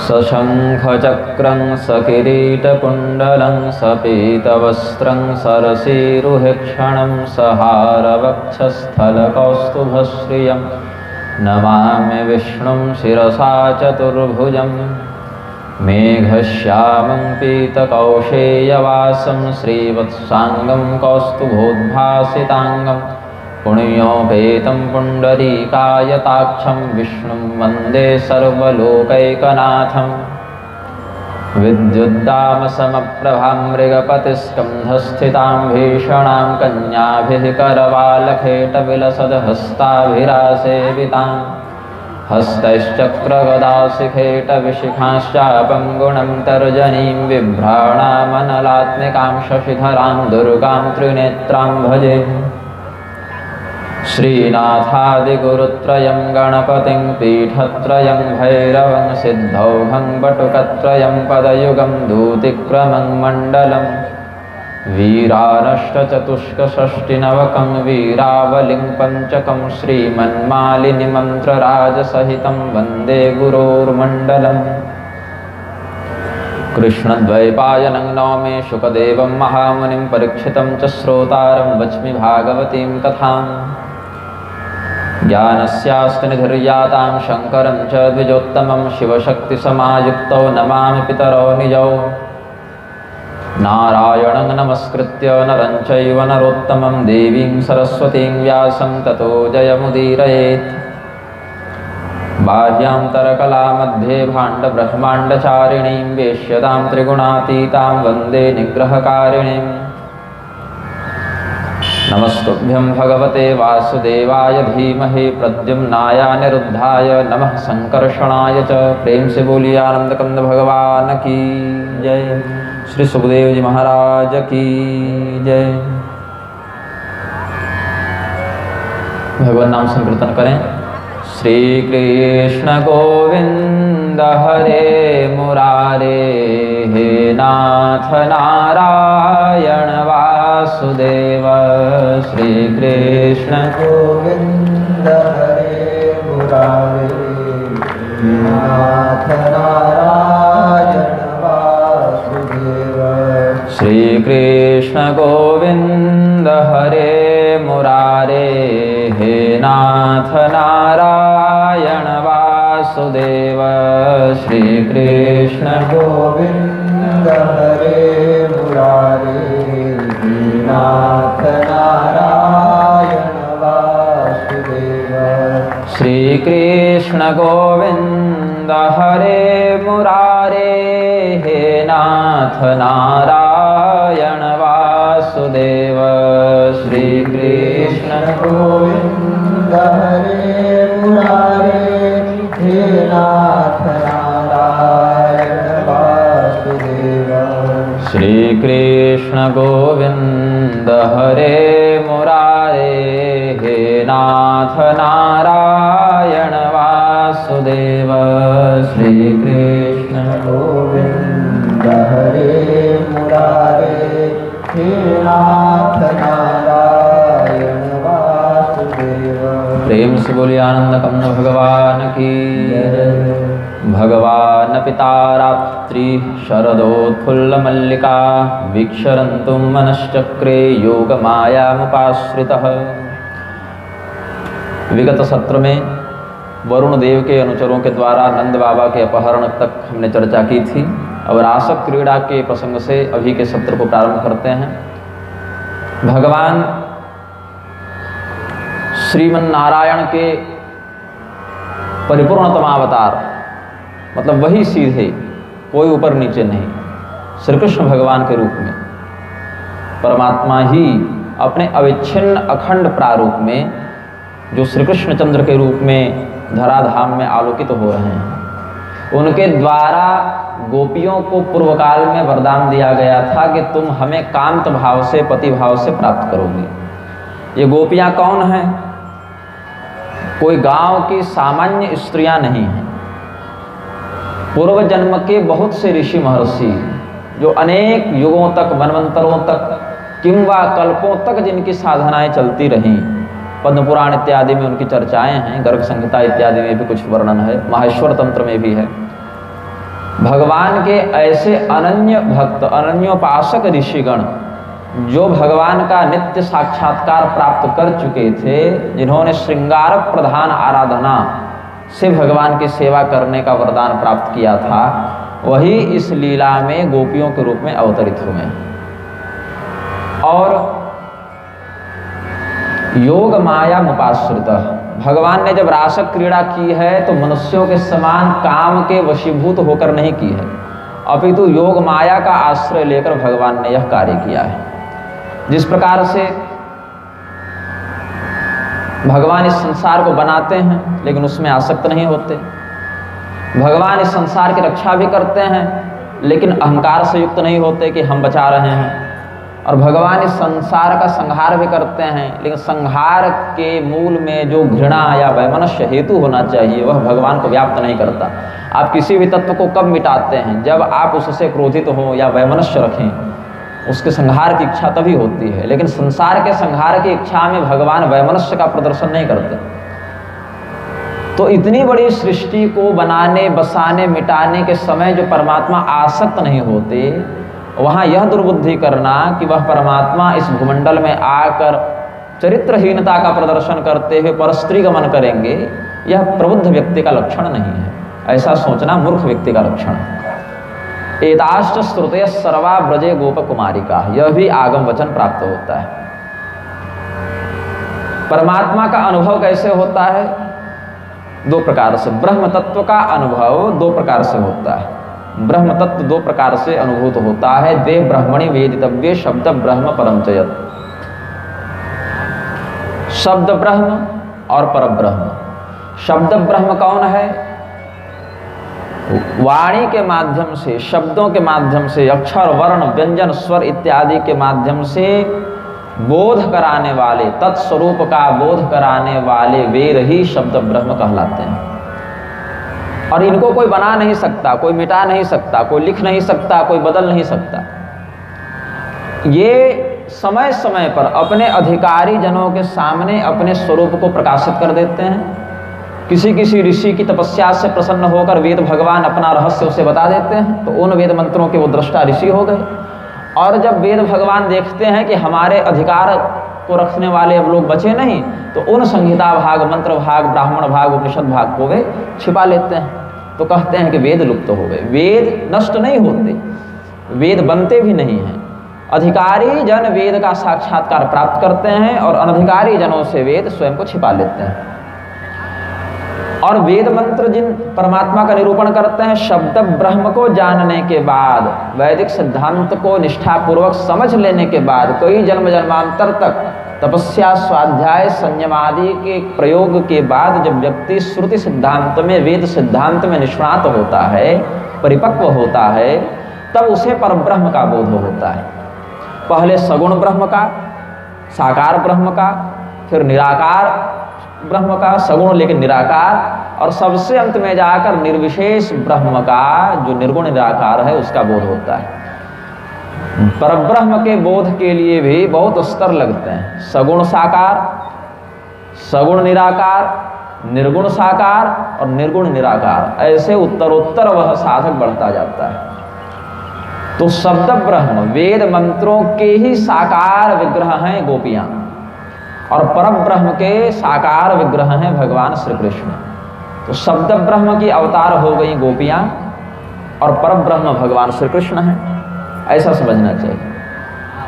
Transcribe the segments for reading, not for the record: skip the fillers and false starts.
सशङ्खचक्रं सकिरीटकुण्डलं सपीतवस्त्रं सरसीरुहेक्षणं सहारवक्षस्थलकौस्तुभश्रियं नमामि विष्णुं शिरसा चतुर्भुजं मेघश्यामं पीतकौशेयवासं श्रीवत्साङ्गं कौस्तुभोद्भासिताङ्गं पुण्योपेतं पुण्डरीकायताक्षं विष्णुं वन्दे सर्वलोकैकनाथं विद्युद्दामसमप्रभां मृगपतिस्कन्धस्थितां भीषणां कन्याभिः करवालखेटविलसद्हस्ताभिरासेवितां हस्तैश्चक्रगदाशिखेटविशिखांश्चापं गुणं तर्जनीं बिभ्राणामनलात्मिकां शशिधरां दुर्गां त्रिनेत्रां भजे श्रीनाथादिगुरुत्रयं गणपतिं पीठत्रयं भैरवं सिद्धौघं बटुकत्रयं पदयुगं दूतिक्रमं मण्डलं वीरानष्टचतुष्कषष्टिनवकं वीरावलिं पञ्चकं श्रीमन्मालिनिमन्त्रराजसहितं वन्दे गुरोर्मण्डलम् कृष्णद्वैपायनं नौमि शुकदेवं महामुनिं परीक्षितं च श्रोतारं वच्मि भागवतीं कथाम् ज्ञानस्यास्ति निधिर्यातां शङ्करं च द्विजोत्तमं शिवशक्तिसमायुक्तौ नमामि पितरौ निजौ नारायणं नमस्कृत्य नरं चैव नरोत्तमं देवीं सरस्वतीं व्यासं ततो जयमुदीरयेत् बाह्यान्तरकलामध्ये भाण्डब्रह्माण्डचारिणीं वेश्यतां त्रिगुणातीतां वन्दे निग्रहकारिणीम् नमस्तुभ्यं भगवते वासुदेवाय धीमहि प्रद्युम्नाय अनिरुद्धाय नमः संकर्षणाय च। प्रेम से बोलिए आनंद कंद भगवान की जय। श्री सुखदेव जी महाराज की जय। भगवान नाम संकीर्तन करें। श्री कृष्ण गोविंद हरे मुरारे हे नाथ नारायण वासुदेव। श्री कृष्ण गोविंद हरे मुरारे हे नाथ नारायण वासुदेव। श्री कृष्ण गोविंद हरे मुरारे हे नाथ नारायण वासुदेव। श्री कृष्ण गोविंद हरे मुरारे हे नाथ नारायण वासुदेव। श्री कृष्ण गोविंद हरे मुरारे हे नाथ नारायण वासुदेव। श्री कृष्ण गोविंद हरे मुरारे हे नाथ नारायण वासुदेव। श्री कृष्ण गोविंद हरे मुरारे हे नाथ नारायण वासुदेव। श्री कृष्ण गोविंद हरे मुरारे हे नाथ नारायण वासुदेव। प्रेम से बोलिए आनंद कंद भगवान की। भगवान पिता रात्रि शरदोत्फुल्लमल्लिका वीक्षरन्तुं मनश्चक्रे योगमायामुपाश्रितः। विगत सत्र में वरुण देव के अनुचरों के द्वारा नंद बाबा के अपहरण तक हमने चर्चा की थी। अब रासक क्रीड़ा के प्रसंग से अभी के सत्र को प्रारंभ करते हैं। भगवान श्रीमन नारायण के परिपूर्णतम अवतार, मतलब वही सीधे, कोई ऊपर नीचे नहीं, श्री कृष्ण भगवान के रूप में परमात्मा ही अपने अविच्छिन्न अखंड प्रारूप में जो श्री कृष्ण चंद्र के रूप में धराधाम में आलोकित हो रहे हैं, उनके द्वारा गोपियों को पूर्व काल में वरदान दिया गया था कि तुम हमें कांत भाव से, पति भाव से प्राप्त करोगे। ये गोपियां कौन हैं? कोई गांव की सामान्य स्त्रियां नहीं हैं। पूर्व जन्म के बहुत से ऋषि महर्षि जो अनेक युगों तक, मनवंतरों तक, किंवा कल्पों तक जिनकी साधनाएं चलती रहीं, पद्म पुराण इत्यादि में उनकी चर्चाएं हैं, गर्ग संहिता इत्यादि में भी कुछ वर्णन है, माहेश्वर तंत्र में भी है। भगवान के ऐसे अनन्य भक्त, अनन्योपासक ऋषिगण जो भगवान का नित्य साक्षात्कार प्राप्त कर चुके थे, जिन्होंने श्रृंगार प्रधान आराधना से भगवान की सेवा करने का वरदान प्राप्त किया था, वही इस लीला में गोपियों के रूप में अवतरित हुए। और योग माया मुपाश्रित, भगवान ने जब रासक क्रीड़ा की है तो मनुष्यों के समान काम के वशीभूत होकर नहीं की है, अपितु योग माया का आश्रय लेकर भगवान ने यह कार्य किया है। जिस प्रकार से भगवान इस संसार को बनाते हैं लेकिन उसमें आसक्त नहीं होते, भगवान इस संसार की रक्षा भी करते हैं लेकिन अहंकार से युक्त नहीं होते कि हम बचा रहे हैं, और भगवान इस संसार का संहार भी करते हैं लेकिन संहार के मूल में जो घृणा या वैमनस्य हेतु होना चाहिए वह भगवान को व्याप्त नहीं करता। आप किसी भी तत्व को कब मिटाते हैं? जब आप उससे क्रोधित हो या वैमनस्य रखें, उसके संहार की इच्छा तभी होती है। लेकिन संसार के संहार की इच्छा में भगवान वैमनस्य का प्रदर्शन नहीं करते। तो इतनी बड़ी सृष्टि को बनाने, बसाने, मिटाने के समय जो परमात्मा आसक्त नहीं होते, वहाँ यह दुर्बुद्धि करना कि वह परमात्मा इस भूमंडल में आकर चरित्रहीनता का प्रदर्शन करते हुए परस्त्री गमन करेंगे, यह प्रबुद्ध व्यक्ति का लक्षण नहीं है। ऐसा सोचना मूर्ख व्यक्ति का लक्षण है। एताश्च श्रुतय सर्वा ब्रजे गोप कुमारिका, यह भी आगम वचन प्राप्त होता है। परमात्मा का अनुभव कैसे होता है? दो प्रकार से। ब्रह्म तत्व का अनुभव दो प्रकार से होता है। ब्रह्म तत्व दो प्रकार से अनुभूत होता है। द्वे ब्रह्मणि वेदितव्ये शब्द ब्रह्म परम च यत्, शब्द ब्रह्म और पर ब्रह्म। शब्द ब्रह्म कौन है? वाणी के माध्यम से, शब्दों के माध्यम से, अक्षर, वर्ण, व्यंजन, स्वर इत्यादि के माध्यम से बोध कराने वाले, तत्स्वरूप का बोध कराने वाले वेद ही शब्द ब्रह्म कहलाते हैं। और इनको कोई बना नहीं सकता, कोई मिटा नहीं सकता, कोई लिख नहीं सकता, कोई बदल नहीं सकता। ये समय समय पर अपने अधिकारी जनों के सामने अपने स्वरूप को प्रकाशित कर देते हैं। किसी किसी ऋषि की तपस्या से प्रसन्न होकर वेद भगवान अपना रहस्य उसे बता देते हैं, तो उन वेद मंत्रों के वो दृष्टा ऋषि हो गए। और जब वेद भगवान देखते हैं कि हमारे अधिकार को रखने वाले अब लोग बचे नहीं, तो उन संहिता भाग, मंत्र भाग, ब्राह्मण भाग, उपनिषद भाग को वे छिपा लेते हैं। तो कहते हैं कि वेद लुप्त हो गए। वेद नष्ट नहीं होते, वेद बनते भी नहीं हैं। अधिकारी जन वेद का साक्षात्कार प्राप्त करते हैं और अनधिकारी जनों से वेद स्वयं को छिपा लेते हैं। और वेद मंत्र जिन परमात्मा का निरूपण करते हैं, शब्द ब्रह्म को जानने के बाद, वैदिक सिद्धांत को निष्ठापूर्वक समझ लेने के बाद, कई जन्म जन्मांतर तक तपस्या, स्वाध्याय, संयम आदि के प्रयोग के बाद जब व्यक्ति श्रुति सिद्धांत में, वेद सिद्धांत में निष्णात होता है, परिपक्व होता है, तब उसे परब्रह्म का बोध होता है। पहले सगुण ब्रह्म का, साकार ब्रह्म का, फिर निराकार ब्रह्म का, सगुण लेकिन निराकार, और सबसे अंत में जाकर निर्विशेष ब्रह्म का, जो निर्गुण निराकार है, उसका बोध होता है। परब्रह्म के बोध के लिए भी बहुत स्तर लगते हैं। सगुण साकार, सगुण निराकार, निर्गुण साकार और निर्गुण निराकार, ऐसे उत्तरोत्तर वह साधक बढ़ता जाता है। तो शब्द ब्रह्म वेद मंत्रों के ही साकार विग्रह हैं गोपियां, और परब्रह्म के साकार विग्रह हैं भगवान श्री कृष्ण। तो शब्द ब्रह्म की अवतार हो गई गोपियां और परब्रह्म भगवान श्री कृष्ण हैं, ऐसा समझना चाहिए।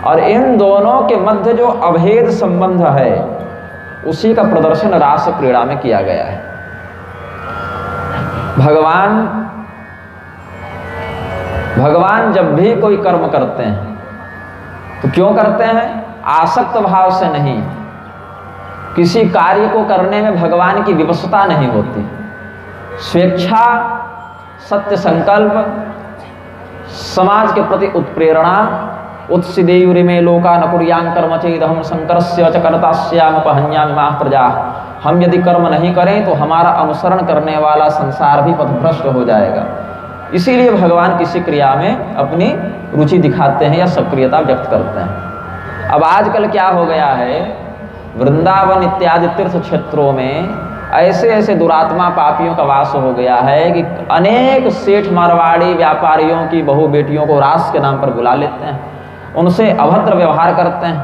और इन दोनों के मध्य जो अभेद संबंध है, उसी का प्रदर्शन रास क्रीड़ा में किया गया है। भगवान जब भी कोई कर्म करते हैं तो क्यों करते हैं? आसक्त भाव से नहीं। किसी कार्य को करने में भगवान की विवशता नहीं होती। स्वेच्छा, सत्य संकल्प, समाज के प्रति उत्प्रेरणा, उत्सिदेयुरि में लोका न कुर्यां कर्म चेदहम शंकरस्य च कर्तास्यामपहन्यामि माः प्रजा। हम यदि कर्म नहीं करें तो हमारा अनुसरण करने वाला संसार भी पथभ्रष्ट हो जाएगा। इसीलिए भगवान किसी क्रिया में अपनी रुचि दिखाते हैं या सक्रियता व्यक्त करते हैं। अब आजकल क्या हो गया है, वृंदावन इत्यादि तीर्थ क्षेत्रों में ऐसे ऐसे दुरात्मा पापियों का वास हो गया है कि अनेक सेठ मारवाड़ी व्यापारियों की बहू बेटियों को रास के नाम पर बुला लेते हैं, उनसे अभद्र व्यवहार करते हैं,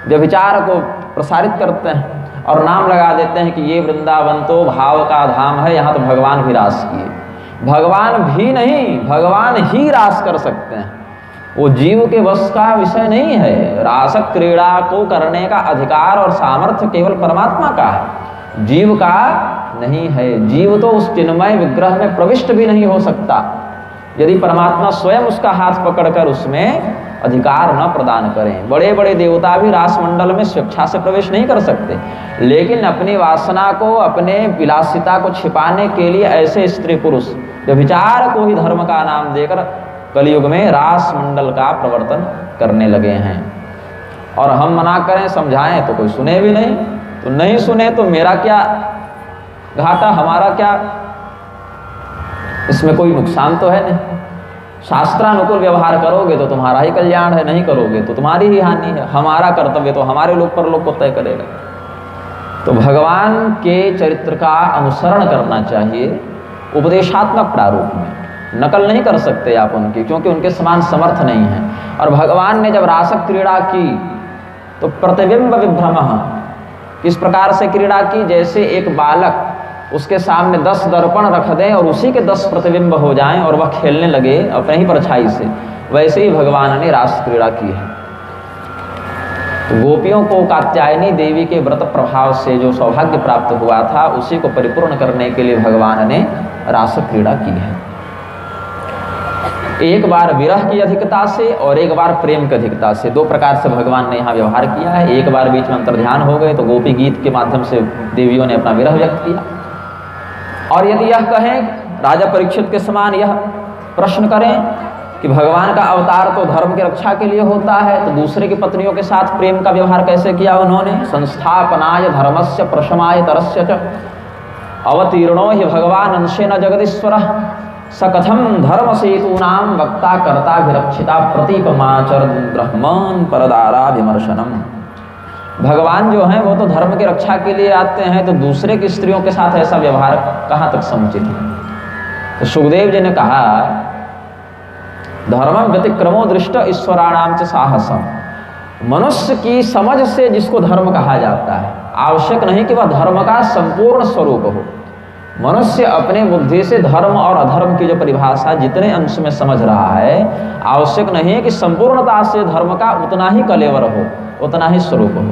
व्यभिचार को प्रसारित करते हैं और नाम लगा देते हैं कि ये वृंदावन तो भाव का धाम है, यहाँ तो भगवान भी रास किए। भगवान भी नहीं, भगवान ही रास कर सकते हैं, वो जीव के वश का विषय नहीं है। रास क्रीड़ा को करने का अधिकार और सामर्थ्य केवल परमात्मा का है, जीव का नहीं है। जीव तो उस चिन्मय विग्रह में प्रविष्ट भी नहीं हो सकता यदि परमात्मा स्वयं उसका हाथ पकड़कर उसमें अधिकार न प्रदान करें। बड़े बड़े देवता भी रास मंडल में स्वेच्छा से प्रवेश नहीं कर सकते, लेकिन अपनी वासना को, अपने विलासिता को छिपाने के लिए ऐसे स्त्री पुरुष व्यभिचार को ही धर्म का नाम देकर कलयुग में रास मंडल का प्रवर्तन करने लगे हैं। और हम मना करें, समझाएं तो कोई सुने भी नहीं, तो नहीं सुने तो मेरा क्या घाटा, हमारा क्या, इसमें कोई नुकसान तो है नहीं। शास्त्रानुकूल व्यवहार करोगे तो तुम्हारा ही कल्याण है, नहीं करोगे तो तुम्हारी ही हानि है। हमारा कर्तव्य तो हमारे लोग पर लोग को तय करेगा। तो भगवान के चरित्र का अनुसरण करना चाहिए उपदेशात्मक प्रारूप में, नकल नहीं कर सकते आप उनकी, क्योंकि उनके समान समर्थ नहीं है। और भगवान ने जब रासक क्रीड़ा की तो प्रतिबिंब विभ्रम, किस प्रकार से क्रीड़ा की, जैसे एक बालक उसके सामने 10 दर्पण रख दें और उसी के 10 प्रतिबिंब हो जाएं और वह खेलने लगे अपने ही परछाई से, वैसे ही भगवान ने रास क्रीड़ा की है। तो गोपियों को कात्यायनी देवी के व्रत प्रभाव से जो सौभाग्य प्राप्त हुआ था, उसी को परिपूर्ण करने के लिए भगवान ने रास क्रीड़ा की है। एक बार विरह की अधिकता से और एक बार प्रेम की अधिकता से, दो प्रकार से भगवान ने यहाँ व्यवहार किया है। एक बार बीच में अंतर्ध्यान हो गए तो गोपी गीत के माध्यम से देवियों ने अपना विरह व्यक्त किया। और यदि यह कहें, राजा परीक्षित के समान यह प्रश्न करें कि भगवान का अवतार तो धर्म की रक्षा के लिए होता है, तो दूसरे की पत्नियों के साथ प्रेम का व्यवहार कैसे किया उन्होंने। संस्थापनाय धर्मस्य प्रशमाय तरस्य च अवतीर्णो हि भगवान अंशेन जगदीश्वर सकथम धर्म सेतूनाम वक्ता कर्ता विरक्षिता प्रतीकमाचर ब्रह्मन परदारा विमर्शनम। भगवान जो हैं वो तो धर्म की रक्षा के लिए आते हैं, तो दूसरे की स्त्रियों के साथ ऐसा व्यवहार कहाँ तक समुचित है। तो सुखदेव जी ने कहा, धर्मम व्यतिक्रमो दृष्ट ईश्वराणाम च साहसम। मनुष्य की समझ से जिसको धर्म कहा जाता है, आवश्यक नहीं कि वह धर्म का संपूर्ण स्वरूप हो। मनुष्य अपने बुद्धि से धर्म और अधर्म की जो परिभाषा जितने अंश में समझ रहा है, आवश्यक नहीं है कि संपूर्णता से धर्म का उतना ही कलेवर हो, उतना ही स्वरूप हो।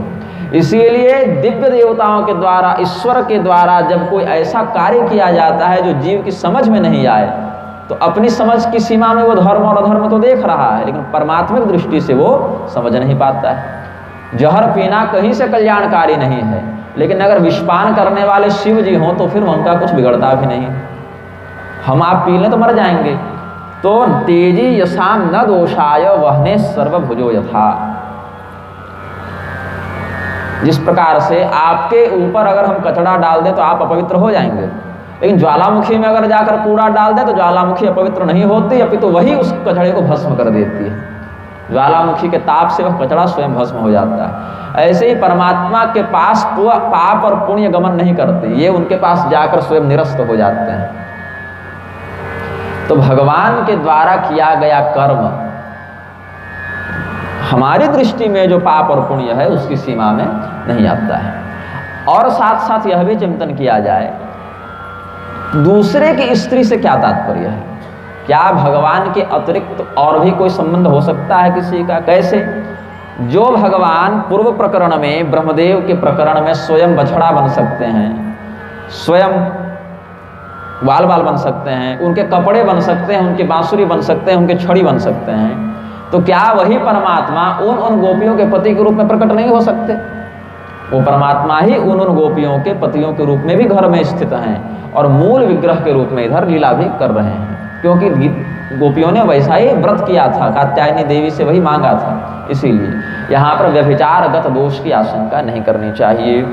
इसीलिए दिव्य देवताओं के द्वारा, ईश्वर के द्वारा जब कोई ऐसा कार्य किया जाता है जो जीव की समझ में नहीं आए, तो अपनी समझ की सीमा में वो धर्म और अधर्म तो देख रहा है, लेकिन परमात्मिक दृष्टि से वो समझ नहीं पाता है। जहर पीना कहीं से कल्याणकारी नहीं है, लेकिन अगर विषपान करने वाले शिव जी हों तो फिर उनका कुछ बिगड़ता भी नहीं। हम आप पी लें तो मर जाएंगे। तो तेजी यशाम न दोषाय वहने सर्वभुजो यथा। जिस प्रकार से आपके ऊपर अगर हम कचरा डाल दें तो आप अपवित्र हो जाएंगे, लेकिन ज्वालामुखी में अगर जाकर कूड़ा डाल दें तो ज्वालामुखी अपवित्र नहीं होती, अपितु वही उस कचड़े को भस्म कर देती है। ज्वालामुखी के ताप से वह कचरा स्वयं भस्म हो जाता है। ऐसे ही परमात्मा के पास पाप और पुण्य गमन नहीं करते, ये उनके पास जाकर स्वयं निरस्त हो जाते हैं। तो भगवान के द्वारा किया गया कर्म हमारी दृष्टि में जो पाप और पुण्य है उसकी सीमा में नहीं आता है। और साथ साथ यह भी चिंतन किया जाए, दूसरे की स्त्री से क्या तात्पर्य है। क्या भगवान के अतिरिक्त और भी कोई संबंध हो सकता है किसी का? कैसे? जो भगवान पूर्व प्रकरण में, ब्रह्मदेव के प्रकरण में स्वयं बछड़ा बन सकते हैं, स्वयं बाल बाल बन सकते हैं, उनके कपड़े बन सकते हैं, उनकी बांसुरी बन सकते हैं, उनके छड़ी बन सकते हैं, तो क्या वही परमात्मा उन गोपियों के पति के रूप में प्रकट नहीं हो सकते? वो परमात्मा ही उन गोपियों के पतियों के रूप में भी घर में स्थित हैं और मूल विग्रह के रूप में इधर लीला भी कर रहे हैं, क्योंकि गोपियों ने वैसा ही व्रत किया था, कात्यायनी देवी से वही मांगा था। इसीलिए यहाँ पर व्यभिचारगत दोष की आशंका नहीं करनी चाहिए।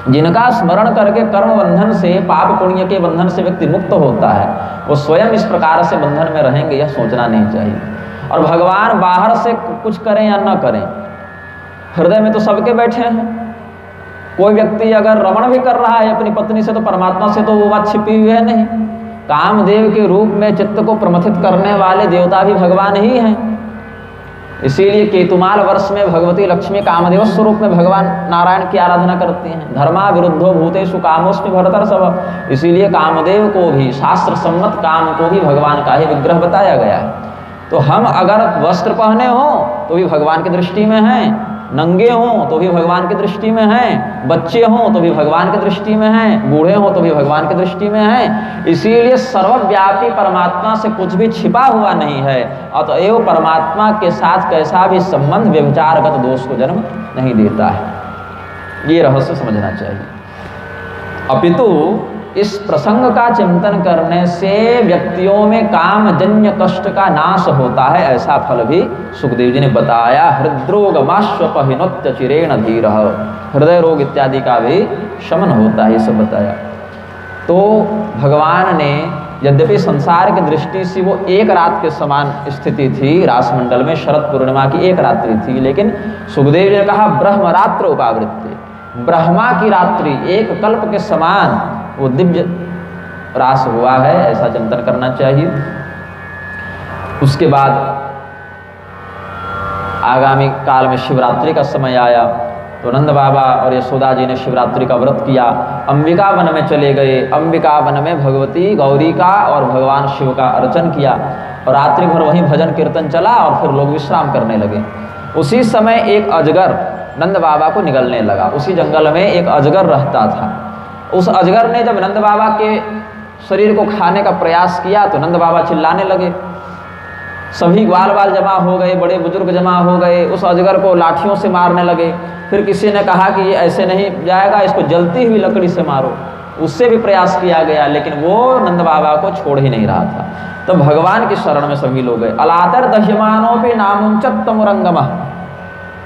जिनका स्मरण करके कर्म बंधन से, पाप पुण्य के बंधन से व्यक्ति मुक्त होता है, वो स्वयं इस प्रकार से बंधन में रहेंगे, यह सोचना नहीं चाहिए। और भगवान बाहर से कुछ करें या न करें, हृदय में तो सबके बैठे हैं। कोई व्यक्ति अगर रमण भी कर रहा है अपनी पत्नी से तो परमात्मा से तो वो बात छिपी हुई है नहीं। कामदेव के रूप में चित्त को प्रमथित करने वाले देवता भी भगवान ही हैं। इसीलिए केतुमाल वर्ष में भगवती लक्ष्मी कामदेव स्वरूप में भगवान नारायण की आराधना करती हैं। धर्मा विरुद्धो भूतेषु कामोस्मि भरतर्षभ। इसीलिए कामदेव को भी, शास्त्र सम्मत काम को भी भगवान का ही विग्रह बताया गया है। तो हम अगर वस्त्र पहने हों तो भी भगवान की दृष्टि में हैं, नंगे हों तो भी भगवान की दृष्टि में हैं, बच्चे हों तो भी भगवान की दृष्टि में हैं, बूढ़े हों तो भी भगवान की दृष्टि में हैं। इसीलिए सर्वव्यापी परमात्मा से कुछ भी छिपा हुआ नहीं है। अतएव परमात्मा के साथ कैसा भी संबंध व्यभिचारगत दोष को जन्म नहीं देता है। ये रहस्य समझना चाहिए। अपितु इस प्रसंग का चिंतन करने से व्यक्तियों में कामजन्य कष्ट का नाश होता है, ऐसा फल भी सुखदेव जी ने बताया। हृद्रोगमाश्वपहिनोत्य चिरेण धीर, हृदय रोग इत्यादि का भी शमन होता है, ये सब बताया। तो भगवान ने, यद्यपि संसार की दृष्टि से वो एक रात के समान स्थिति थी, रासमंडल में शरद पूर्णिमा की एक रात्रि थी, लेकिन सुखदेव जी ने कहा ब्रह्मरात्र उपावृत्ति, ब्रह्मा की रात्रि एक कल्प के समान वो दिव्य रास हुआ है, ऐसा चिंतन करना चाहिए। उसके बाद आगामी काल में शिवरात्रि का समय आया तो नंद बाबा और यशोदा जी ने शिवरात्रि का व्रत किया। अंबिका वन में चले गए। अंबिका वन में भगवती गौरी का और भगवान शिव का अर्चन किया और रात्रि भर वहीं भजन कीर्तन चला और फिर लोग विश्राम करने लगे। उसी समय एक अजगर नंद बाबा को निगलने लगा। उसी जंगल में एक अजगर रहता था। उस अजगर ने जब नंद बाबा के शरीर को खाने का प्रयास किया तो नंद बाबा चिल्लाने लगे। सभी ग्वाल बाल जमा हो गए, बड़े बुजुर्ग जमा हो गए, उस अजगर को लाठियों से मारने लगे। फिर किसी ने कहा कि ये ऐसे नहीं जाएगा, इसको जलती हुई लकड़ी से मारो। उससे भी प्रयास किया गया, लेकिन वो नंद बाबा को छोड़ ही नहीं रहा था। तो भगवान की शरण में सभी लोग गए। अलातर दह्यमानों पे नामुंचत्तम उरंगम,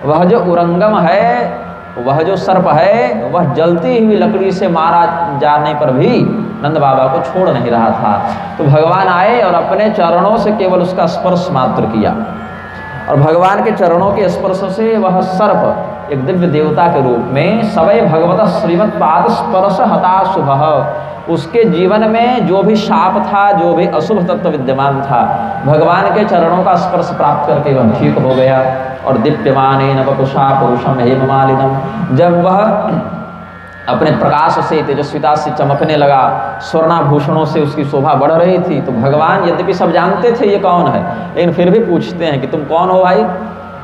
वह जो उरंगम है, वह जो सर्प है, वह जलती हुई लकड़ी से मारा जाने पर भी नंद बाबा को छोड़ नहीं रहा था। तो भगवान आए और अपने चरणों से केवल उसका स्पर्श मात्र किया और भगवान के चरणों के स्पर्श से वह सर्प एक दिव्य देवता के रूप में सवै भगवत श्रीमद पाद स्पर्श हता शुभ, उसके जीवन में जो भी शाप था, जो भी अशुभ तत्व विद्यमान था, भगवान के चरणों का स्पर्श प्राप्त करके वह ठीक हो गया। और दीप्यमानेन वपुषा पुरुषम हेममालिनम, जब वह अपने प्रकाश से, तेजस्विता से चमकने लगा, स्वर्णाभूषणों से उसकी शोभा बढ़ रही थी, तो भगवान यद्यपि सब जानते थे ये कौन है, लेकिन फिर भी पूछते हैं कि तुम कौन हो भाई,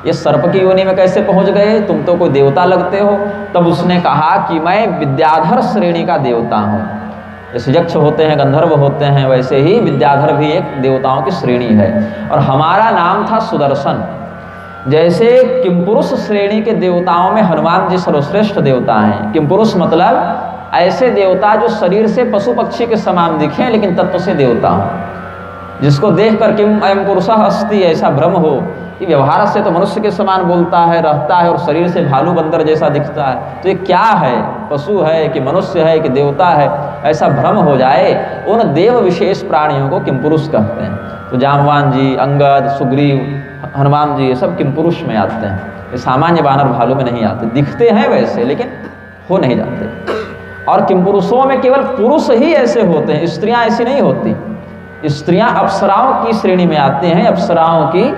ये सर्प की योनि में कैसे पहुंच गए, तुम तो कोई देवता लगते हो। तब उसने कहा कि मैं विद्याधर श्रेणी का देवता हूँ। जैसे यक्ष होते हैं, गंधर्व होते हैं, वैसे ही विद्याधर भी एक देवताओं की श्रेणी है और हमारा नाम था सुदर्शन। जैसे किमपुरुष श्रेणी के देवताओं में हनुमान जी सर्वश्रेष्ठ देवता हैं। किमपुरुष मतलब ऐसे देवता जो शरीर से पशु पक्षी के समान दिखें लेकिन तत्व से देवता हो, जिसको देखकर किम अयम पुरुषः अस्ति ऐसा भ्रम हो कि व्यवहार से तो मनुष्य के समान बोलता है, रहता है और शरीर से भालू बंदर जैसा दिखता है, तो ये क्या है, पशु है कि मनुष्य है कि देवता है, ऐसा भ्रम हो जाए, उन देव विशेष प्राणियों को किमपुरुष कहते हैं। तो जामवान जी, अंगद, सुग्रीव, हनुमान जी, ये सब किमपुरुष में आते हैं। ये सामान्य वानर भालू में नहीं आते, दिखते हैं वैसे लेकिन हो नहीं जाते। और किमपुरुषों में केवल पुरुष ही ऐसे होते हैं, स्त्रियां ऐसी नहीं होती। स्त्रियां अप्सराओं की श्रेणी में आते हैं, अप्सराओं की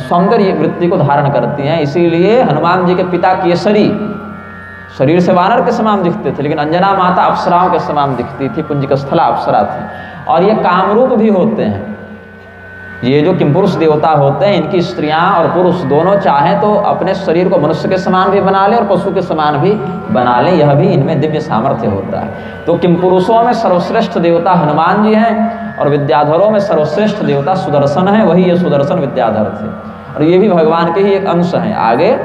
सौंदर्य वृत्ति को धारण करती हैं। इसीलिए हनुमान जी के पिता केसरी शरीर से वानर के समान दिखते थे, लेकिन अंजना माता अप्सराओं के समान दिखती थी, पुंजिकस्थला अप्सरा थी। और ये कामरूप भी होते हैं। ये जो किमपुरुष देवता होते हैं, इनकी स्त्रियां और पुरुष दोनों चाहें तो अपने शरीर को मनुष्य के समान भी बना लें और पशु के समान भी बना लें, यह भी इनमें दिव्य सामर्थ्य होता है। तो किमपुरुषों में सर्वश्रेष्ठ देवता हनुमान जी हैं और विद्याधरों में सर्वश्रेष्ठ देवता सुदर्शन है, वही ये सुदर्शन विद्याधर थे। और ये भी भगवान के ही एक अंश हैं। आगे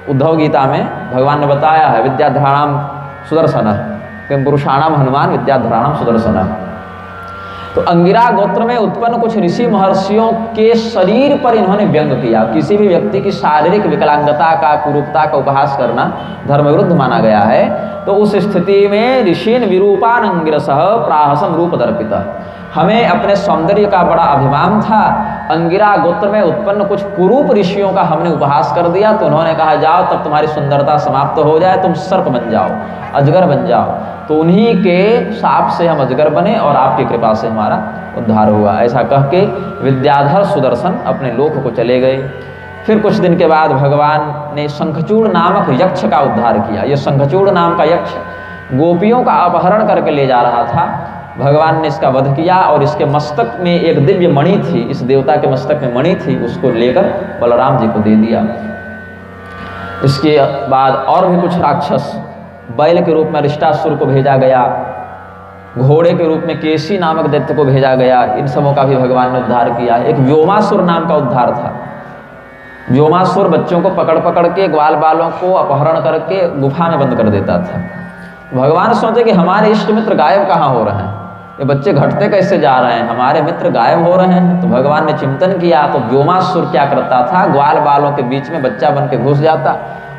उद्धव गीता में भगवान ने बताया है, विद्याधराणाम सुदर्शन, किमपुरुषाणाम हनुमान विद्याधराणाम सुदर्शन। तो अंगिरा गोत्र में उत्पन्न कुछ ऋषि महर्षियों के शरीर पर इन्होंने व्यंग किया। किसी भी व्यक्ति की शारीरिक विकलांगता का, कुरूपता का उपहास करना धर्म विरुद्ध माना गया है। तो उस स्थिति में ऋषिन विरूपान अंगिरसः प्राहसम रूप दर्पित, हमें अपने सौंदर्य का बड़ा अभिमान था अंगिरा गोत्र में उत्पन्न कुछ कुरूप ऋषियों का हमने उपहास कर दिया, तो उन्होंने कहा जाओ तब तुम्हारी सुंदरता समाप्त हो जाए, तुम सर्प बन जाओ, अजगर बन जाओ। तो उन्हीं के शाप से हम अजगर बने और आपकी कृपा से हमारा उद्धार हुआ। ऐसा कह के विद्याधर सुदर्शन अपने लोक को चले गए। फिर कुछ दिन के बाद भगवान ने शंखचूड़ नामक यक्ष का उद्धार किया। ये शंखचूड़ नाम का यक्ष गोपियों का अपहरण करके ले जा रहा था। भगवान ने इसका वध किया और इसके मस्तक में एक दिव्य मणि थी, इस देवता के मस्तक में मणि थी, उसको लेकर बलराम जी को दे दिया। इसके बाद और भी कुछ राक्षस, बैल के रूप में अरिष्टासुर को भेजा गया, घोड़े के रूप में केसी नामक दैत्य को भेजा गया, इन सबों का भी भगवान ने उद्धार किया। एक व्योमासुर नाम का उद्धार था। व्योमासुर बच्चों को पकड़ पकड़ के ग्वाल बालों को अपहरण करके गुफा में बंद कर देता था। भगवान सोचे कि हमारे इष्ट मित्र गायब कहाँ हो रहे हैं, ये बच्चे घटते कैसे जा रहे हैं, हमारे मित्र गायब हो रहे हैं। तो भगवान ने चिंतन किया, तो व्योमासुर क्या करता था, ग्वाल बालों के बीच में बच्चा बन के घुस जाता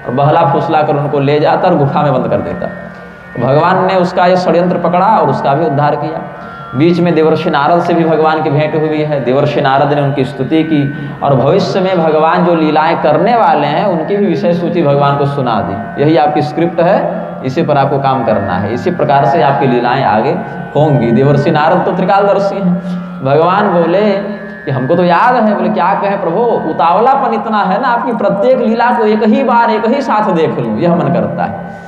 और बहला फुसला कर उनको ले जाता और गुफा में बंद कर देता। तो भगवान ने उसका ये षड्यंत्र पकड़ा और उसका भी उद्धार किया। बीच में देवर्षि नारद से भी भगवान की भेंट हुई है। देवर्षि नारद ने उनकी स्तुति की और भविष्य में भगवान जो लीलाएं करने वाले हैं उनकी भी विषय सूची भगवान को सुना दी। यही आपकी स्क्रिप्ट है, इसी पर आपको काम करना है, इसी प्रकार से आपकी लीलाएं आगे होंगी। देवर्षि नारद तो त्रिकालदर्शी हैं। भगवान बोले कि हमको तो याद है। बोले क्या कहें प्रभु, उतावलापन इतना है ना, आपकी प्रत्येक लीला को एक ही बार एक ही साथ देख लूं, यह मन करता है।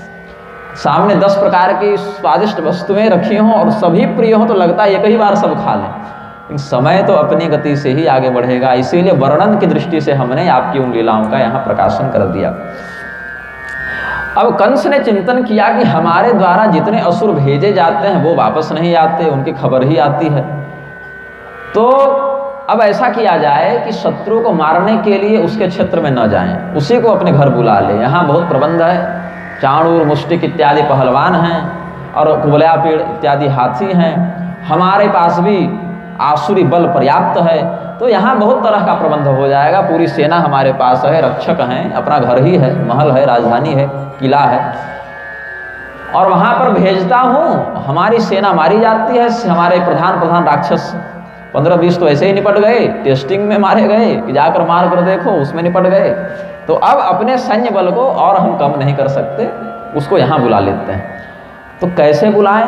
सामने 10 प्रकार की स्वादिष्ट वस्तुएं रखी हों और सभी प्रिय हों तो लगता है एक ही बार सब खा लें, लेकिन समय तो अपनी गति से ही आगे बढ़ेगा। इसीलिए वर्णन की दृष्टि से हमने आपकी उन लीलाओं का यहाँ प्रकाशन कर दिया। अब कंस ने चिंतन किया कि हमारे द्वारा जितने असुर भेजे जाते हैं वो वापस नहीं आते, उनकी खबर ही आती है। तो अब ऐसा किया जाए कि शत्रु को मारने के लिए उसके क्षेत्र में न जाएं, उसी को अपने घर बुला ले। यहाँ बहुत प्रबंध है, चाणूर मुष्टिक इत्यादि पहलवान हैं और कुबलया पेड़ इत्यादि हाथी हैं। हमारे पास भी आसुरी बल पर्याप्त है, तो यहाँ बहुत तरह का प्रबंध हो जाएगा। पूरी सेना हमारे पास है, रक्षक हैं, अपना घर ही है, महल है, राजधानी है, किला है, और वहाँ पर भेजता हूँ। हमारी सेना मारी जाती है, हमारे प्रधान राक्षस 15-20 तो ऐसे ही निपट गए, टेस्टिंग में मारे गए कि जाकर मार कर देखो, उसमें निपट गए। तो अब अपने सैन्य बल को और हम कम नहीं कर सकते, उसको यहाँ बुला लेते हैं। तो कैसे बुलाएं?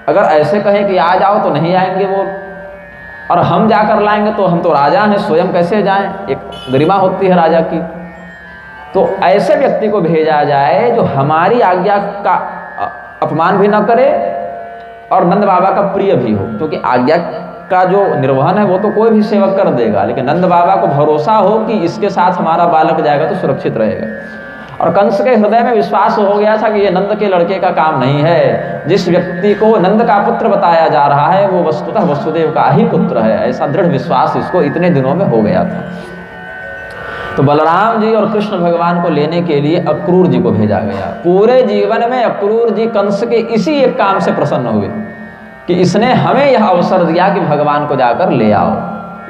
अगर ऐसे कहें कि आ जाओ तो नहीं आएंगे वो, और हम जाकर लाएंगे तो हम तो राजा हैं, स्वयं कैसे जाएं? एक गरिमा होती है राजा की। तो ऐसे व्यक्ति को भेजा जाए जो हमारी आज्ञा का अपमान भी न करे और नंद बाबा का प्रिय भी हो, क्योंकि आज्ञा का जो निर्वहन है वो तो कोई भी सेवक कर देगा, लेकिन नंद बाबा को भरोसा हो कि इसके साथ हमारा बालक जाएगा तो सुरक्षित रहेगा। और कंस के हृदय में विश्वास हो गया था कि ये नंद के लड़के का काम नहीं है। जिस व्यक्ति को नंद का पुत्र बताया जा रहा है वो वस्तुतः वसुदेव का ही पुत्र है, ऐसा दृढ़ विश्वास इसको इतने दिनों में हो गया था। तो बलराम जी और कृष्ण भगवान को लेने के लिए अक्रूर जी को भेजा गया। पूरे जीवन में अक्रूर जी कंस के इसी एक काम से प्रसन्न हुए कि इसने हमें यह अवसर दिया कि भगवान को जाकर ले आओ।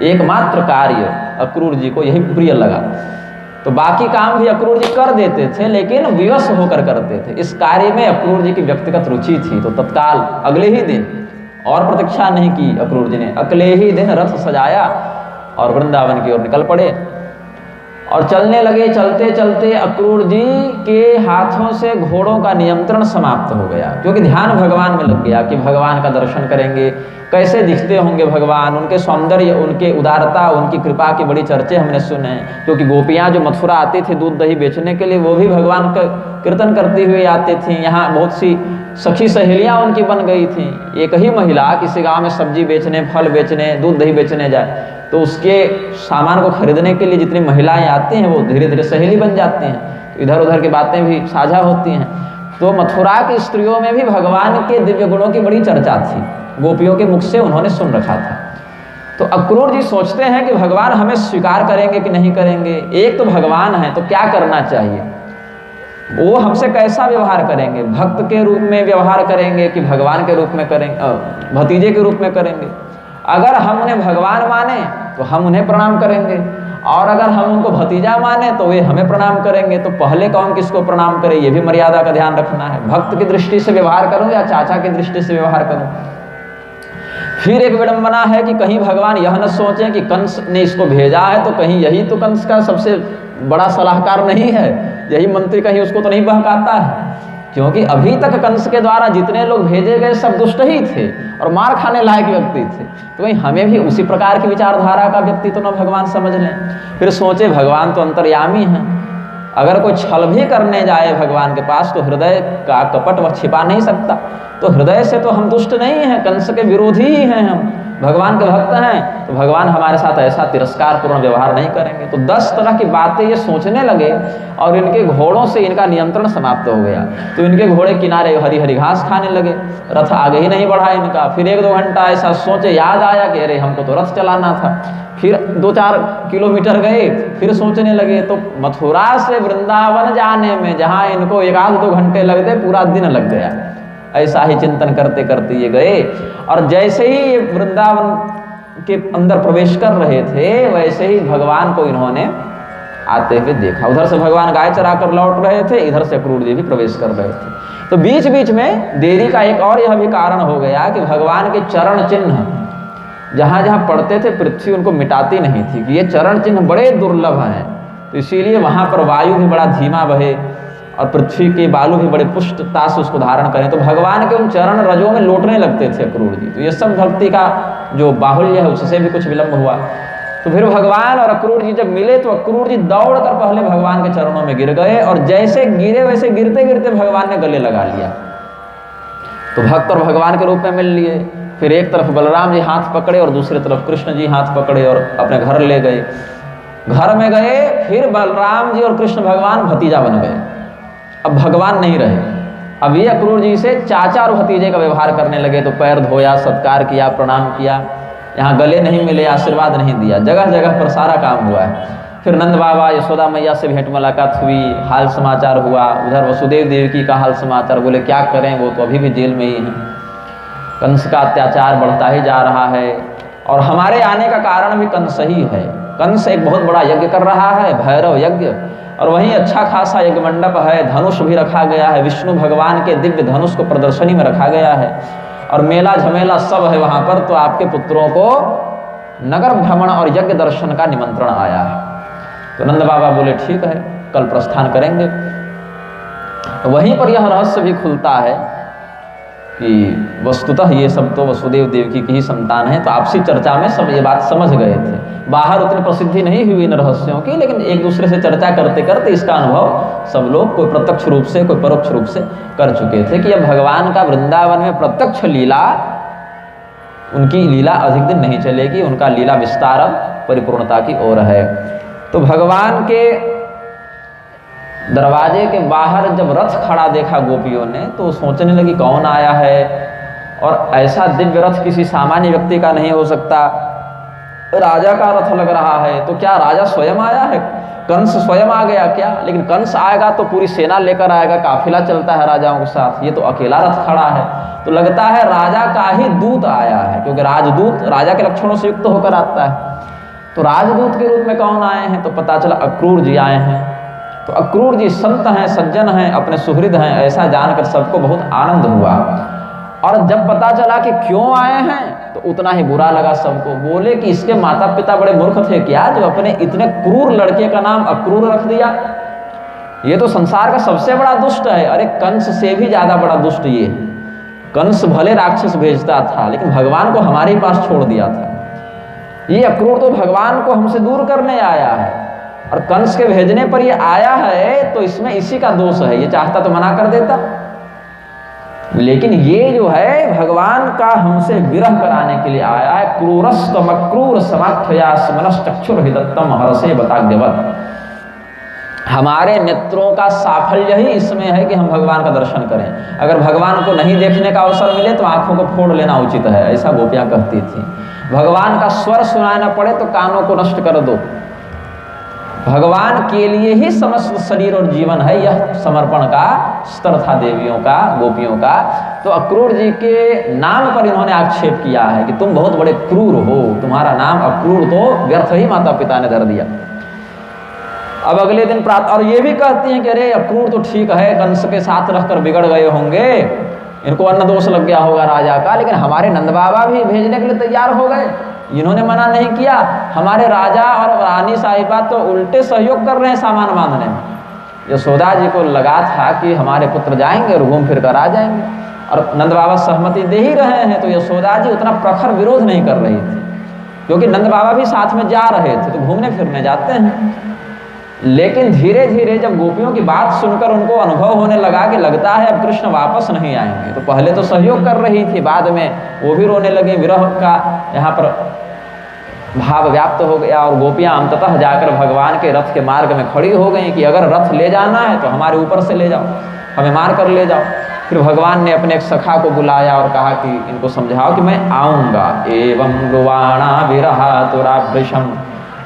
एकमात्र कार्य अक्रूर जी को यही प्रिय लगा। तो बाकी काम भी अक्रूर जी कर देते थे, लेकिन विवश होकर करते थे। इस कार्य में अक्रूर जी की व्यक्तिगत रुचि थी। तो तत्काल अगले ही दिन, और प्रतीक्षा नहीं की अक्रूर जी ने, अगले ही दिन रथ सजाया और वृंदावन की ओर निकल पड़े और चलने लगे। चलते चलते अक्रूर जी के हाथों से घोड़ों का नियंत्रण समाप्त हो गया, क्योंकि ध्यान भगवान में लग गया कि भगवान का दर्शन करेंगे, कैसे दिखते होंगे भगवान, उनके सौंदर्य, उनके उदारता, उनकी कृपा की बड़ी चर्चे हमने सुने। क्योंकि गोपियाँ जो मथुरा आती थी दूध दही बेचने के लिए, वो भी भगवान का कीर्तन करती हुई आती थी। यहाँ बहुत सी सखी सहेलियाँ उनकी बन गई थी। एक ही महिला किसी गाँव में सब्जी बेचने, फल बेचने, दूध दही बेचने जाए तो उसके सामान को खरीदने के लिए जितनी महिलाएं आती हैं वो धीरे धीरे सहेली बन जाती हैं। तो इधर उधर की बातें भी साझा होती हैं। तो मथुरा की स्त्रियों में भी भगवान के दिव्य गुणों की बड़ी चर्चा थी, गोपियों के मुख से उन्होंने सुन रखा था। तो अक्रूर जी सोचते हैं कि भगवान हमें स्वीकार करेंगे कि नहीं करेंगे। एक तो भगवान है तो क्या करना चाहिए, वो हमसे कैसा व्यवहार करेंगे, भक्त के रूप में व्यवहार करेंगे कि भगवान के रूप में करेंगे, भतीजे के रूप में करेंगे। अगर हम उन्हें भगवान माने तो हम उन्हें प्रणाम करेंगे, और अगर हम उनको भतीजा माने तो वे हमें प्रणाम करेंगे। तो पहले कौन किसको प्रणाम करे, ये भी मर्यादा का ध्यान रखना है। भक्त की दृष्टि से व्यवहार करूं या चाचा की दृष्टि से व्यवहार करूं। फिर एक विडंबना है कि कहीं भगवान यह न सोचें कि कंस ने इसको भेजा है तो कहीं यही तो कंस का सबसे बड़ा सलाहकार नहीं है, यही मंत्री कहीं उसको तो नहीं बहकाता है। क्योंकि अभी तक कंस के द्वारा जितने लोग भेजे गए सब दुष्ट ही थे और मार खाने लायक व्यक्ति थे, तो वहीं हमें भी उसी प्रकार की विचारधारा का व्यक्ति तो न भगवान समझ लें। फिर सोचे भगवान तो अंतर्यामी हैं, अगर कोई छल भी करने जाए भगवान के पास तो हृदय का कपट वह छिपा नहीं सकता, तो हृदय से तो हम दुष्ट नहीं हैं, कंस के विरोधी ही हैं, हम भगवान के भक्त हैं, तो भगवान हमारे साथ ऐसा तिरस्कारपूर्ण व्यवहार नहीं करेंगे। तो 10 तरह की बातें ये सोचने लगे और इनके घोड़ों से इनका नियंत्रण समाप्त हो गया। तो इनके घोड़े किनारे हरी हरी घास खाने लगे, रथ आगे ही नहीं बढ़ा इनका। फिर 1-2 घंटा ऐसा सोचे, याद आया कि अरे हमको तो रथ चलाना था। फिर 2-4 किलोमीटर गए, फिर सोचने लगे तो मथुरा से वृंदावन जाने में जहाँ इनको 1-2 घंटे लगते पूरा दिन लग गया। ऐसा ही चिंतन करते करते ये गए और जैसे ही ये वृंदावन के अंदर प्रवेश कर रहे थे वैसे ही भगवान को इन्होंने आते हुए देखा। उधर से भगवान गाय चरा कर लौट रहे थे, इधर से अक्रूर जी भी प्रवेश कर रहे थे। तो बीच बीच में देरी का एक और यह भी कारण हो गया कि भगवान के चरण चिन्ह जहाँ जहाँ पड़ते थे पृथ्वी उनको मिटाती नहीं थी, कि ये चरण चिन्ह बड़े दुर्लभ हैं, तो इसीलिए वहाँ पर वायु भी बड़ा धीमा बहे और पृथ्वी के बालू भी बड़े पुष्टता से उसको धारण करें। तो भगवान के उन चरण रजों में लौटने लगते थे अक्रूर जी। तो ये सब भक्ति का जो बाहुल्य है उससे भी कुछ विलंब हुआ। तो फिर भगवान और अक्रूर जी जब मिले तो अक्रूर जी दौड़कर पहले भगवान के चरणों में गिर गए और जैसे गिरे वैसे गिरते गिरते भगवान ने गले लगा लिया। तो भक्त और भगवान के रूप में मिल लिए। फिर एक तरफ बलराम जी हाथ पकड़े और दूसरी तरफ कृष्ण जी हाथ पकड़े और अपने घर ले गए। घर में गए, फिर बलराम जी और कृष्ण भगवान भतीजा बन गए। अब भगवान नहीं रहे, अब ये अक्रूर जी से चाचा और भतीजे का व्यवहार करने लगे। तो पैर धोया, सत्कार किया, प्रणाम किया, यहाँ गले नहीं मिले, आशीर्वाद नहीं दिया, जगह जगह पर सारा काम हुआ है। फिर नंद बाबा यशोदा मैया से भेंट मुलाकात हुई, हाल समाचार हुआ। उधर वसुदेव देवकी का हाल समाचार, बोले क्या करें, वो तो अभी भी जेल में ही हैं, कंस का अत्याचार बढ़ता ही जा रहा है और हमारे आने का कारण भी कंस ही है। कंस एक बहुत बड़ा यज्ञ कर रहा है, भैरव यज्ञ, और वहीं अच्छा खासा यज्ञ मंडप है, धनुष भी रखा गया है, विष्णु भगवान के दिव्य धनुष को प्रदर्शनी में रखा गया है और मेला झमेला सब है वहाँ पर। तो आपके पुत्रों को नगर भ्रमण और यज्ञ दर्शन का निमंत्रण आया है। तो नंद बाबा बोले ठीक है, कल प्रस्थान करेंगे। तो वहीं पर यह रहस्य भी खुलता है कि वस्तुतः ये सब तो वसुदेव देवकी की ही संतान है। तो आपसी चर्चा में सब ये बात समझ गए थे, बाहर उतनी प्रसिद्धि नहीं हुई इन रहस्यों की, लेकिन एक दूसरे से चर्चा करते करते इसका अनुभव सब लोग कोई प्रत्यक्ष रूप से कोई परोक्ष रूप से कर चुके थे कि अब भगवान का वृंदावन में प्रत्यक्ष लीला, उनकी लीला अधिक दिन नहीं चलेगी, उनका लीला विस्तार परिपूर्णता की ओर है। तो भगवान के दरवाजे के बाहर जब रथ खड़ा देखा गोपियों ने तो सोचने लगी कौन आया है, और ऐसा दिव्य रथ किसी सामान्य व्यक्ति का नहीं हो सकता, राजा का रथ लग रहा है। तो क्या राजा स्वयं आया है, कंस स्वयं आ गया क्या? लेकिन कंस आएगा तो पूरी सेना लेकर आएगा, काफिला चलता है राजाओं के साथ, ये तो अकेला रथ खड़ा है। तो लगता है राजा का ही दूत आया है, क्योंकि राजदूत राजा के लक्षणों से युक्त होकर आता है। तो राजदूत के रूप में कौन आए हैं? तो पता चला अक्रूर जी आए हैं। तो अक्रूर जी संत हैं, सज्जन हैं, अपने सुहृद हैं, ऐसा जानकर सबको बहुत आनंद हुआ। और जब पता चला कि क्यों आए हैं तो उतना ही बुरा लगा सबको। बोले कि इसके माता पिता बड़े मूर्ख थे क्या जो अपने इतने क्रूर लड़के का नाम अक्रूर रख दिया? ये तो संसार का सबसे बड़ा दुष्ट है। अरे कंस से भी ज्यादा बड़ा दुष्ट ये है। कंस भले राक्षस भेजता था लेकिन भगवान को हमारे पास छोड़ दिया था। ये अक्रूर तो भगवान को हमसे दूर करने आया है, और कंस के भेजने पर ये आया है तो इसमें इसी का दोष है। ये चाहता तो मना कर देता, लेकिन ये जो है भगवान का हमसे विरह कराने के लिए आया है। क्रूरस्तम अक्रूर समाख्या स्मनश्चक्षुर हिदत्तम हरसे बताग्यवत। हमारे नेत्रों का साफल्य ही इसमें है कि हम भगवान का दर्शन करें। अगर भगवान को नहीं देखने का अवसर मिले तो आंखों को फोड़ लेना उचित है, ऐसा गोपियां कहती थी। भगवान का स्वर सुनाना पड़े तो कानों को नष्ट कर दो। भगवान के लिए ही समस्त शरीर और जीवन है, यह समर्पण का स्तर था देवियों का, गोपियों का। तो अक्रूर जी के नाम पर इन्होंने आक्षेप किया है कि तुम बहुत बड़े क्रूर हो, तुम्हारा नाम अक्रूर तो व्यर्थ ही माता पिता ने धर दिया। अब अगले दिन प्रातः, और ये भी कहती हैं कि अरे अक्रूर तो ठीक है, कंस के साथ रहकर बिगड़ गए होंगे, इनको अन्न दोष लग गया होगा राजा का, लेकिन हमारे नंद बाबा भी भेजने के लिए तैयार हो गए, इन्होंने मना नहीं किया। हमारे राजा और रानी साहिबा तो उल्टे सहयोग कर रहे हैं सामान बांधने में। यशोदा जी को लगा था कि हमारे पुत्र जाएंगे और घूम फिर कर आ जाएंगे, और नंद बाबा सहमति दे ही रहे हैं, तो यशोदा जी उतना प्रखर विरोध नहीं कर रही थी, क्योंकि नंद बाबा भी साथ में जा रहे थे, तो घूमने फिरने जाते हैं। लेकिन धीरे धीरे जब गोपियों की बात सुनकर उनको अनुभव होने लगा कि लगता है अब कृष्ण वापस नहीं आएंगे, तो पहले तो सहयोग कर रही थी, बाद में वो भी रोने लगी, विरह का यहाँ पर भाव व्याप्त हो गया, और गोपियाँ अंततः जाकर भगवान के रथ के मार्ग में खड़ी हो गई कि अगर रथ ले जाना है तो हमारे ऊपर से ले जाओ, हमें मार कर ले जाओ। फिर भगवान ने अपने एक सखा को बुलाया और कहा कि इनको समझाओ कि मैं आऊँगा। एवं ब्रुवाणा विरहातुराभृशं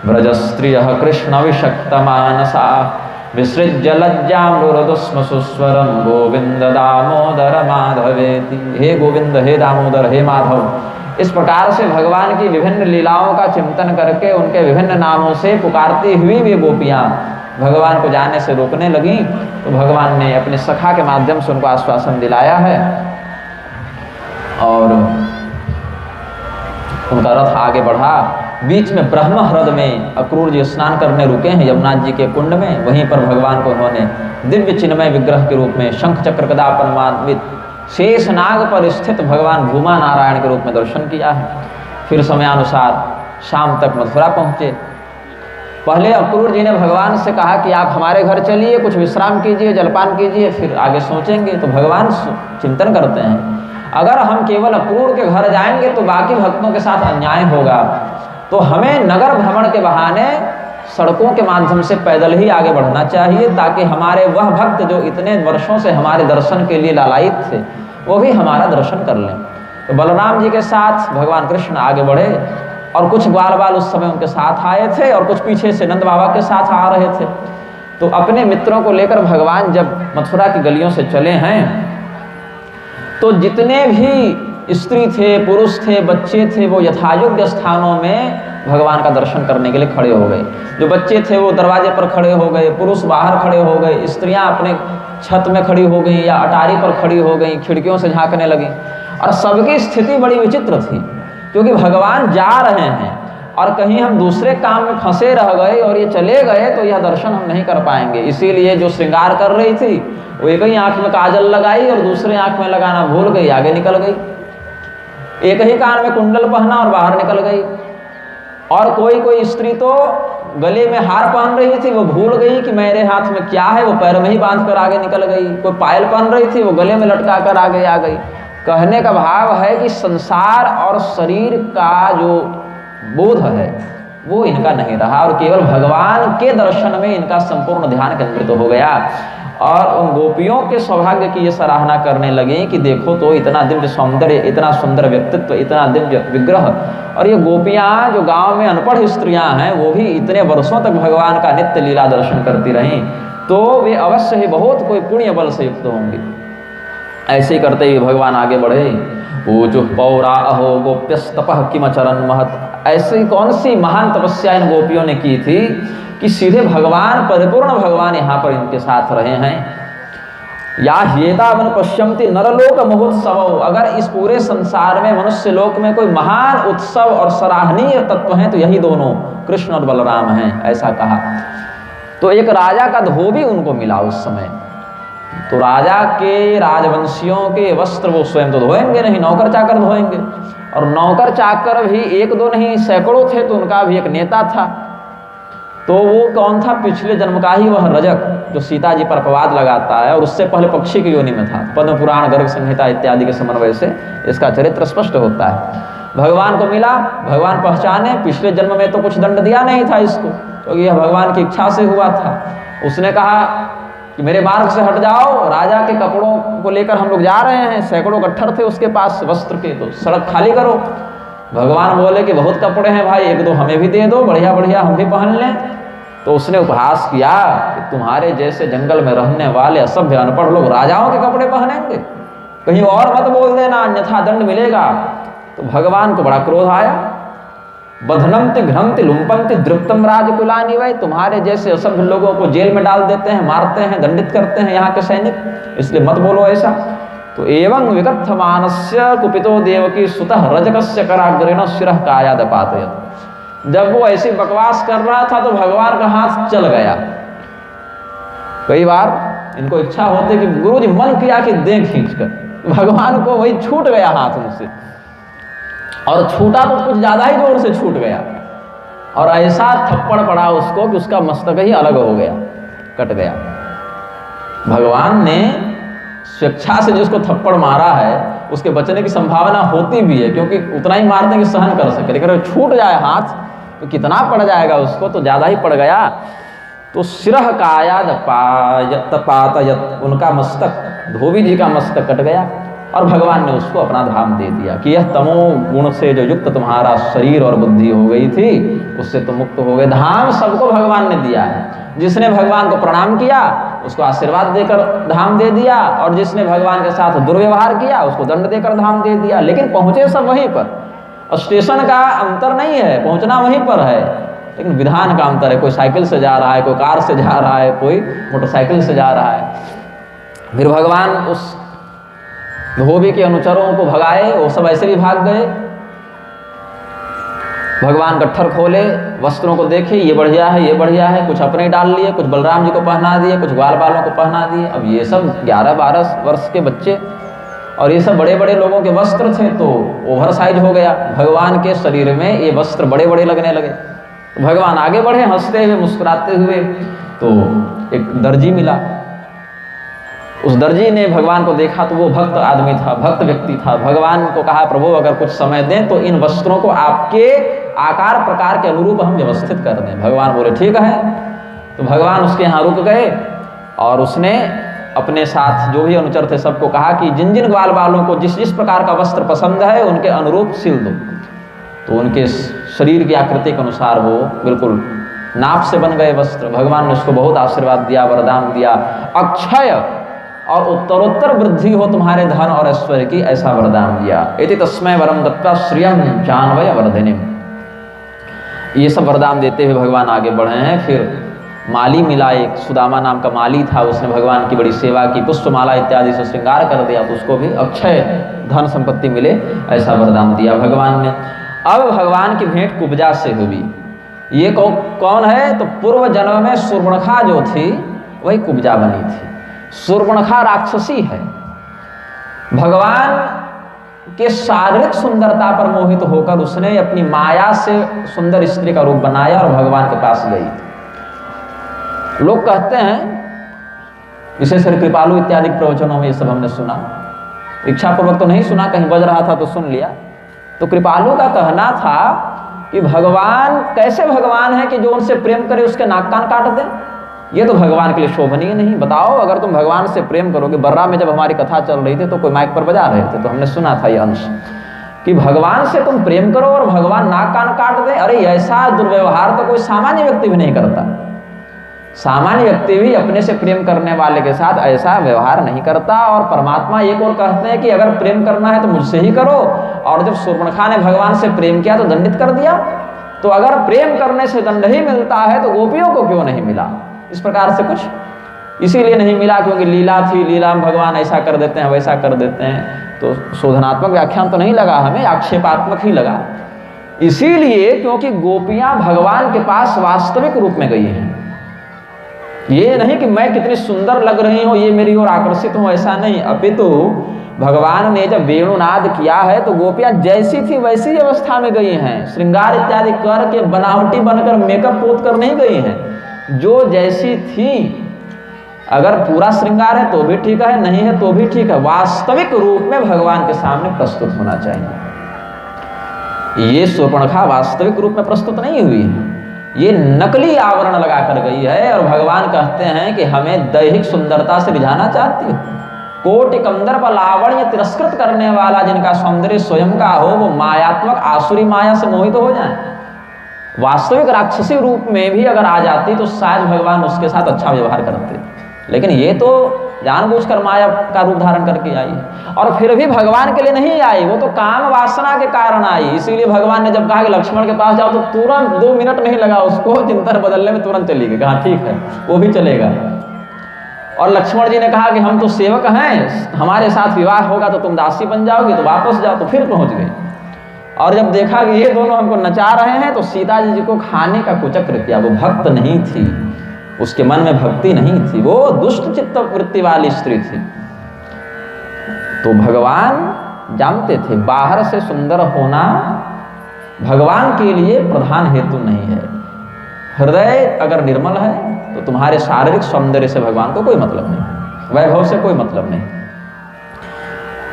व्रजस्त्रियः कृष्ण विषक्त मानसा विसृज्य लज्जामृदुस्म सुस्वरं गोविंद दामोदर माधवेति। हे गोविंद, हे दामोदर, हे माधव, इस प्रकार से भगवान की विभिन्न लीलाओं का चिंतन करके उनके विभिन्न नामों से पुकारती हुई वे गोपियाँ भगवान को जाने से रोकने लगी। तो भगवान ने अपने सखा के माध्यम से उनको आश्वासन दिलाया है, और उनका रथ आगे बढ़ा। बीच में ब्रह्म ह्रद में अक्रूर जी स्नान करने रुके हैं यमुना जी के कुंड में, वहीं पर भगवान को उन्होंने दिव्य चिन्मय विग्रह के रूप में शंख चक्र गदा पद्मान्वित शेषनाग पर स्थित भगवान भूमा नारायण के रूप में दर्शन किया है। फिर समयानुसार शाम तक मथुरा पहुँचे। पहले अक्रूर जी ने भगवान से कहा कि आप हमारे घर चलिए, कुछ विश्राम कीजिए, जलपान कीजिए, फिर आगे सोचेंगे। तो भगवान चिंतन करते हैं, अगर हम केवल अक्रूर के घर जाएंगे तो बाकी भक्तों के साथ अन्याय होगा, तो हमें नगर भ्रमण के बहाने सड़कों के माध्यम से पैदल ही आगे बढ़ना चाहिए, ताकि हमारे वह भक्त जो इतने वर्षों से हमारे दर्शन के लिए लालायित थे वो भी हमारा दर्शन कर लें। तो बलराम जी के साथ भगवान कृष्ण आगे बढ़े, और कुछ ग्वाल बाल उस समय उनके साथ आए थे, और कुछ पीछे से नंद बाबा के साथ आ रहे थे। तो अपने मित्रों को लेकर भगवान जब मथुरा की गलियों से चले हैं, तो जितने भी स्त्री थे, पुरुष थे, बच्चे थे, वो यथायोग्य स्थानों में भगवान का दर्शन करने के लिए खड़े हो गए। जो बच्चे थे वो दरवाजे पर खड़े हो गए, पुरुष बाहर खड़े हो गए, स्त्रियां अपने छत में खड़ी हो गई या अटारी पर खड़ी हो गई, खिड़कियों से झांकने लगी। और सबकी स्थिति बड़ी विचित्र थी, क्योंकि भगवान जा रहे हैं और कहीं हम दूसरे काम में फंसे रह गए और ये चले गए तो यह दर्शन हम नहीं कर पाएंगे। इसीलिए जो श्रृंगार कर रही थी वो एक ही आंख में काजल लगाई और दूसरे आंख में लगाना भूल गई, आगे निकल गई। एक ही कान में कुंडल पहना और बाहर निकल गई। और कोई स्त्री तो गले में हार पहन रही थी, वो भूल गई कि मेरे हाथ में क्या है, वो पैर में ही बांध कर आगे निकल गई। कोई पायल पहन रही थी, वो गले में लटका कर आगे आ गई। कहने का भाव है कि संसार और शरीर का जो बोध है वो इनका नहीं रहा, और केवल भगवान के दर्शन में इनका संपूर्ण ध्यान केंद्रित हो गया। और उन गोपियों के सौभाग्य की ये सराहना करने लगे कि देखो तो इतना दिव्य सौंदर्य, इतना सुंदर व्यक्तित्व, इतना दिव्य विग्रह। और ये गोपियाँ जो गांव में अनपढ़ स्त्रियां हैं वो भी इतने वर्षों तक भगवान का नित्य लीला दर्शन करती रहीं, तो वे अवश्य ही बहुत कोई पुण्य बल से युक्त होंगे। ऐसे ही करते हुए भगवान आगे बढ़े। ऊचु पौरा अहो गोप्यस्तपः किमचरन् महत्। ऐसी कौन सी महान तपस्या इन गोपियों ने की थी कि सीधे भगवान, परिपूर्ण भगवान यहाँ पर इनके साथ रहे हैं। या ह्येतावन पश्यन्ति नरलोक महोत्सव। अगर इस पूरे संसार में, मनुष्य लोक में कोई महान उत्सव और सराहनीय तत्व हैं तो यही दोनों कृष्ण और बलराम हैं, ऐसा कहा। तो एक राजा का धोबी उनको मिला उस समय। तो राजा के, राजवंशियों के वस्त्र वो स्वयं तो धोएंगे नहीं, नौकर चाकर धोएंगे। और नौकर चाकर भी एक दो नहीं, सैकड़ों थे। तो उनका भी एक नेता था। तो वो कौन था? पिछले जन्म का ही वह रजक जो सीता जी पर अपवाद लगाता है, और उससे पहले पक्षी की योनि में था। पद्म पुराण, गर्ग संहिता इत्यादि के समन्वय से इसका चरित्र स्पष्ट होता है। भगवान को मिला, भगवान पहचाने, पिछले जन्म में तो कुछ दंड दिया नहीं था इसको, क्योंकि यह भगवान की इच्छा से हुआ था। उसने कहा कि मेरे मार्ग से हट जाओ, राजा के कपड़ों को लेकर हम लोग जा रहे हैं। सैकड़ों गट्ठर थे उसके पास वस्त्र के, तो सड़क खाली करो। भगवान बोले कि बहुत कपड़े हैं भाई, एक दो हमें भी दे दो, बढ़िया बढ़िया हम भी पहन लें। तो उसने उपहास किया कि तुम्हारे जैसे जंगल में रहने वाले असभ्य अनपढ़ लोग राजाओं के कपड़े पहनेंगे, कहीं और मत बोल देना अन्यथा दंड मिलेगा। तो भगवान को बड़ा क्रोध आया। बधनंति घ्नंति लुम्पंति दृप्तम राजकुलानि वै। तुम्हारे जैसे असभ्य लोगों को जेल में डाल देते हैं, मारते हैं, दंडित करते हैं यहाँ के सैनिक, इसलिए मत बोलो ऐसा। तो एवं विकथमानस्य कुपितो देवकी सुतः रजकस्य कराग्रेण शिरः कायादपातयत्। जब वो ऐसी बकवास कर रहा था तो भगवान का हाथ चल गया। कई बार इनको इच्छा होती कि गुरुजी मन किया कि दें खींचकर, भगवान को वही छूट गया हाथ उनसे, और छूटा तो कुछ ज्यादा ही जोर से छूट गया, और ऐसा थप्पड़ पड़ा उसको कि उसका मस्तक ही अलग हो गया, कट गया। भगवान ने स्वेच्छा से जिसको थप्पड़ मारा है उसके बचने की संभावना होती भी है, क्योंकि उतना ही मारते हैं कि सहन कर सके, लेकिन अगर छूट जाए हाथ तो कितना पड़ जाएगा उसको, तो ज्यादा ही पड़ गया। तो शिरः कायादपातयत्, उनका मस्तक, धोबी जी का मस्तक कट गया, और भगवान ने उसको अपना धाम दे दिया कि यह तमो गुण से जो युक्त तुम्हारा शरीर और बुद्धि हो गई थी उससे तुम मुक्त हो गए। धाम सबको भगवान ने दिया है। जिसने भगवान को प्रणाम किया उसको आशीर्वाद देकर धाम दे दिया, और जिसने भगवान के साथ दुर्व्यवहार किया उसको दंड देकर धाम दे दिया। लेकिन पहुंचे सब वहीं पर, स्टेशन का अंतर नहीं है, पहुंचना वहीं पर है, लेकिन विधान का अंतर है। कोई साइकिल से जा रहा है, कोई कार से जा रहा है, कोई मोटरसाइकिल से जा रहा है। फिर भगवान उस धोबी के अनुचरों को भगाए, वो सब ऐसे भी भाग गए। भगवान गट्ठर खोले, वस्त्रों को देखे, ये बढ़िया है, ये बढ़िया है, कुछ अपने डाल लिए, कुछ बलराम जी को पहना दिए, कुछ ग्वाल बालों को पहना दिए। अब ये सब 11-12 वर्ष के बच्चे, और ये सब बड़े बड़े लोगों के वस्त्र थे, तो ओवर साइज हो गया। भगवान के शरीर में ये वस्त्र बड़े बड़े लगने लगे। तो भगवान आगे बढ़े हंसते हुए, मुस्कुराते हुए। तो एक दर्जी मिला, उस दर्जी ने भगवान को देखा तो वो भक्त आदमी था, भक्त व्यक्ति था। भगवान को कहा, प्रभु अगर कुछ समय दें तो इन वस्त्रों को आपके आकार प्रकार के अनुरूप हम व्यवस्थित कर दें। भगवान बोले ठीक है। तो भगवान उसके यहाँ रुक गए, और उसने अपने साथ जो भी अनुचर थे सबको कहा कि जिन जिन ग्वाल बालों को जिस जिस प्रकार का वस्त्र पसंद है उनके अनुरूप सिल दो। तो उनके शरीर की आकृति के अनुसार वो बिल्कुल नाप से बन गए वस्त्र। भगवान ने उसको बहुत आशीर्वाद दिया, वरदान दिया, अक्षय और उत्तरोत्तर वृद्धि हो तुम्हारे धन और ऐश्वर्य की, ऐसा वरदान दिया। इति तस्मै वरम दत्त्वा श्रियं जानवय वर्धिनीम्। ये सब वरदान देते हुए भगवान आगे बढ़े हैं। फिर माली मिला, एक सुदामा नाम का माली था, उसने भगवान की बड़ी सेवा की, पुष्पमाला इत्यादि से श्रृंगार कर दिया, तो उसको भी अक्षय धन संपत्ति मिले, ऐसा वरदान दिया भगवान ने। अब भगवान की भेंट कुब्जा से हुई। ये कौन है? तो पूर्व जन्म में शूर्पणखा जो थी वही कुब्जा बनी थी। शूर्पणखा राक्षसी है। भगवान के शारीरिक सुंदरता पर मोहित होकर उसने अपनी माया से सुंदर स्त्री का रूप बनाया और भगवान के पास गई। लोग कहते हैं, विशेषकर कृपालु इत्यादि प्रवचनों में ये सब हमने सुना, इच्छापूर्वक तो नहीं सुना, कहीं बज रहा था तो सुन लिया। तो कृपालु का कहना था कि भगवान कैसे भगवान है कि जो उनसे प्रेम करे उसके नाक कान काट दे। ये तो भगवान के लिए शोभनीय नहीं। बताओ, अगर तुम भगवान से प्रेम करोगे। बर्रा में जब हमारी कथा चल रही थी तो कोई माइक पर बजा रहे थे, तो हमने सुना था ये अंश कि भगवान से तुम प्रेम करो और भगवान नाक कान काट दे। अरे ऐसा दुर्व्यवहार तो कोई सामान्य व्यक्ति भी नहीं करता। सामान्य व्यक्ति भी अपने से प्रेम करने वाले के साथ ऐसा व्यवहार नहीं करता। और परमात्मा एक और कहते हैं कि अगर प्रेम करना है तो मुझसे ही करो। और जब शूर्पणखा ने भगवान से प्रेम किया तो दंडित कर दिया। तो अगर प्रेम करने से दंड ही मिलता है तो गोपियों को क्यों नहीं मिला? इस प्रकार से कुछ इसीलिए नहीं मिला क्योंकि लीला थी, लीला में भगवान ऐसा कर देते हैं, वैसा कर देते हैं। तो शोधनात्मक व्याख्यान तो नहीं लगा हमें, आक्षेपात्मक ही लगा। इसीलिए क्योंकि गोपियां भगवान के पास वास्तविक रूप में गई हैं। ये नहीं कि मैं कितनी सुंदर लग रही हूँ, ये मेरी ओर आकर्षित हूँ, ऐसा नहीं। अपितु भगवान ने जब वेणुनाद किया है तो गोपियां जैसी थी वैसी अवस्था में गई हैं। श्रृंगार इत्यादि करके बनावटी बनकर मेकअप पोत कर नहीं गई हैं। जो जैसी थी, अगर पूरा श्रृंगार है तो भी ठीक है, नहीं है तो भी ठीक है, वास्तविक रूप में भगवान के सामने प्रस्तुत होना चाहिए। ये शूर्पणखा वास्तविक रूप में प्रस्तुत नहीं हुई है, ये नकली आवरण लगा कर गई है। और भगवान कहते हैं कि हमें दैहिक सुंदरता से रिझाना चाहती हो। कोटि कंदर्प लावण्य तिरस्कृत करने वाला जिनका सौंदर्य स्वयं का हो, वो मायात्मक आसुरी माया से मोहित हो जाए। वास्तविक राक्षसी रूप में भी अगर आ जाती तो शायद भगवान उसके साथ अच्छा व्यवहार करते। लेकिन ये तो जानबूझकर माया का रूप धारण करके आई है। और फिर भी भगवान के लिए नहीं आई, वो तो काम वासना के कारण आई। इसीलिए भगवान ने जब कहा कि लक्ष्मण के पास जाओ तो तुरंत 2 मिनट नहीं लगा उसको, चिंतन बदलने में तुरंत चली गई। कहा ठीक है, वो भी चलेगा। और लक्ष्मण जी ने कहा कि हम तो सेवक हैं, हमारे साथ विवाह होगा तो तुम दासी बन जाओगी, तो वापस जाओ। तो फिर पहुंच गई और जब देखा कि ये दोनों हमको नचा रहे हैं तो सीता जी को खाने का कुचक्र किया। वो भक्त नहीं थी, उसके मन में भक्ति नहीं थी, वो दुष्ट चित्त वृत्ति वाली स्त्री थी। तो भगवान जानते थे बाहर से सुंदर होना भगवान के लिए प्रधान हेतु नहीं है। हृदय अगर निर्मल है तो तुम्हारे शारीरिक सौंदर्य से भगवान को कोई मतलब नहीं, वैभव से कोई मतलब नहीं।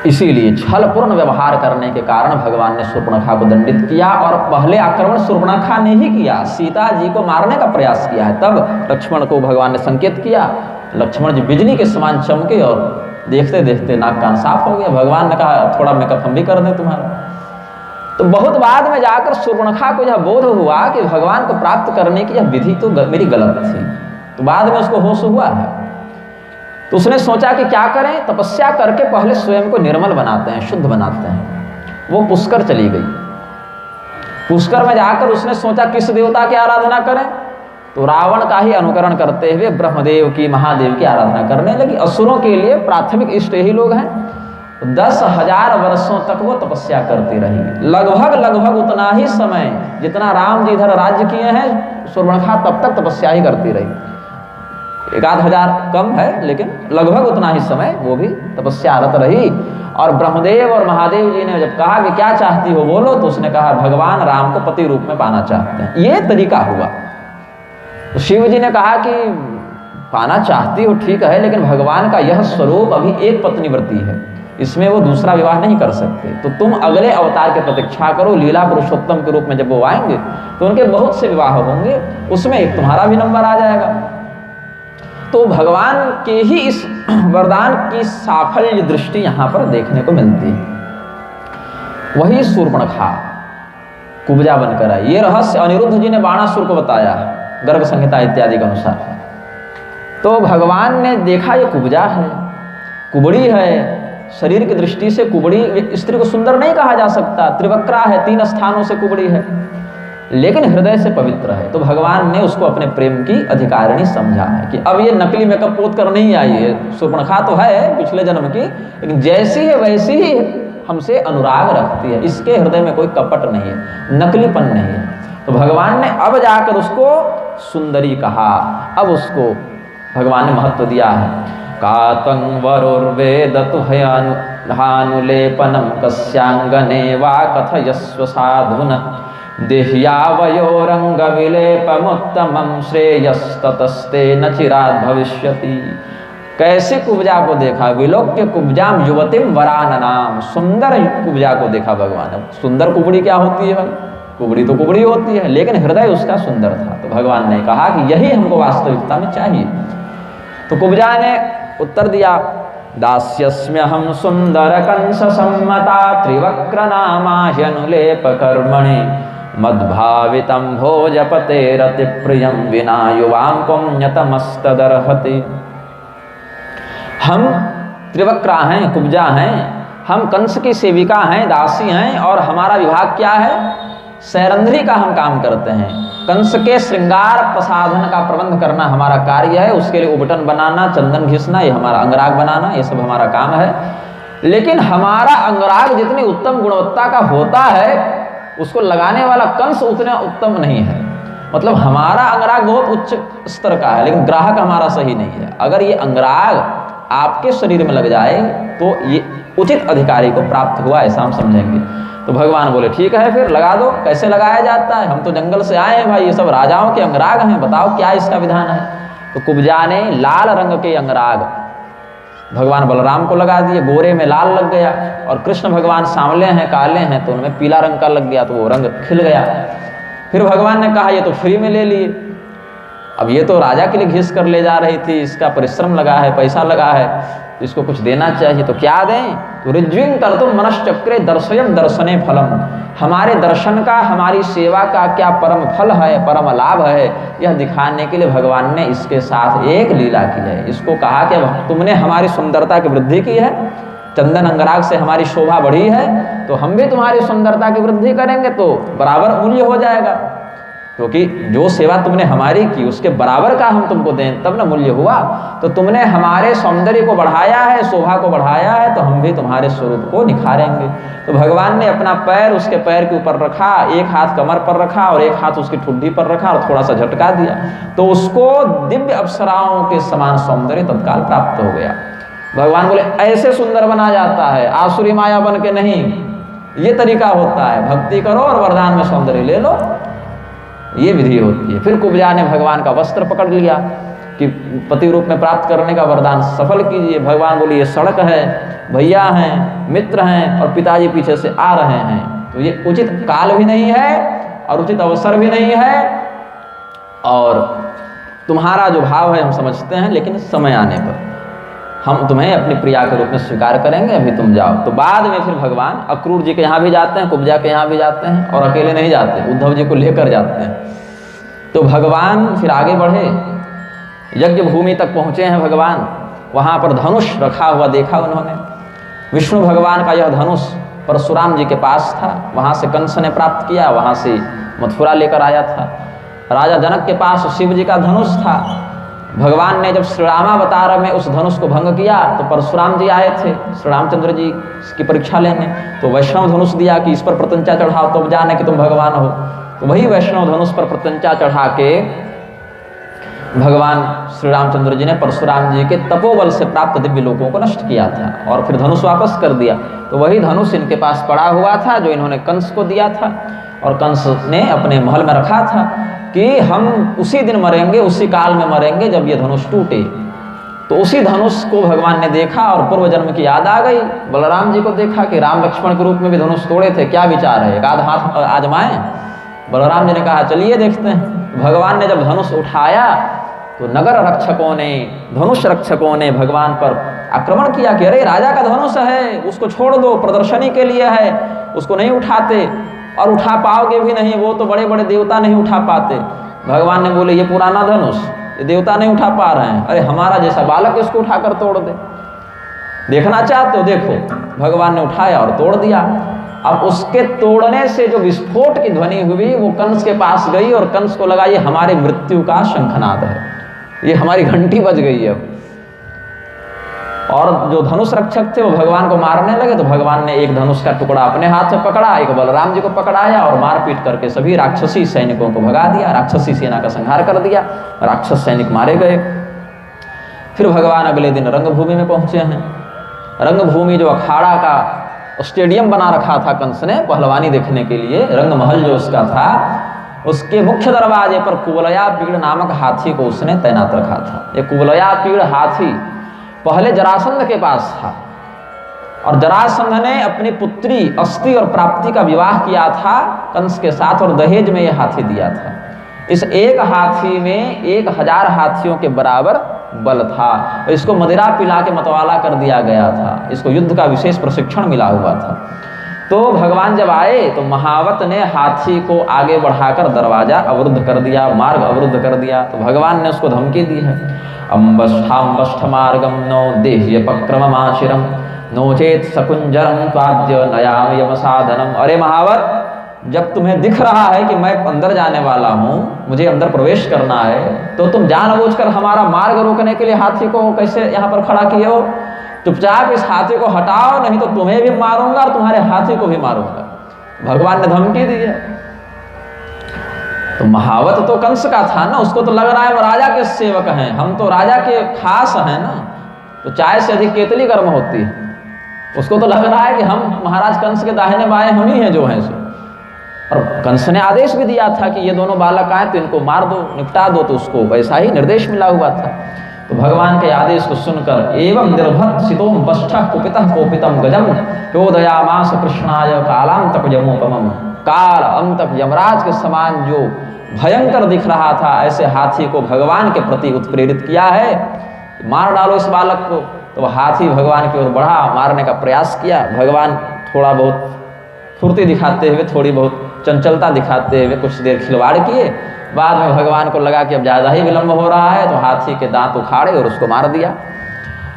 इसीलिए छलपूर्ण व्यवहार करने के कारण भगवान ने शूर्पणखा को दंडित किया और पहले आक्रमण शूर्पणखा ने ही किया, सीता जी को मारने का प्रयास किया है। तब लक्ष्मण को भगवान ने संकेत किया, लक्ष्मण जी बिजली के समान चमके और देखते देखते नाक कान साफ हो गया। भगवान ने कहा थोड़ा मेकअप हम भी कर दें तुम्हारा। तो बहुत बाद में जाकर शूर्पणखा को यह बोध हुआ कि भगवान को प्राप्त करने की यह विधि तो मेरी गलत थी। तो बाद में उसको होश हुआ है, तो उसने सोचा कि क्या करें, तपस्या करके पहले स्वयं को निर्मल बनाते हैं, शुद्ध बनाते हैं। वो पुष्कर चली गई। पुष्कर में जाकर उसने सोचा किस देवता की आराधना करें, तो रावण का ही अनुकरण करते हुए ब्रह्मदेव की, महादेव की आराधना करने लगी। असुरों के लिए प्राथमिक इष्ट यही लोग हैं। 10,000 वर्षों तक वो तपस्या करती रही। लगभग उतना ही समय जितना राम जी इधर राज्य किए हैं, शूर्पणखा तब तक तपस्या ही करती रही। 1,000 कम है, लेकिन लगभग उतना ही समय वो भी तपस्यारत रही। और ब्रह्मदेव और महादेव जी ने जब कहा कि क्या चाहती हो बोलो, तो उसने कहा भगवान राम को पति रूप में पाना चाहते हैं। ये तरीका हुआ। तो शिव जी ने कहा कि पाना चाहती हो ठीक है, लेकिन भगवान का यह स्वरूप अभी एक पत्नी व्रती है, इसमें वो दूसरा विवाह नहीं कर सकते। तो तुम अगले अवतार की प्रतीक्षा करो, लीला पुरुषोत्तम के रूप में जब वो आएंगे तो उनके बहुत से विवाह होंगे, उसमें एक तुम्हारा भी नंबर आ जाएगा। तो भगवान के ही इस वरदान की साफल्य दृष्टि यहां पर देखने को मिलती है। वही शूर्पणखा कुब्जा बनकर आई। ये रहस्य अनिरुद्ध जी ने बाणासुर को बताया गर्ग संहिता इत्यादि के अनुसार। तो भगवान ने देखा ये कुब्जा है, कुबड़ी है, शरीर की दृष्टि से कुबड़ी स्त्री को सुंदर नहीं कहा जा सकता, त्रिवक्रा है, 3 स्थानों से कुबड़ी है, लेकिन हृदय से पवित्र है। तो भगवान ने उसको अपने प्रेम की अधिकारिणी समझा है कि अब ये नकली मेकअप पोत कर नहीं आई है। शूर्पणखा तो है पिछले जन्म की, लेकिन जैसी है वैसी ही हमसे अनुराग रखती है, इसके हृदय में कोई कपट नहीं है, नकलीपन नहीं है। तो भगवान ने अब जाकर उसको सुंदरी कहा। अब उसको भगवान ने महत्व दिया है। कातं वरोर्वेदतु हानुलेपनं कस्यांगने वा कथयस्व साधुन देह्यावयोरंगविलेपमुत्तमं श्रेयस्ततस्ते न चिराद भविष्यति। कैसे कुब्जा को देखा, विलोक्य कुब्जाम युवतिम वराननाम, सुंदर कुब्जा को देखा भगवान। सुंदर कुबड़ी क्या होती है भाई, कुबड़ी तो कुबड़ी होती है, लेकिन हृदय उसका सुंदर था। तो भगवान ने कहा कि यही हमको वास्तविकता में चाहिए। तो कुब्जा ने उत्तर दिया, दास्यस्म्यहं सुंदर कंस सम्मता त्रिवक्र नामाह्यनुलेप कर्मणि मद्भावितं भोजपतेरति प्रियं विना युवां पुण्यतमस्तदर्हति। हम त्रिवक्रा हैं, कुब्जा हैं, हम कंस की सेविका हैं, दासी हैं, और हमारा विभाग क्या है, सैरंध्री का हम काम करते हैं। कंस के श्रृंगार प्रसाधन का प्रबंध करना हमारा कार्य है, उसके लिए उबटन बनाना, चंदन घिसना, ये हमारा अंगराग बनाना, ये सब हमारा काम है। लेकिन हमारा अंगराग जितनी उत्तम गुणवत्ता का होता है, उसको लगाने वाला कंस उतना उत्तम नहीं है। मतलब हमारा अंगराग बहुत उच्च स्तर का है, लेकिन ग्राहक हमारा सही नहीं है। अगर ये अंगराग आपके शरीर में लग जाए तो ये उचित अधिकारी को प्राप्त हुआ, ऐसा हम समझेंगे। तो भगवान बोले ठीक है, फिर लगा दो। कैसे लगाया जाता है, हम तो जंगल से आए हैं भाई, ये सब राजाओं के अंगराग हैं, बताओ क्या इसका विधान है। तो कुब्जा ने लाल रंग के अंगराग भगवान बलराम को लगा दिए, गोरे में लाल लग गया, और कृष्ण भगवान सांवले हैं, काले हैं, तो उनमें पीला रंग का लग गया, तो वो रंग खिल गया। फिर भगवान ने कहा ये तो फ्री में ले लिए, अब ये तो राजा के लिए घिस कर ले जा रही थी, इसका परिश्रम लगा है, पैसा लगा है, तो इसको कुछ देना चाहिए। तो क्या दें, तो ऋज्विं कर्तुं मनश्चक्रे दर्शयं दर्शने फलम, हमारे दर्शन का, हमारी सेवा का क्या परम फल है, परम लाभ है, यह दिखाने के लिए भगवान ने इसके साथ एक लीला की है। इसको कहा कि तुमने हमारी सुंदरता की वृद्धि की है, चंदन अंगराग से हमारी शोभा बढ़ी है, तो हम भी तुम्हारी सुंदरता की वृद्धि करेंगे, तो बराबर मूल्य हो जाएगा। क्योंकि जो सेवा तुमने हमारी की उसके बराबर का हम तुमको दें तब ना मूल्य हुआ। तो तुमने हमारे सौंदर्य को बढ़ाया है, शोभा को बढ़ाया है, तो हम भी तुम्हारे स्वरूप को निखारेंगे। तो भगवान ने अपना पैर उसके पैर के ऊपर रखा, एक हाथ कमर पर रखा और एक हाथ उसकी ठुड्डी पर रखा और थोड़ा सा झटका दिया, तो उसको दिव्य अप्सराओं के समान सौंदर्य तत्काल प्राप्त हो गया। भगवान बोले ऐसे सुंदर बना जाता है, आसुरी माया बन के नहीं। ये तरीका होता है, भक्ति करो और वरदान में सौंदर्य ले लो, ये विधि होती है। फिर कुब्जा ने भगवान का वस्त्र पकड़ लिया कि पति रूप में प्राप्त करने का वरदान सफल कीजिए। भगवान बोले ये सड़क है, भैया हैं, मित्र हैं और पिताजी पीछे से आ रहे हैं, तो ये उचित काल भी नहीं है और उचित अवसर भी नहीं है, और तुम्हारा जो भाव है हम समझते हैं, लेकिन समय आने पर हम तुम्हें अपनी प्रिया के रूप में स्वीकार करेंगे, अभी तुम जाओ। तो बाद में फिर भगवान अक्रूर जी के यहाँ भी जाते हैं, कुब्जा के यहाँ भी जाते हैं, और अकेले नहीं जाते, उद्धव जी को लेकर जाते हैं। तो भगवान फिर आगे बढ़े, यज्ञ भूमि तक पहुँचे हैं भगवान। वहाँ पर धनुष रखा हुआ देखा उन्होंने। विष्णु भगवान का यह धनुष परशुराम जी के पास था, वहाँ से कंस ने प्राप्त किया, वहाँ से मथुरा लेकर आया था। राजा जनक के पास शिव जी का धनुष था। भगवान ने जब श्री रामावतार में उस धनुष को भंग किया तो परशुराम जी आए थे श्री रामचंद्र जी की परीक्षा लेने, तो वैष्णव धनुष दिया कि इस पर प्रत्यंचा चढ़ाओ तब जाने कि तुम भगवान हो। तो वही वैष्णव धनुष पर प्रत्यंचा चढ़ा के भगवान श्री रामचंद्र जी ने परशुराम जी के तपोबल से प्राप्त दिव्य लोकों को नष्ट किया था और फिर धनुष वापस कर दिया। तो वही धनुष इनके पास पड़ा हुआ था जो इन्होंने कंस को दिया था, और कंस ने अपने महल में रखा था कि हम उसी दिन मरेंगे, उसी काल में मरेंगे जब ये धनुष टूटे। तो उसी धनुष को भगवान ने देखा और पूर्व जन्म की याद आ गई। बलराम जी को देखा कि राम लक्ष्मण के रूप में भी धनुष तोड़े थे, क्या विचार है, एक आध हाथ आजमाएं। बलराम जी ने कहा चलिए देखते हैं। भगवान ने जब धनुष उठाया तो नगर रक्षकों ने, धनुष रक्षकों ने भगवान पर आक्रमण किया कि अरे राजा का धनुष है, उसको छोड़ दो, प्रदर्शनी के लिए है, उसको नहीं उठाते और उठा पाओगे भी नहीं, वो तो बड़े बड़े देवता नहीं उठा पाते। भगवान ने बोले ये पुराना धनुष, ये देवता नहीं उठा पा रहे हैं, अरे हमारा जैसा बालक इसको उठाकर तोड़ दे, देखना चाहते हो देखो। भगवान ने उठाया और तोड़ दिया। अब उसके तोड़ने से जो विस्फोट की ध्वनि हुई वो कंस के पास गई और कंस को लगा ये हमारे मृत्यु का शंखनाद है, ये हमारी घंटी बज गई है। और जो धनुष रक्षक थे वो भगवान को मारने लगे, तो भगवान ने एक धनुष का टुकड़ा अपने हाथ से पकड़ा, एक बलराम जी को पकड़ाया और मारपीट करके सभी राक्षसी सैनिकों को भगा दिया, राक्षसी सेना का संहार कर दिया, राक्षस सैनिक मारे गए। फिर भगवान अगले दिन रंगभूमि में पहुंचे हैं। रंगभूमि जो अखाड़ा का स्टेडियम बना रखा था कंस ने पहलवानी देखने के लिए, रंग महल जो उसका था, उसके मुख्य दरवाजे पर कुवलया पीड़ नामक हाथी को उसने तैनात रखा था। ये कुवलया पीड़ हाथी पहले जरासंध के पास था और जरासंध ने अपनी पुत्री अस्ति और प्राप्ति का विवाह किया था कंस के साथ और दहेज में यह हाथी दिया था। इस एक हाथी में 1000 हाथियों के बराबर बल था और इसको मदिरा पिला के मतवाला कर दिया गया था, इसको युद्ध का विशेष प्रशिक्षण मिला हुआ था। तो भगवान जब आए तो महावत ने हाथी को आगे बढ़ाकर दरवाजा अवरुद्ध कर दिया, मार्ग अवरुद्ध कर दिया। तो भगवान ने उसको धमकी दी है, अम्बष्ठाम्बष्ठ मार्गम नो देह्य पक्रममाशिरम नो चेत सकुंजरम त्वाद्य नयाम यम साधनम। अरे महावत, जब तुम्हें दिख रहा है कि मैं अंदर जाने वाला हूँ, मुझे अंदर प्रवेश करना है, तो तुम जानबूझकर हमारा मार्ग रोकने के लिए हाथी को कैसे यहाँ पर खड़ा किए हो? चुपचाप इस हाथी को हटाओ, नहीं तो तुम्हें भी मारूंगा और तुम्हारे हाथी को भी मारूंगा। भगवान ने धमकी दी है। तो महावत तो कंस का था ना, उसको तो लग रहा है वो राजा के सेवक हैं, हम तो राजा के खास हैं ना, तो चाय से अधिक केतली गर्म होती है। उसको तो लग रहा है कि हम महाराज कंस के दाहिने बाएं हम ही हैं जो हैं सो। और कंस ने आदेश भी दिया था कि ये दोनों बालक आए तो इनको मार दो, निपटा दो, तो उसको वैसा ही निर्देश मिला हुआ था। तो भगवान के आदेश को सुनकर एवं निर्भत्सितोम पष्ठः कुपितः कोपितम गजम चोदयामास कृष्णाय कालांतकयमोपमम्। काल अंतक यमराज के समान जो भयंकर दिख रहा था, ऐसे हाथी को भगवान के प्रति उत्प्रेरित किया है, मार डालो इस बालक को। तो हाथी भगवान की ओर बढ़ा, मारने का प्रयास किया। भगवान थोड़ा बहुत फुर्ती दिखाते हुए, थोड़ी बहुत चंचलता दिखाते हुए कुछ देर खिलवाड़ किए। बाद में भगवान को लगा कि अब ज़्यादा ही विलंब हो रहा है, तो हाथी के दांत उखाड़े और उसको मार दिया।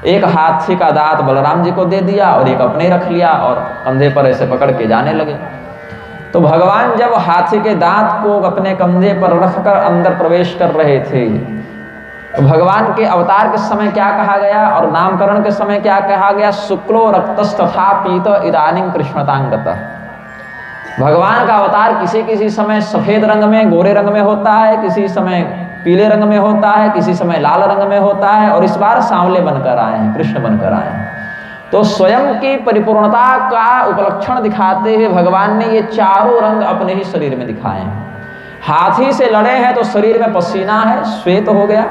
एक हाथी का दांत बलराम जी को दे दिया और एक अपने रख लिया और कंधे पर ऐसे पकड़ के जाने लगे। तो भगवान जब हाथी के दांत को अपने कंधे पर रखकर अंदर प्रवेश कर रहे थे, तो भगवान के अवतार के समय क्या कहा गया और नामकरण के समय क्या कहा गया? शुक्लो रक्तस्तथा पीत इदानीं कृष्णतांगतः। भगवान का अवतार किसी किसी समय सफेद रंग में, गोरे रंग में होता है, किसी समय पीले रंग में होता है, किसी समय लाल रंग में होता है, और इस बार सांवले बनकर आए हैं, कृष्ण बनकर आए हैं। तो स्वयं की परिपूर्णता का उपलक्षण दिखाते हुए भगवान ने ये चारों रंग अपने ही शरीर में दिखाए हैं। हाथी से लड़े हैं तो शरीर में पसीना है, श्वेत हो गया,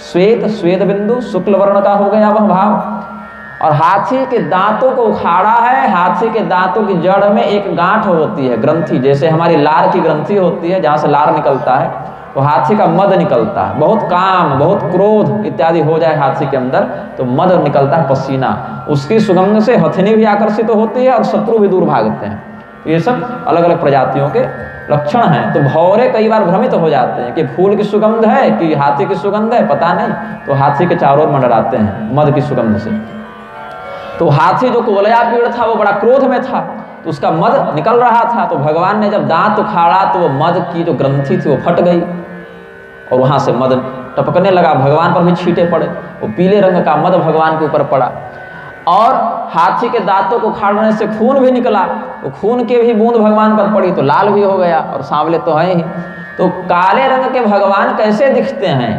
श्वेत श्वेत बिंदु शुक्ल वर्ण का हो गया वह भाव। और हाथी के दांतों को उखाड़ा है, हाथी के दांतों की जड़ में एक गांठ होती है, ग्रंथि, जैसे हमारी लार की ग्रंथि होती है जहाँ से लार निकलता है, तो हाथी का मद निकलता है। बहुत काम, बहुत क्रोध इत्यादि हो जाए हाथी के अंदर तो मद निकलता है, पसीना। उसकी सुगंध से हथिनी भी आकर्षित होती है और शत्रु भी दूर भागते हैं। ये सब अलग अलग प्रजातियों के लक्षण हैं। तो भौरे कई बार भ्रमित हो जाते हैं कि फूल की सुगंध है कि हाथी की सुगंध है, पता नहीं, तो हाथी के चारों ओर मंडराते हैं मद की सुगंध से। तो हाथी जो कुवलया पीड़ था वो बड़ा क्रोध में था, तो उसका मद निकल रहा था। तो भगवान ने जब दांत उखाड़ा तो वो मद की जो ग्रंथि थी वो फट गई और वहां से मद टपकने लगा, भगवान पर भी छींटे पड़े। वो पीले रंग का मद भगवान के ऊपर पड़ा और हाथी के दांतों को उखाड़ने से खून भी निकला। तो खून के भी बूंद भगवान पर पड़ी तो लाल भी हो गया, और सांवले तो है ही। तो काले रंग के भगवान कैसे दिखते हैं?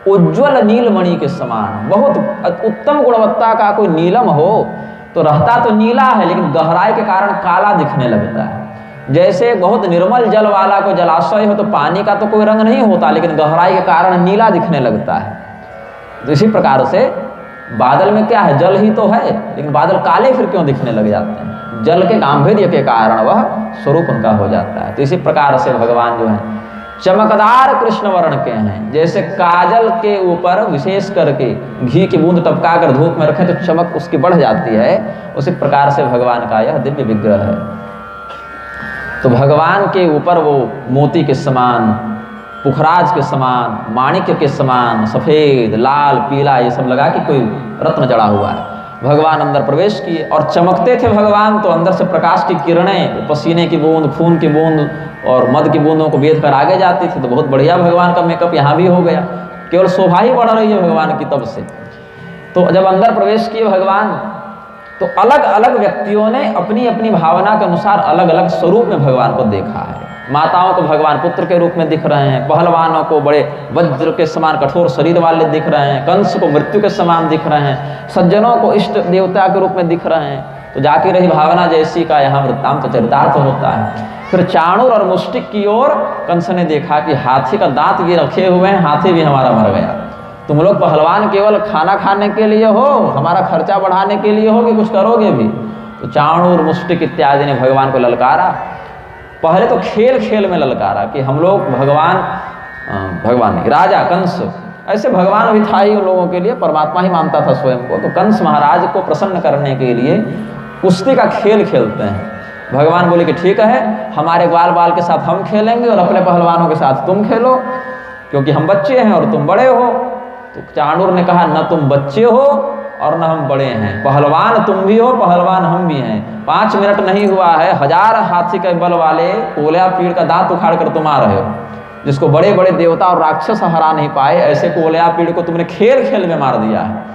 उज्ज्वल नीलमणि के समान। बहुत उत्तम गुणवत्ता का कोई नीलम हो तो रहता तो नीला है, लेकिन गहराई के कारण काला दिखने लगता है। जैसे बहुत निर्मल जल वाला कोई जलाशय हो तो पानी का तो कोई रंग नहीं होता, लेकिन गहराई के कारण नीला दिखने लगता है। तो इसी प्रकार से बादल में क्या है? जल ही तो है, लेकिन बादल काले फिर क्यों दिखने लग जाते हैं? जल के गांभीर्य के कारण वह स्वरूप उनका हो जाता है। तो इसी प्रकार से भगवान जो है चमकदार कृष्ण वर्ण के हैं। जैसे काजल के ऊपर विशेष करके घी की बूंद टपका कर धूप में रखें तो चमक उसकी बढ़ जाती है, उसी प्रकार से भगवान का यह दिव्य विग्रह है। तो भगवान के ऊपर वो मोती के समान, पुखराज के समान, माणिक्य के समान, सफेद, लाल, पीला ये सब लगा के कोई रत्न जड़ा हुआ है। भगवान अंदर प्रवेश किए और चमकते थे भगवान, तो अंदर से प्रकाश की किरणें, पसीने की बूंद, खून की बूंद और मद की बूंदों को बेध कर आगे जाती थी। तो बहुत बढ़िया भगवान का मेकअप यहाँ भी हो गया, केवल शोभा ही बढ़ रही है भगवान की तब से। तो जब अंदर प्रवेश किए भगवान, तो अलग अलग व्यक्तियों ने अपनी अपनी भावना के अनुसार अलग अलग स्वरूप में भगवान को देखा है। माताओं को भगवान पुत्र के रूप में दिख रहे हैं, पहलवानों को बड़े वज्र के समान कठोर शरीर वाले दिख रहे हैं, कंस को मृत्यु के समान दिख रहे हैं, सज्जनों को इष्ट देवता के रूप में दिख रहे हैं। तो जाके रही भावना जैसी का यहाँ वृत्तांत चरितार्थ होता है। फिर चाणूर और मुष्टिक की ओर कंस ने देखा कि हाथी का दांत ये रखे हुए हैं, हाथी भी हमारा मर गया। तुम लोग पहलवान केवल खाना खाने के लिए हो, हमारा खर्चा बढ़ाने के लिए हो कि कुछ करोगे भी? तो चाणूर, मुष्टिक इत्यादि ने भगवान को ललकारा। पहले तो खेल खेल में ललकारा कि हम लोग भगवान नहीं, राजा कंस, ऐसे भगवान भी था ही उन लोगों के लिए, परमात्मा ही मानता था स्वयं को। तो कंस महाराज को प्रसन्न करने के लिए कुश्ती का खेल खेलते हैं। भगवान बोले कि ठीक है, हमारे ग्वाल बाल के साथ हम खेलेंगे और अपने पहलवानों के साथ तुम खेलो, क्योंकि हम बच्चे हैं और तुम बड़े हो। तो चाणूर ने कहा, न तुम बच्चे हो और न हम बड़े हैं, पहलवान तुम भी हो, पहलवान हम भी हैं। 5 मिनट नहीं हुआ है, 1000 हाथी के बल वाले कोलया पीड़ का दांत उखाड़ कर तुम आ रहे हो, जिसको बड़े बड़े देवता और राक्षस हरा नहीं पाए, ऐसे कोलया पीड़ को तुमने खेल खेल में मार दिया है।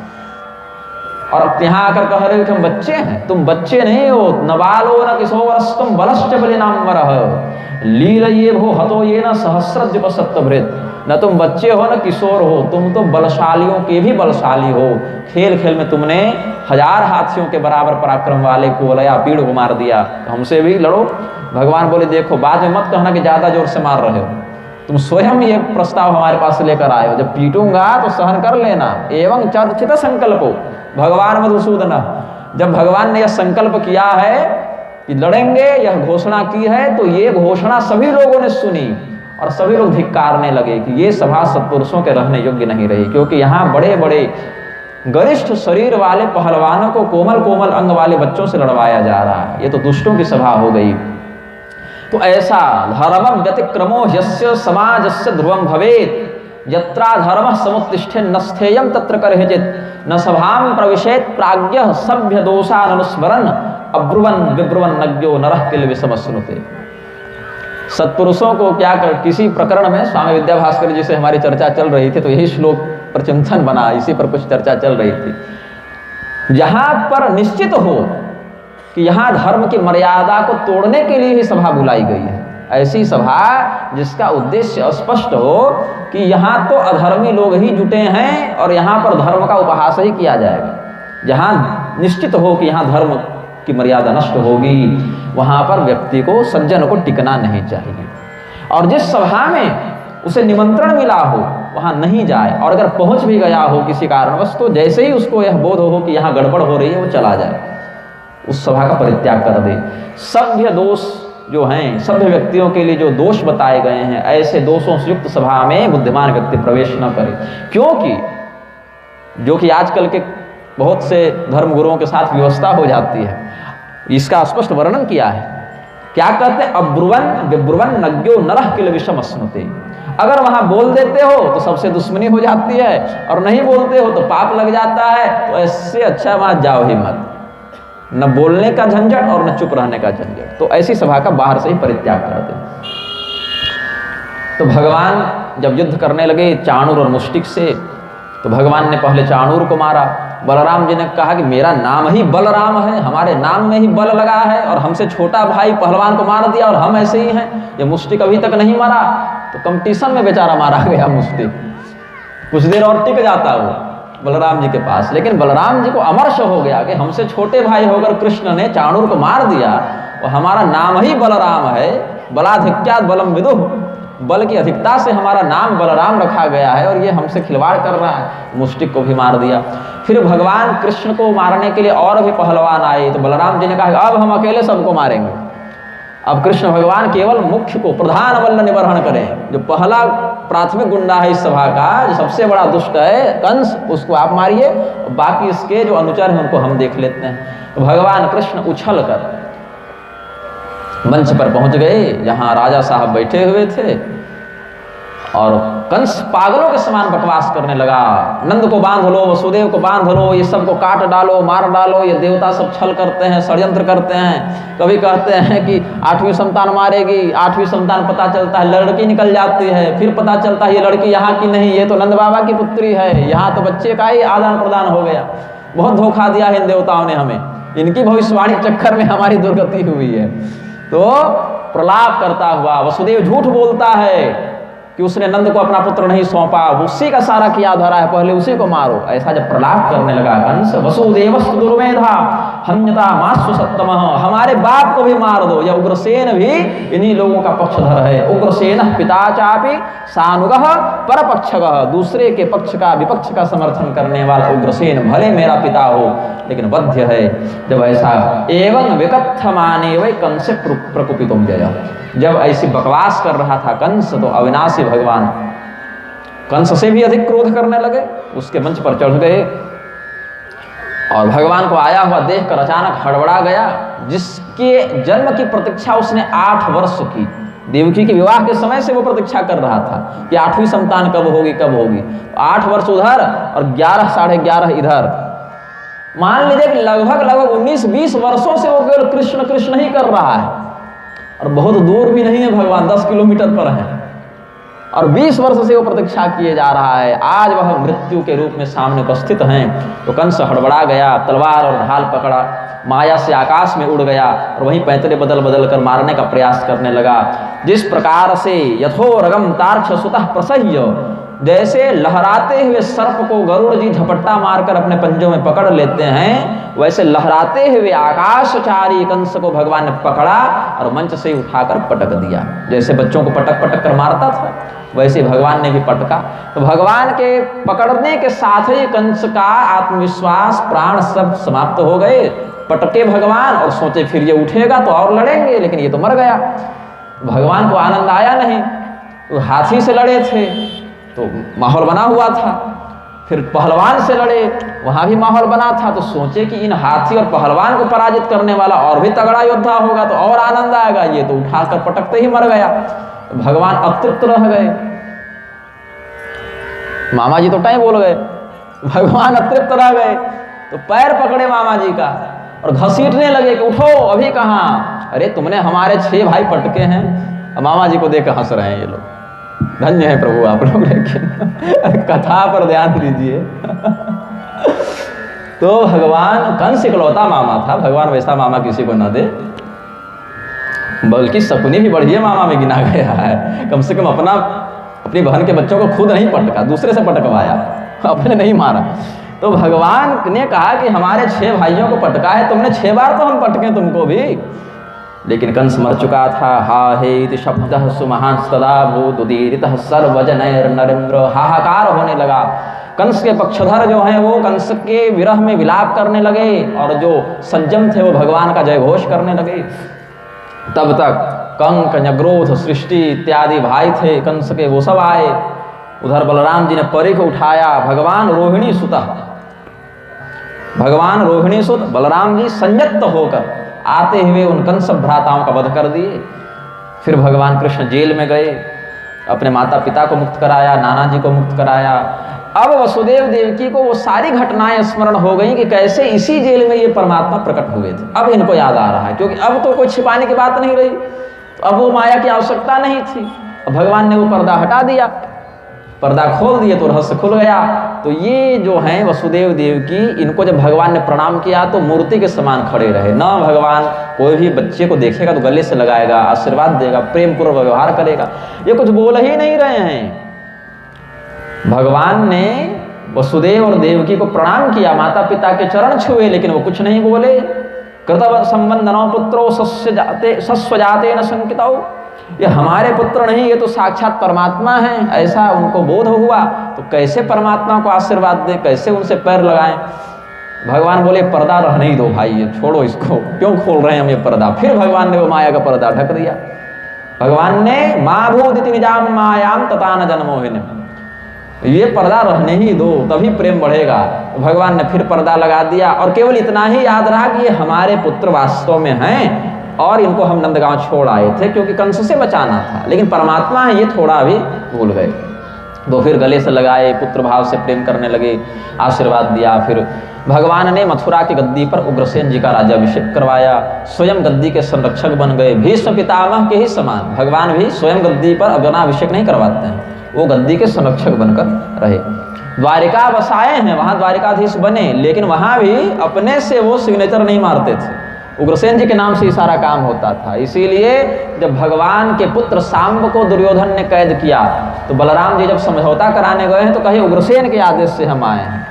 और अब यहाँ आकर कह रहे हो कि हम बच्चे हैं। तुम बच्चे नहीं हो, न बालो न किशोरस्तम बलश्च बलिनाम्बरः लीलये भो हतो ये न सहस्रद्युपसप्तभृत्। न तुम बच्चे हो न किशोर हो, तुम तो बलशालियों के भी बलशाली हो। खेल खेल में तुमने 1000 हाथियों के बराबर पराक्रम वाले कोलया पीड़ को मार दिया, हमसे भी लड़ो। भगवान बोले, देखो बाद में मत कहना कि ज़्यादा जोर से मार रहे हो, तुम स्वयं ये प्रस्ताव हमारे पास लेकर आए हो, जब पीटूंगा तो सहन कर लेना। एवं चर्चित संकल्पो भगवान मधुसूदन, जब भगवान ने यह संकल्प किया है कि लड़ेंगे, यह घोषणा की है, तो ये घोषणा सभी लोगों ने सुनी और सभी लोग धिक्कारने लगे कि ये सभा सत्पुरुषों के रहने योग्य नहीं रही, क्योंकि यहाँ बड़े बड़े गरिष्ठ शरीर वाले पहलवानों को कोमल कोमल अंग वाले बच्चों से लड़वाया जा रहा है। ये तो दुष्टों की सभा हो गई। तो ऐसा धर्मम व्यतिक्रमो यस्य समाजस्य ध्रुवम भवेत् यत्रा धर्मः समुत्तिष्ठे न स्थेयं तत्र करहिचित् न सभां प्रविशेत् प्राज्ञः सभ्य दोषाननुस्मरन् अब्रुवन् विब्रुवन् नज्ञो नरः किल विषमश्नुते। सत्पुरुषों को क्या कर, किसी प्रकरण में स्वामी विद्याभास्कर जी से हमारी चर्चा चल रही थी, तो यही श्लोक पर चिंतन बना, इसी पर कुछ चर्चा चल रही थी। जहां पर निश्चित हो कि यहाँ धर्म की मर्यादा को तोड़ने के लिए ही सभा बुलाई गई है, ऐसी सभा जिसका उद्देश्य स्पष्ट हो कि यहाँ तो अधर्मी लोग ही जुटे हैं और यहाँ पर धर्म का उपहास ही किया जाएगा, जहाँ निश्चित हो कि यहाँ धर्म की मर्यादा नष्ट होगी, वहाँ पर व्यक्ति को, सज्जन को टिकना नहीं चाहिए। और जिस सभा में उसे निमंत्रण मिला हो वहाँ नहीं जाए, और अगर पहुँच भी गया हो किसी कारणवश, तो जैसे ही उसको यह बोध हो कि यहाँ गड़बड़ हो रही है वो चला जाए, उस सभा का परित्याग कर दे। सभ्य दोष जो हैं, सभ्य व्यक्तियों के लिए जो दोष बताए गए हैं, ऐसे दोषों से युक्त सभा में बुद्धिमान व्यक्ति प्रवेश न करे, क्योंकि जो कि आजकल के बहुत से धर्मगुरुओं के साथ व्यवस्था हो जाती है। इसका स्पष्ट वर्णन किया है, क्या कहते हैं, अब्रुवन विब्रुवन नज्ञो नरह किल विषम स्नुते। अगर वहां बोल देते हो तो सबसे दुश्मनी हो जाती है, और नहीं बोलते हो तो पाप लग जाता है, तो इससे अच्छा वहां जाओ ही मत, न बोलने का झंझट और न चुप रहने का झंझट। तो ऐसी सभा का बाहर से ही परित्याग कर दे। तो भगवान जब युद्ध करने लगे चाणूर और मुष्टिक से, तो भगवान ने पहले चाणूर को मारा। बलराम जी ने कहा कि मेरा नाम ही बलराम है, हमारे नाम में ही बल लगा है, और हमसे छोटा भाई पहलवान को मार दिया और हम ऐसे ही हैं। ये मुष्टिक अभी तक नहीं मरा, तो कंपटीशन में बेचारा मारा गया मुष्टिक। कुछ देर और टिक जाता वो बलराम जी के पास, लेकिन बलराम जी को अमर्ष हो गया कि हमसे छोटे भाई होकर कृष्ण ने चाणूर को मार दिया, और हमारा नाम ही बलराम है। बलाधिक्यात् बलम विदुः, बल की अधिकता से हमारा नाम बलराम रखा गया है, और ये हमसे खिलवाड़ कर रहा है। मुष्टिक को भी मार दिया। फिर भगवान कृष्ण को मारने के लिए और भी पहलवान आए, तो बलराम जी ने कहा अब हम अकेले सबको मारेंगे। अब कृष्ण भगवान केवल मुख्य को, प्रधान बल निवर्हन करें। जो पहला प्राथमिक गुंडा है इस सभा का, जो सबसे बड़ा दुष्ट है कंस, उसको आप मारिए, बाकी इसके जो अनुचर हैं उनको हम देख लेते हैं। तो भगवान कृष्ण उछल कर मंच पर पहुंच गए, जहां राजा साहब बैठे हुए थे, और कंस पागलों के समान बकवास करने लगा। नंद को बांध लो, वसुदेव को बांध लो, ये सबको काट डालो, मार डालो, ये देवता सब छल करते हैं, षड्यंत्र करते हैं। कभी कहते हैं कि 8वीं संतान मारेगी, 8वीं संतान पता चलता है लड़की निकल जाती है, फिर पता चलता है ये लड़की यहाँ की नहीं, ये तो नंद बाबा की पुत्री है, यहाँ तो बच्चे का ही आदान प्रदान हो गया। बहुत धोखा दिया है इन देवताओं ने हमें, इनकी भविष्यवाणी चक्कर में हमारी दुर्गति हुई है। तो प्रलाप करता हुआ वसुदेव झूठ बोलता है कि उसने नंद को अपना पुत्र नहीं सौंपा, उसी का सारा किया धरा है, पहले उसी को मारो। ऐसा जब प्रलाप करने लगा कंस, वसुदेवस्तु दुर्मेधा हन्यता मास्सु सत्तमः, हमारे बाप को भी मार दो। यह उग्रसेन भी इन्हीं लोगों का पक्षधर है। उग्रसेन पिता चापि सानुगः परपक्षगः, दूसरे के पक्ष का, विपक्ष का समर्थन करने वाला उग्रसेन भले मेरा पिता हो, लेकिन वध्य है। जब ऐसा एवं विकथमाने वै कंस प्रकुपितुम जय, जब ऐसी बकवास कर रहा था कंस, तो अविनाशी भगवान कंस से भी अधिक क्रोध करने लगे, उसके मंच पर चढ़ गए, और भगवान को आया हुआ देखकर अचानक हड़बड़ा गया। जिसके जन्म की प्रतीक्षा उसने 8 वर्ष की, देवकी के विवाह के समय से वो प्रतीक्षा कर रहा था कि 8वीं संतान कब होगी कब होगी। 8 वर्ष उधर और 11 साढ़े 11 इधर, मान लीजिए कि लगभग 19-20 वर्षों से वो केवल कृष्ण कृष्ण ही कर रहा है, और बहुत दूर भी नहीं है भगवान, 10 किलोमीटर पर है, और 20 वर्ष से वो प्रतीक्षा किए जा रहा है। आज वह मृत्यु के रूप में सामने उपस्थित हैं। तो कंस हड़बड़ा गया, तलवार और ढाल पकड़ा, माया से आकाश में उड़ गया, और वहीं पैंतरे बदल बदल कर मारने का प्रयास करने लगा। जिस प्रकार से यथोरगम तार्क्ष सुतः प्रसह्य, जैसे लहराते हुए सर्प को गरुड़ जी झपट्टा मारकर अपने पंजों में पकड़ लेते हैं, वैसे लहराते हुए आकाशचारी कंस को भगवान ने पकड़ा और मंच से उठाकर पटक दिया। जैसे बच्चों को पटक पटक कर मारता था, वैसे भगवान ने भी पटका। तो भगवान के पकड़ने के साथ ही कंस का आत्मविश्वास, प्राण सब समाप्त हो गए। पटके भगवान और सोचे फिर ये उठेगा तो और लड़ेंगे, लेकिन ये तो मर गया। भगवान को आनंद आया नहीं। तो हाथी से लड़े थे तो माहौल बना हुआ था, फिर पहलवान से लड़े, वहां भी माहौल बना था। तो सोचे कि इन हाथी और पहलवान को पराजित करने वाला और भी तगड़ा योद्धा होगा तो और आनंद आएगा। ये तो उठाकर पटकते ही मर गया। तो भगवान अतृप्त रह गए। मामा जी तो टाइम बोल गए, भगवान अतृप्त रह गए। तो पैर पकड़े मामा जी का और घसीटने लगे कि उठो, अभी कहाँ, अरे तुमने हमारे 6 भाई पटके हैं, अब मामा जी को देख हंस रहे हैं ये लोग, धन्य है प्रभु आप लोग, लेकिन कथा पर ध्यान दीजिए। तो भगवान कंस इकलौता मामा था, भगवान वैसा मामा किसी को न दे, बल्कि शकुनी भी बढ़िया मामा में गिना गया है। कम से कम अपनी बहन के बच्चों को खुद नहीं पटका, दूसरे से पटकवाया, अपने नहीं मारा। तो भगवान ने कहा कि हमारे 6 भाइयों को पटका है तुमने, 6 बार तो हम पटके तुमको भी। लेकिन कंस मर चुका था। हा हे शब्द सुमहान सदा भूदुदीरित सर्वजनैर नरेंद्र, हाहाकार होने लगा। कंस के पक्षधर जो हैं वो कंस के विरह में विलाप करने लगे, और जो सज्जन थे वो भगवान का जय घोष करने लगे। तब तक कंक, न्यग्रोध, सृष्टि इत्यादि भाई थे कंस के, वो सब आए। उधर बलराम जी ने परी को उठाया। भगवान रोहिणी सुत बलराम जी संयत होकर आते हुए उन कंस भ्राताओं का वध कर दिए। फिर भगवान कृष्ण जेल में गए, अपने माता पिता को मुक्त कराया, नाना जी को मुक्त कराया। अब वसुदेव देवकी को वो सारी घटनाएं स्मरण हो गई कि कैसे इसी जेल में ये परमात्मा प्रकट हुए थे। अब इनको याद आ रहा है, क्योंकि अब तो कोई छिपाने की बात नहीं रही, तो अब वो माया की आवश्यकता नहीं थी। अब भगवान ने वो पर्दा हटा दिया, पर्दा खोल दिए तो रहस्य खुल गया। तो ये जो हैं वसुदेव देवकी, इनको जब भगवान ने प्रणाम किया तो मूर्ति के समान खड़े रहे। न भगवान कोई भी बच्चे को देखेगा तो गले से लगाएगा, आशीर्वाद देगा, प्रेम पूर्वक व्यवहार करेगा, ये कुछ बोल ही नहीं रहे हैं। भगवान ने वसुदेव और देवकी को प्रणाम किया, माता पिता के चरण छुए, लेकिन वो कुछ नहीं बोले। कृतव संबंधनो पुत्रो सस्व जाते न संकितौ, ये हमारे पुत्र नहीं, ये तो साक्षात परमात्मा हैं, ऐसा उनको बोध हुआ। तो कैसे परमात्मा को आशीर्वाद दें, कैसे उनसे पैर लगाएं। भगवान बोले पर्दा रहने ही दो भाई, ये छोड़ो इसको, क्यों खोल रहे हैं हम ये पर्दा। फिर भगवान ने वो माया का पर्दा ढक दिया। भगवान ने माँ भूदिति निजाम मायाम तथा न जन्मोहिनी, ये पर्दा रहने ही दो, तभी प्रेम बढ़ेगा। भगवान ने फिर पर्दा लगा दिया, और केवल इतना ही याद रहा कि ये हमारे पुत्र वास्तव में हैं, और इनको हम नंदगांव छोड़ आए थे क्योंकि कंस से बचाना था, लेकिन परमात्मा है ये थोड़ा भी भूल गए। तो फिर गले से लगाए, पुत्र भाव से प्रेम करने लगे, आशीर्वाद दिया। फिर भगवान ने मथुरा की गद्दी पर उग्रसेन जी का राज्याभिषेक करवाया, स्वयं गद्दी के संरक्षक बन गए, भीष्म पितामह के ही समान। भगवान भी स्वयं गद्दी पर अभिषेक नहीं करवाते हैं, वो गद्दी के संरक्षक बनकर रहे। द्वारिका बसाए हैं, वहाँ द्वारिकाधीश बने, लेकिन वहाँ भी अपने से वो सिग्नेचर नहीं मारते थे, उग्रसेन जी के नाम से ही सारा काम होता था। इसीलिए जब भगवान के पुत्र सांब को दुर्योधन ने कैद किया तो बलराम जी जब समझौता कराने गए हैं तो कहे उग्रसेन के आदेश से हम आए हैं।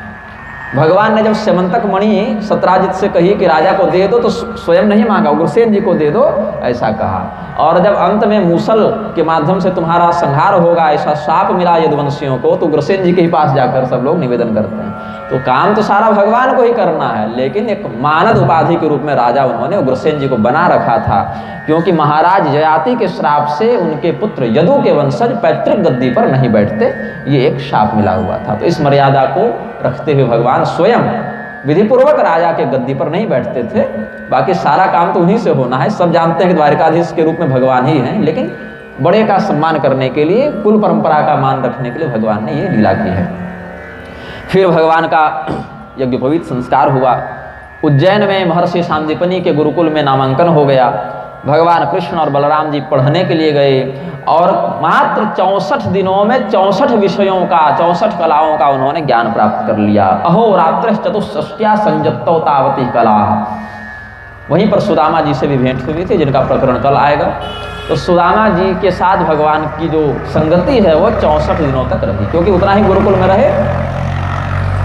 भगवान ने जब स्यमंतक मणि सत्राजित से कही कि राजा को दे दो तो स्वयं नहीं मांगा, उग्रसेन जी को दे दो ऐसा कहा। और जब अंत में मूसल के माध्यम से तुम्हारा संहार होगा ऐसा शाप मिला यदुवंशियों को, तो उग्रसेन जी के ही पास जाकर सब लोग निवेदन करते हैं। तो काम तो सारा भगवान को ही करना है, लेकिन एक मानद उपाधि के रूप में राजा उन्होंने उग्रसेन जी को बना रखा था, क्योंकि महाराज ययाति के श्राप से उनके पुत्र यदु के वंशज पैतृक गद्दी पर नहीं बैठते, ये एक शाप मिला हुआ था। तो इस मर्यादा को रखते हुए भगवान स्वयं विधिपूर्वक राजा के गद्दी पर नहीं बैठते थे। बाकी सारा काम तो उन्हीं से होना है। सब जानते हैं कि द्वारिकाधीश के रूप में भगवान ही हैं, लेकिन बड़े का सम्मान करने के लिए, कुल परंपरा का मान रखने के लिए भगवान ने ये लीला की है। फिर भगवान का यज्ञोपवीत संस्कार हुआ। उज्जैन में महर्षि सांदीपनि के गुरुकुल में नामांकन हो गया। भगवान कृष्ण और बलराम जी पढ़ने के लिए गए, और मात्र 64 दिनों में 64 विषयों का, 64 कलाओं का उन्होंने ज्ञान प्राप्त कर लिया। अहोरात्र चतुष्षष्ट्या संजत्तो तावती कला। वहीं पर सुदामा जी से भी भेंट हुई थी, जिनका प्रकरण कल आएगा। तो सुदामा जी के साथ भगवान की जो संगति है वो 64 दिनों तक रही, क्योंकि उतना ही गुरुकुल में रहे।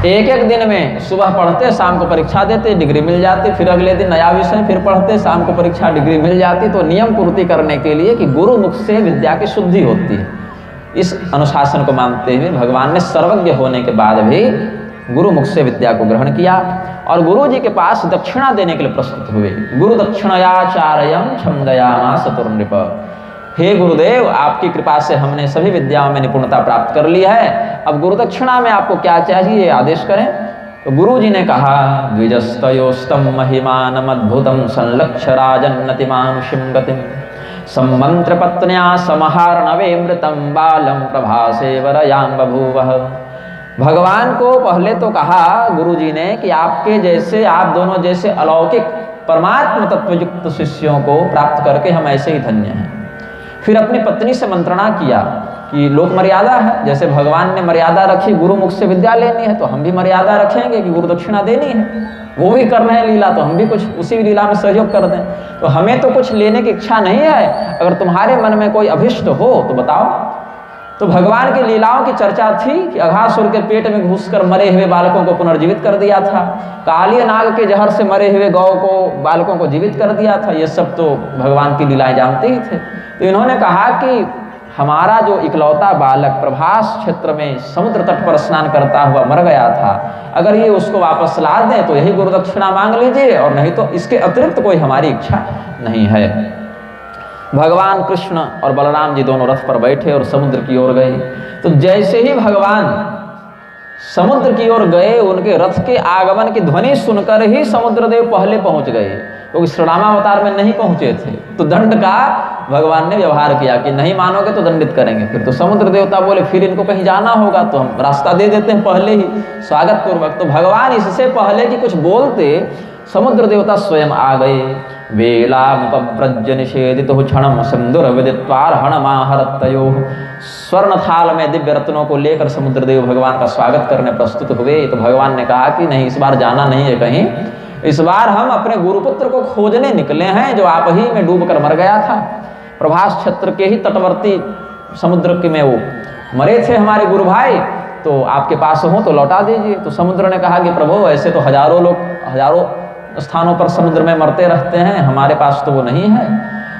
एक एक दिन में सुबह पढ़ते, शाम को परीक्षा देते, डिग्री मिल जाती, फिर अगले दिन नया विषय फिर पढ़ते, शाम को परीक्षा, डिग्री मिल जाती। तो नियम पूर्ति करने के लिए कि गुरु मुख से विद्या की शुद्धि होती है, इस अनुशासन को मानते हुए भगवान ने सर्वज्ञ होने के बाद भी गुरु मुख से विद्या को ग्रहण किया, और गुरु जी के पास दक्षिणा देने के लिए प्रस्तुत हुए। गुरु दक्षिणयाचार्यम छंदयामास तुर्नृप, हे गुरुदेव, आपकी कृपा से हमने सभी विद्याओं में निपुणता प्राप्त कर ली है, अब गुरु दक्षिणा में आपको क्या चाहिए आदेश करें। तो गुरु जी ने कहा, द्विजस्तयोस्तम महिमानमद्भुतम संलक्ष्य राजन्नतिमानुषिं गतिम सम्मंत्र पत्न्या समहार्णवे मृतम बालम प्रभासे वरयां बभूवः। भगवान को पहले तो कहा गुरु जी ने कि आपके जैसे, आप दोनों जैसे अलौकिक परमात्म तत्वयुक्त शिष्यों को प्राप्त करके हम ऐसे ही धन्य हैं। फिर अपनी पत्नी से मंत्रणा किया कि लोक मर्यादा है, जैसे भगवान ने मर्यादा रखी गुरु मुख से विद्या लेनी है, तो हम भी मर्यादा रखेंगे कि गुरु दक्षिणा देनी है। वो भी कर रहे हैं लीला, तो हम भी कुछ उसी लीला में सहयोग कर दें। तो हमें तो कुछ लेने की इच्छा नहीं है, अगर तुम्हारे मन में कोई अभिष्ट हो तो बताओ। तो भगवान की लीलाओं की चर्चा थी कि अघासुर के पेट में घुसकर मरे हुए बालकों को पुनर्जीवित कर दिया था, कालिया नाग के जहर से मरे हुए गौ को बालकों को जीवित कर दिया था। ये सब तो भगवान की लीलाएं जानते ही थे। तो इन्होंने कहा कि हमारा जो इकलौता बालक प्रभास क्षेत्र में समुद्र तट पर स्नान करता हुआ मर गया था, अगर ये उसको वापस ला दें तो यही गुरु दक्षिणा मांग लीजिए, और नहीं तो इसके अतिरिक्त कोई हमारी इच्छा नहीं है। भगवान कृष्ण और बलराम जी दोनों रथ पर बैठे और समुद्र की ओर गए। तो जैसे ही भगवान समुद्र की ओर गए, उनके रथ के आगमन की ध्वनि सुनकर ही समुद्रदेव पहले पहुंच गए, क्योंकि श्रीरामावतार में नहीं पहुंचे थे। तो दंड का भगवान ने व्यवहार किया कि नहीं मानोगे तो दंडित करेंगे। फिर तो समुद्र देवता बोले फिर इनको कहीं जाना होगा, तो हम रास्ता दे देते हैं पहले ही स्वागत पूर्वक। तो भगवान इससे पहले कि कुछ बोलते, समुद्र देवता स्वयं आ गए। वेलामुपव्रज्य निषेदितो क्षणम सिंदूर विदित्वार हणमाहरतयो। स्वर्ण थाल में दिव्य रत्नों को लेकर समुद्र देव भगवान का स्वागत करने प्रस्तुत हुए। तो भगवान ने कहा कि नहीं, इस बार जाना नहीं है कहीं, इस बार हम अपने गुरुपुत्र को खोजने निकले हैं, जो आप ही में डूब कर मर गया था। प्रभास क्षेत्र के ही तटवर्ती समुद्र के में वो मरे थे हमारे गुरु भाई, तो आपके पास हो तो लौटा दीजिए। तो समुद्र ने कहा कि प्रभु, ऐसे तो हजारों लोग हजारों स्थानों पर समुद्र में मरते रहते हैं, हमारे पास तो वो नहीं है।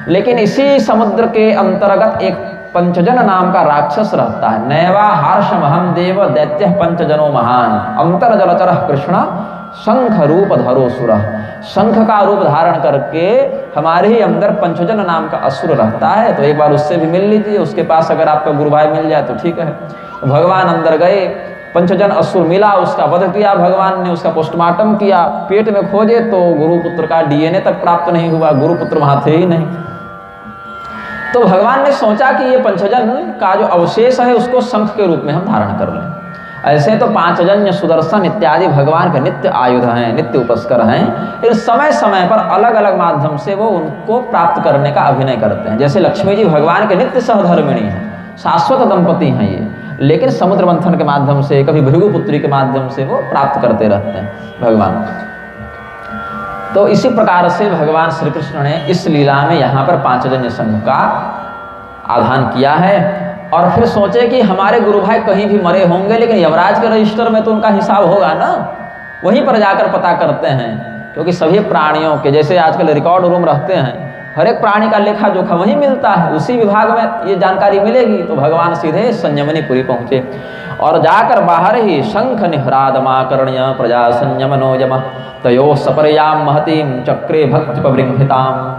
लेकिन इसी समुद्र के अंतर्गत एक पंचजन नाम का राक्षस रहता है। नैवा हार्षमहम देव दैत्य पंचजनो महान अंतर जलचर कृष्ण शंख रूप धरो सुर। शंख का रूप धारण करके हमारे ही अंदर पंचजन नाम का असुर रहता है। तो एक बार उससे भी मिल लीजिए, उसके पास अगर आपका गुरु भाई मिल जाए तो ठीक है। तो भगवान अंदर गए, पंचजन असुर मिला, उसका वध किया भगवान ने, उसका पोस्टमार्टम किया। पेट में खोजे तो गुरुपुत्र का डीएनए तक प्राप्त नहीं हुआ, गुरुपुत्र वहां थे ही नहीं। तो भगवान ने सोचा कि ये पंचजन का जो अवशेष है उसको शंख के रूप में हम धारण कर लें। ऐसे तो पांचजन्य सुदर्शन इत्यादि भगवान के नित्य आयुध हैं, नित्य उपस्कर हैं, लेकिन समय समय पर अलग अलग माध्यम से वो उनको प्राप्त करने का अभिनय करते हैं। जैसे लक्ष्मी जी भगवान के नित्य सहधर्मिणी हैं, शाश्वत दंपति हैं ये, लेकिन समुद्र मंथन के माध्यम से, कभी भृगुपुत्री के माध्यम से वो प्राप्त करते रहते हैं भगवान। तो इसी प्रकार से भगवान श्री कृष्ण ने इस लीला में यहाँ पर पांचजन्य संघ का आधान किया है। और फिर सोचे कि हमारे गुरु भाई कहीं भी मरे होंगे, लेकिन यमराज के रजिस्टर में तो उनका हिसाब होगा ना, वहीं पर जाकर पता करते हैं। क्योंकि सभी प्राणियों के जैसे आजकल रिकॉर्ड रूम रहते हैं, हर एक प्राणी का लेखा जोखा वहीं मिलता है, उसी विभाग में ये जानकारी मिलेगी। तो भगवान सीधे संयमनीपुरी पहुँचे और जाकर बाहर ही शंख निह्रादमाकर्ण्य प्रजा संयमनो यम तयो सपर्याम महतीम चक्रे भक्ति पबृंहिताम।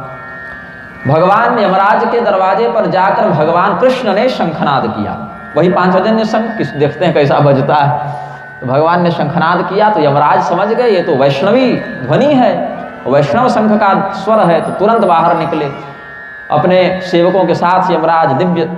भगवान यमराज के दरवाजे पर जाकर भगवान कृष्ण ने शंखनाद किया, वही पांचजन्य शंख, देखते हैं कैसा बजता है। तो भगवान ने शंखनाद किया तो यमराज समझ गए ये तो वैष्णवी ध्वनि है, वैष्णव शंख का स्वर है। तो तुरंत बाहर निकले, अपने सेवकों के साथ यमराज दिव्य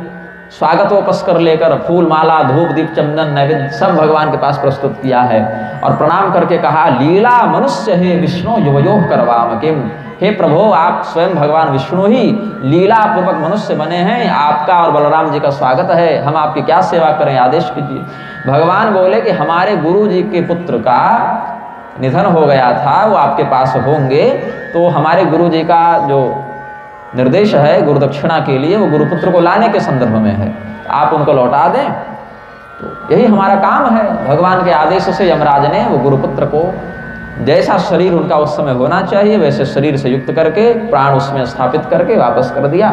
स्वागतोपस कर लेकर फूल माला धूप दीप चंदन नैवेद्य सब भगवान के पास प्रस्तुत किया है। और प्रणाम करके कहा, लीला मनुष्य हे विष्णु युवयोः करवाम किम। हे प्रभु, आप स्वयं भगवान विष्णु ही लीला पूर्वक मनुष्य बने हैं, आपका और बलराम जी का स्वागत है, हम आपकी क्या सेवा करें, आदेश कीजिए। भगवान बोले कि हमारे गुरु जी के पुत्र का निधन हो गया था, वो आपके पास होंगे, तो हमारे गुरु जी का जो निर्देश है गुरु दक्षिणा के लिए, वो गुरुपुत्र को लाने के संदर्भ में है, आप उनको लौटा दें। तो यही हमारा काम है। भगवान के आदेश से यमराज ने वो गुरुपुत्र को जैसा शरीर उनका उस समय होना चाहिए वैसे शरीर से युक्त करके प्राण उसमें स्थापित करके वापस कर दिया।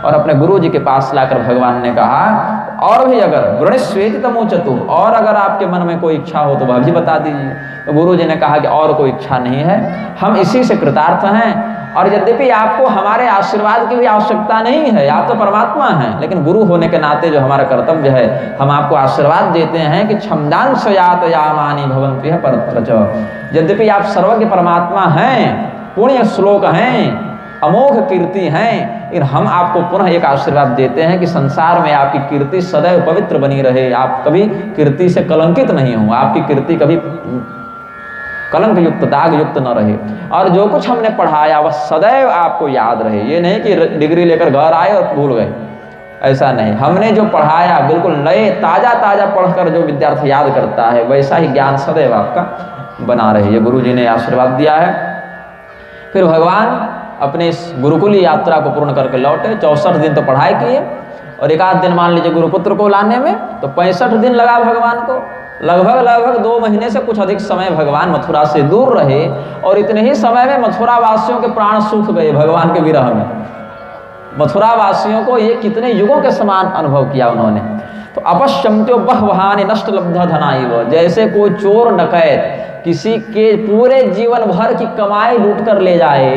और अपने गुरु जी के पास लाकर भगवान ने कहा, और भी अगर वृणस्वेति तमोचतु, और अगर आपके मन में कोई इच्छा हो तो वह भी बता दीजिए। तो गुरु जी ने कहा कि और कोई इच्छा नहीं है, हम इसी से कृतार्थ हैं। और यद्यपि आपको हमारे आशीर्वाद की भी आवश्यकता नहीं है, आप तो परमात्मा हैं, लेकिन गुरु होने के नाते जो हमारा कर्तव्य है, हम आपको आशीर्वाद देते हैं कि क्षमदांश यातयामानि भवन्ति परत्र। यद्यपि आप सर्वज्ञ परमात्मा हैं, पुण्य श्लोक हैं, अमोघ कीर्ति हैं, लेकिन हम आपको पुनः एक आशीर्वाद देते हैं कि संसार में आपकी कीर्ति सदैव पवित्र बनी रहे, आप कभी कीर्ति से कलंकित नहीं हो, आपकी कीर्ति कभी कलंक युक्त दाग युक्त न रहे, और जो कुछ हमने पढ़ाया वह सदैव आपको याद रहे। ये नहीं कि डिग्री लेकर घर आए और भूल गए, ऐसा नहीं, हमने जो पढ़ाया बिल्कुल नए ताज़ा ताज़ा पढ़कर जो विद्यार्थी याद करता है वैसा ही ज्ञान सदैव आपका बना रहे, ये गुरु जी ने आशीर्वाद दिया है। फिर भगवान अपने इस गुरुकुली यात्रा को पूर्ण करके लौटे। 64 दिन तो पढ़ाई किए और एक आध दिन मान लीजिए गुरुपुत्र को लाने में, तो 65 दिन लगा भगवान को। लगभग 2 महीने से कुछ अधिक समय भगवान मथुरा से दूर रहे और इतने ही समय में मथुरा वासियों के प्राण सूख गए भगवान के विरह में। मथुरा वासियों को ये कितने युगों के समान अनुभव किया उन्होंने। तो अपश्यंत्यो बहवहानि नष्ट लब्ध धनाइव, जैसे कोई चोर डकैत किसी के पूरे जीवन भर की कमाई लूट कर ले जाए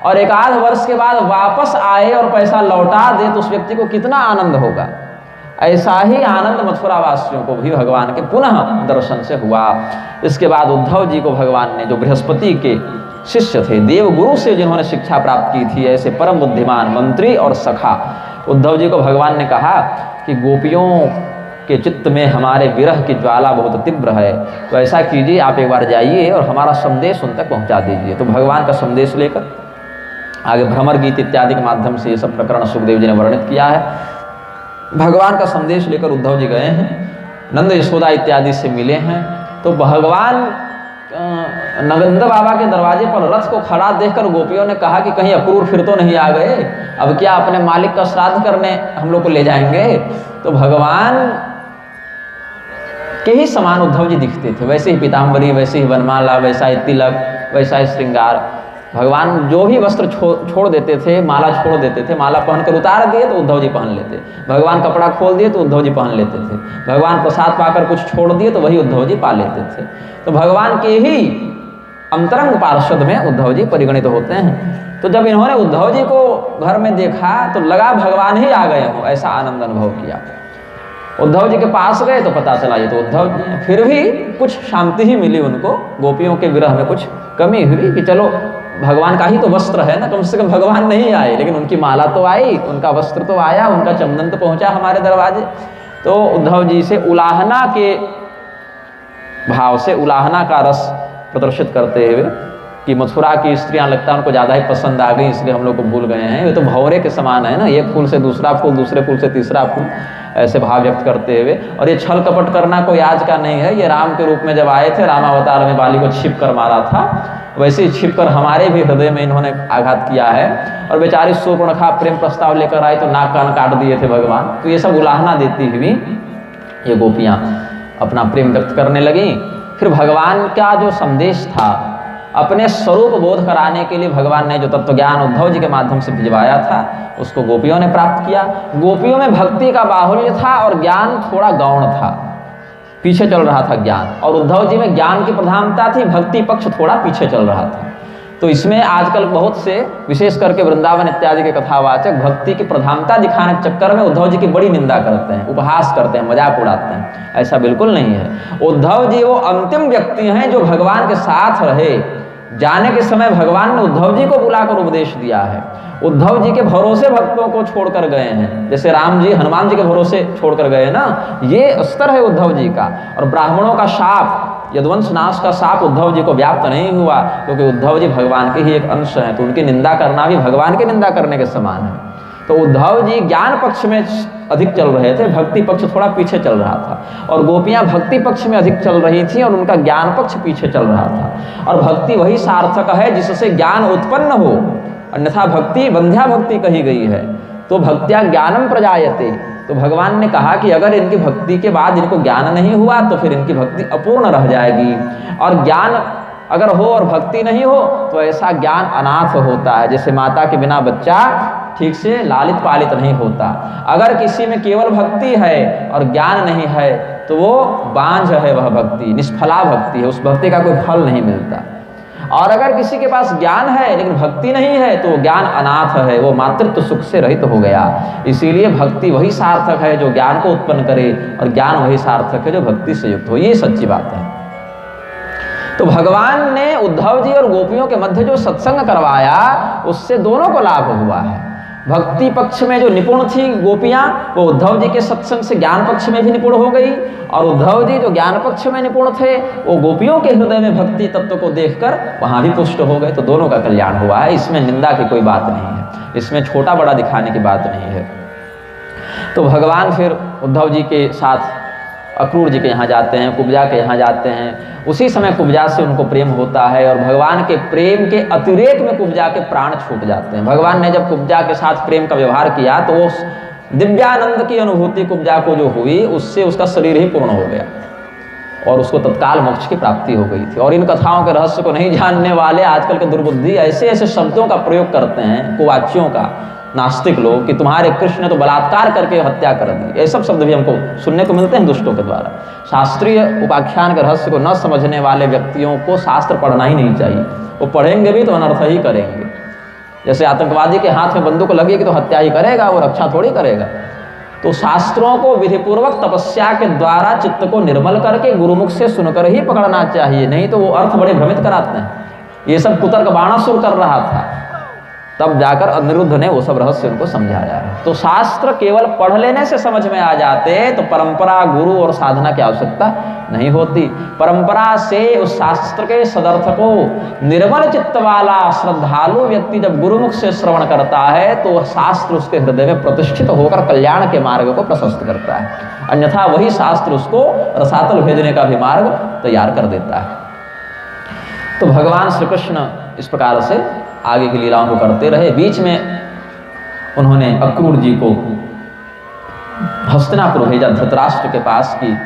और एक आध वर्ष के बाद वापस आए और पैसा लौटा दे तो उस व्यक्ति को कितना आनंद होगा। ऐसा ही आनंद मथुरा वासियों को भी भगवान के पुनः दर्शन से हुआ। इसके बाद उद्धव जी को भगवान ने, जो बृहस्पति के शिष्य थे, देवगुरु से जिन्होंने शिक्षा प्राप्त की थी, ऐसे परम बुद्धिमान मंत्री और सखा उद्धव जी को भगवान ने कहा कि गोपियों के चित्त में हमारे विरह की ज्वाला बहुत तीव्र है, तो ऐसा कीजिए आप एक बार जाइए और हमारा संदेश उन तक पहुंचा दीजिए। तो भगवान का संदेश लेकर आगे भ्रमर गीत इत्यादि के माध्यम से ये सब प्रकरण सुखदेव जी ने वर्णित किया है। भगवान का संदेश लेकर उद्धव जी गए हैं, नंद यशोदा इत्यादि से मिले हैं। तो भगवान नगंद बाबा के दरवाजे पर रथ को खड़ा देखकर गोपियों ने कहा कि कहीं अक्रूर फिर तो नहीं आ गए, अब क्या अपने मालिक का श्राद्ध करने हम लोग को ले जाएंगे। तो भगवान के ही समान उद्धव जी दिखते थे, वैसे ही पीताम्बरी, वैसे ही वनमाला, वैसा ही तिलक, वैसा ही श्रृंगार। भगवान जो भी वस्त्र छोड़ देते थे, माला छोड़ देते थे, माला पहनकर उतार दिए तो उद्धव जी पहन लेते, भगवान कपड़ा खोल दिए तो उद्धव जी पहन लेते थे, भगवान प्रसाद पाकर कुछ छोड़ दिए तो वही उद्धव जी पा लेते थे। तो भगवान के ही अंतरंग पार्षद में उद्धव जी परिगणित होते हैं। तो जब इन्होंने उद्धव जी को घर में देखा तो लगा भगवान ही आ गए हो, ऐसा आनंद अनुभव किया। उद्धव जी के पास गए तो पता चला ये तो उद्धव जी हैं। फिर भी कुछ शांति ही मिली उनको, गोपियों के विरह में कुछ कमी हुई कि चलो भगवान का ही तो वस्त्र है ना, कम से कम भगवान नहीं आए लेकिन उनकी माला तो आई, उनका वस्त्र तो आया, उनका चंदन तो पहुंचा हमारे दरवाजे। तो उद्धव जी से उलाहना के भाव से, उलाहना का रस प्रदर्शित करते हुए कि मथुरा की स्त्रियां लगता है उनको ज़्यादा ही पसंद आ गई, इसलिए हम लोग को भूल गए हैं, ये तो भंवरे के समान है ना, एक फूल से दूसरा फूल, दूसरे फूल से तीसरा फूल, ऐसे भाव व्यक्त करते हुए। और ये छल कपट करना कोई आज का नहीं है, ये राम के रूप में जब आए थे, रामावतार में बाली को छिप कर मारा था, वैसे ही छिप कर हमारे भी हृदय में इन्होंने आघात किया है। और बेचारी शूर्पणखा प्रेम प्रस्ताव लेकर आई तो नाक कान काट दिए थे भगवान। तो ये सब उलाहना देती हुई ये गोपियाँ अपना प्रेम व्यक्त करने लगी। फिर भगवान का जो संदेश था, अपने स्वरूप बोध कराने के लिए भगवान ने जो तत्व ज्ञान उद्धव जी के माध्यम से भिजवाया था, उसको गोपियों ने प्राप्त किया। गोपियों में भक्ति का बाहुल्य था और ज्ञान थोड़ा गौण था, पीछे चल रहा था ज्ञान, और उद्धव जी में ज्ञान की प्रधानता थी, भक्ति पक्ष थोड़ा पीछे चल रहा था। तो इसमें आजकल बहुत से, विशेष करके वृंदावन इत्यादि के कथावाचक, भक्ति की प्रधानता दिखाने के चक्कर में उद्धव जी की बड़ी निंदा करते हैं, उपहास करते हैं, मजाक उड़ाते हैं। ऐसा बिल्कुल नहीं है। उद्धव जी वो अंतिम व्यक्ति हैं जो भगवान के साथ रहे। जाने के समय भगवान ने उद्धव जी को बुलाकर उपदेश दिया है। उद्धव जी के भरोसे भक्तों को छोड़कर गए हैं, जैसे राम जी हनुमान जी के भरोसे छोड़कर गए ना, ये स्तर है उद्धव जी का। और ब्राह्मणों का शाप, यदुवंश नाश का शाप उद्धव जी को व्याप्त नहीं हुआ, क्योंकि उद्धव जी भगवान के ही एक अंश हैं, तो उनकी निंदा करना भी भगवान की निंदा करने के समान है। तो उद्धव जी ज्ञान पक्ष में अधिक चल रहे थे, भक्ति पक्ष थोड़ा पीछे चल रहा था, और गोपियां भक्ति पक्ष में अधिक चल रही थी और उनका ज्ञान पक्ष पीछे चल रहा था। और भक्ति वही सार्थक है जिससे ज्ञान उत्पन्न हो, अन्यथा भक्ति बंध्या भक्ति कही गई है। तो भक्त्या ज्ञानम प्रजायते। तो भगवान ने कहा कि अगर इनकी भक्ति के बाद इनको ज्ञान नहीं हुआ तो फिर इनकी भक्ति अपूर्ण रह जाएगी, और ज्ञान अगर हो और भक्ति नहीं हो तो ऐसा ज्ञान अनाथ होता है, जैसे माता के बिना बच्चा ठीक से लालित पालित नहीं होता। अगर किसी में केवल भक्ति है और ज्ञान नहीं है तो वो बांझ है, वह भक्ति निष्फला भक्ति है, उस भक्ति का कोई फल नहीं मिलता। और अगर किसी के पास ज्ञान है लेकिन भक्ति नहीं है तो वो ज्ञान अनाथ है, वो मातृत्व सुख से रहित हो गया। इसीलिए भक्ति वही सार्थक है जो ज्ञान को उत्पन्न करे, और ज्ञान वही सार्थक है जो भक्ति से युक्त हो। ये सच्ची बात है। तो भगवान ने उद्धव जी और गोपियों के मध्य जो सत्संग करवाया, उससे दोनों को लाभ हुआ है। भक्ति पक्ष में जो निपुण थी गोपियां, वो उद्धव जी के सत्संग से ज्ञान पक्ष में भी निपुण हो गई, और उद्धव जी जो ज्ञान पक्ष में निपुण थे वो गोपियों के हृदय में भक्ति तत्व को देखकर वहां भी पुष्ट हो गए। तो दोनों का कल्याण हुआ है, इसमें निंदा की कोई बात नहीं है, इसमें छोटा बड़ा दिखाने की बात नहीं है। तो भगवान फिर उद्धव जी के साथ अक्रूर जी के यहाँ जाते हैं, कुब्जा के यहाँ जाते हैं। उसी समय कुब्जा से उनको प्रेम होता है और भगवान के प्रेम के अतिरेक में कुब्जा के प्राण छूट जाते हैं। भगवान ने जब कुब्जा के साथ प्रेम का व्यवहार किया तो उस दिव्यानंद की अनुभूति कुब्जा को जो हुई, उससे उसका शरीर ही पूर्ण हो गया और उसको तत्काल मोक्ष की प्राप्ति हो गई थी। और इन कथाओं के रहस्य को नहीं जानने वाले आजकल के दुर्बुद्धि ऐसे ऐसे शब्दों का प्रयोग करते हैं, कुवाच्यों का, नास्तिक लोग, कि तुम्हारे कृष्ण ने तो बलात्कार करके हत्या कर दी। ये सब शब्द भी हमको सुनने को मिलते हैं दुष्टों के द्वारा। शास्त्रीय उपाख्यान के रहस्य को न समझने वाले व्यक्तियों को शास्त्र पढ़ना ही नहीं चाहिए। वो पढ़ेंगे भी तो अनर्थ ही करेंगे। जैसे आतंकवादी के हाथ में बंदूक लगेगी तो हत्या ही करेगा, वो रक्षा थोड़ी करेगा। तो शास्त्रों को विधिपूर्वक तपस्या के द्वारा चित्त को निर्मल करके गुरुमुख से सुनकर ही पकड़ना चाहिए, नहीं तो वो अर्थ बड़े भ्रमित कराते हैं। ये सब कुतर्क बाणासुर कर रहा था, तब जाकर अनिरुद्ध ने वो सब रहस्य उनको समझाया है। तो शास्त्र केवल पढ़ लेने से समझ में आ जाते तो परंपरा, गुरु और साधना की आवश्यकता नहीं होती। परंपरा से उस शास्त्र के सदर्थ को निर्मल चित्त वाला श्रद्धालु व्यक्ति जब गुरुमुख से श्रवण करता है तो शास्त्र उसके हृदय में प्रतिष्ठित होकर कल्याण के मार्ग को प्रशस्त करता है। अन्यथा वही शास्त्र उसको रसातल भेजने का भी मार्ग तैयार कर देता है। तो भगवान श्री कृष्ण इस प्रकार से आगे की लीलाओं को करते रहे। बीच में उन्होंने अक्रूर जी को हस्तिनापुर भेजा धृतराष्ट्र के पास कि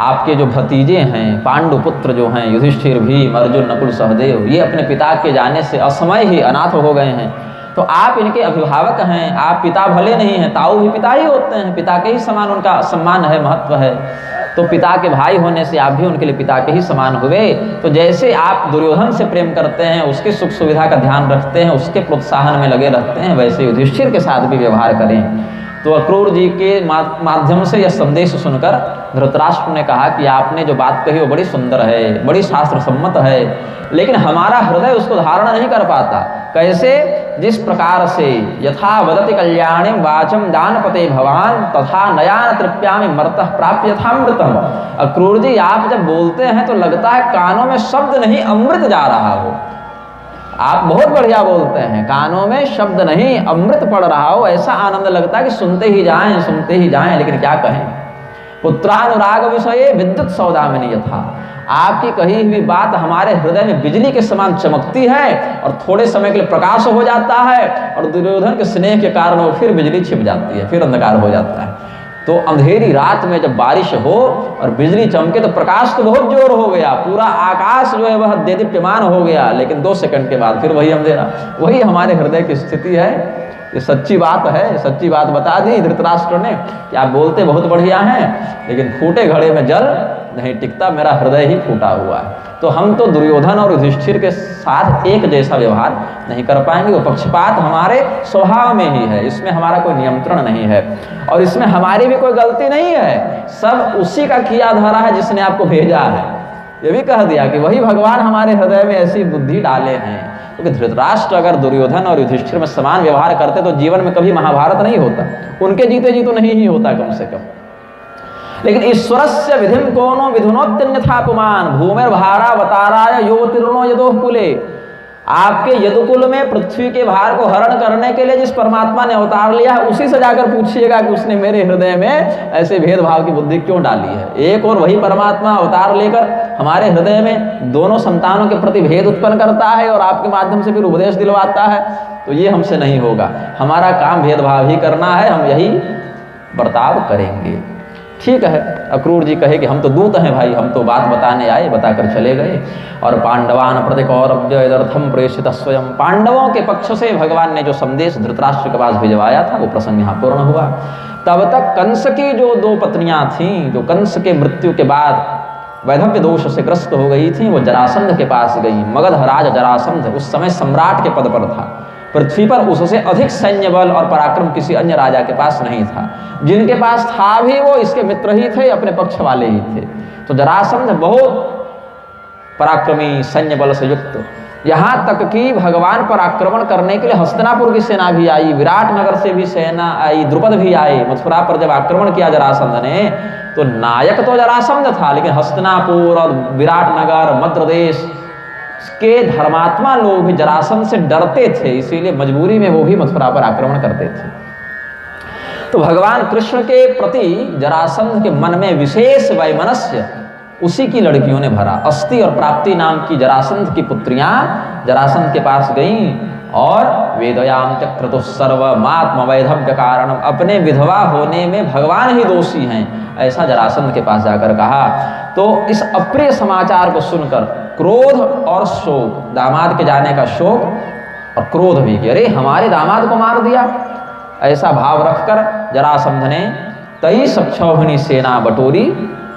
आपके जो भतीजे हैं, पांडु पुत्र जो हैं, युधिष्ठिर, भीम, अर्जुन, नकुल, सहदेव, ये अपने पिता के जाने से असमय ही अनाथ हो गए हैं। तो आप इनके अभिभावक हैं, आप पिता भले नहीं हैं, ताऊ भी पिता ही होते हैं, पिता के ही समान उनका सम्मान है, महत्व है। तो पिता के भाई होने से आप भी उनके लिए पिता के ही समान हुए। तो जैसे आप दुर्योधन से प्रेम करते हैं, उसकी सुख सुविधा का ध्यान रखते हैं, उसके प्रोत्साहन में लगे रहते हैं, वैसे युधिष्ठिर के साथ भी व्यवहार करें। तो अक्रूर जी के माध्यम से यह संदेश सुनकर धृतराष्ट्र ने कहा कि आपने जो बात कही वो बड़ी सुंदर है, बड़ी शास्त्र सम्मत है, लेकिन हमारा हृदय उसको धारण नहीं कर पाता। कैसे? जिस प्रकार से यथा वदति कल्याणी वाचम दानपते भवान तथा नयान तृप्यामि मर्तः प्राप्य यथामृतम। अक्रूर जी, आप जब बोलते हैं तो लगता है कानों में शब्द नहीं अमृत जा रहा हो। आप बहुत बढ़िया बोलते हैं, कानों में शब्द नहीं अमृत पड़ रहा हो, ऐसा आनंद लगता है कि सुनते ही जाएं, सुनते ही जाएं। लेकिन क्या कहें, पुत्रानुराग विषये विद्युत सौदामिनी यथा। आपकी कही हुई बात हमारे हृदय में बिजली के समान चमकती है और थोड़े समय के लिए प्रकाश हो जाता है, और दुर्योधन के स्नेह के कारण वो फिर बिजली छिप जाती है, फिर अंधकार हो जाता है। तो अंधेरी रात में जब बारिश हो और बिजली चमके तो प्रकाश तो बहुत जोर हो गया, पूरा आकाश जो है वह देदीप्यमान हो गया, लेकिन 2 सेकंड के बाद फिर वही अंधेरा। वही हमारे हृदय की स्थिति है। ये सच्ची बात है, सच्ची बात बता दी धृतराष्ट्र ने कि आप बोलते बहुत बढ़िया हैं, लेकिन फूटे घड़े में जल नहीं टिकता, मेरा हृदय ही फूटा हुआ है। तो हम तो दुर्योधन और युधिष्ठिर के साथ एक जैसा व्यवहार नहीं कर पाएंगे। वो पक्षपात हमारे स्वभाव में ही है, इसमें हमारा कोई नियंत्रण नहीं है और इसमें हमारी भी कोई गलती नहीं है। सब उसी का किया धरा है जिसने आपको भेजा है। ये भी कह दिया कि वही भगवान हमारे हृदय में ऐसी बुद्धि डाले हैं। क्योंकि धृतराष्ट्र अगर दुर्योधन और युधिष्ठिर में समान व्यवहार करते तो जीवन में कभी महाभारत नहीं होता, उनके जीते जी तो नहीं ही होता कम से कम। लेकिन ईश्वरस्य विधिम कोनो विधुनोत्यन्यथा पुमान भूमिर्भारावताराय यो तीर्णो यदोह कुले। आपके यदुकुल में पृथ्वी के भार को हरण करने के लिए जिस परमात्मा ने अवतार लिया है, उसी से जाकर पूछिएगा कि उसने मेरे हृदय में ऐसे भेदभाव की बुद्धि क्यों डाली है। एक और वही परमात्मा अवतार लेकर हमारे हृदय में दोनों संतानों के प्रति भेद उत्पन्न करता है और आपके माध्यम से फिर उपदेश दिलवाता है, तो ये हमसे नहीं होगा। हमारा काम भेदभाव ही करना है, हम यही बर्ताव करेंगे। ठीक है, अक्रूर जी कहे कि हम तो दूत हैं भाई, हम तो बात बताने आए, बताकर चले गए। और पांडवान प्रति कौरव्य यदर्थम प्रेषित स्वयं। पांडवों के पक्ष से भगवान ने जो संदेश धृतराष्ट्र के पास भिजवाया था वो प्रसंग यहाँ पूर्ण हुआ। तब तक कंस की जो 2 पत्नियां थीं, जो कंस के मृत्यु के बाद वैधव्य दोष से ग्रस्त हो गई थीं, वो जरासंध के पास गई। मगधराज जरासंध उस समय सम्राट के पद पर था। पृथ्वी पर उससे अधिक सैन्य बल और पराक्रम किसी अन्य राजा के पास नहीं था। जिनके पास था भी वो इसके मित्र ही थे, अपने पक्ष वाले ही थे। तो जरासंध बहुत पराक्रमी, सैन्य बल से युक्त, यहाँ तक कि भगवान पर आक्रमण करने के लिए हस्तिनापुर की सेना भी आई, विराट नगर से भी सेना आई, द्रुपद भी आए। मथुरा पर जब आक्रमण किया जरासंध ने तो नायक तो जरासंध था, लेकिन हस्तिनापुर और विराट नगर, मध्य प्रदेश के धर्मात्मा लोग भी जरासंध से डरते थे, इसीलिए मजबूरी में वो भी मथुरा पर आक्रमण करते थे। तो भगवान कृष्ण के प्रति जरासंध के मन में विशेष वैमनस्य उसी की लड़कियों ने भरा। अस्ति और प्राप्ति नाम की जरासंध की पुत्रियां जरासंध के पास गईं और वेदयाम चक्रतु सर्वमात्म वैधव्य कारणम, अपने विधवा होने में भगवान ही दोषी हैं, ऐसा जरासंध के पास जाकर कहा। तो इस अप्रिय समाचार को सुनकर क्रोध और शोक, दामाद के जाने का शोक और क्रोध भी कि अरे हमारे दामाद को मार दिया, ऐसा भाव रखकर जरासंध ने 23 अक्षौहिणी सेना बटोरी।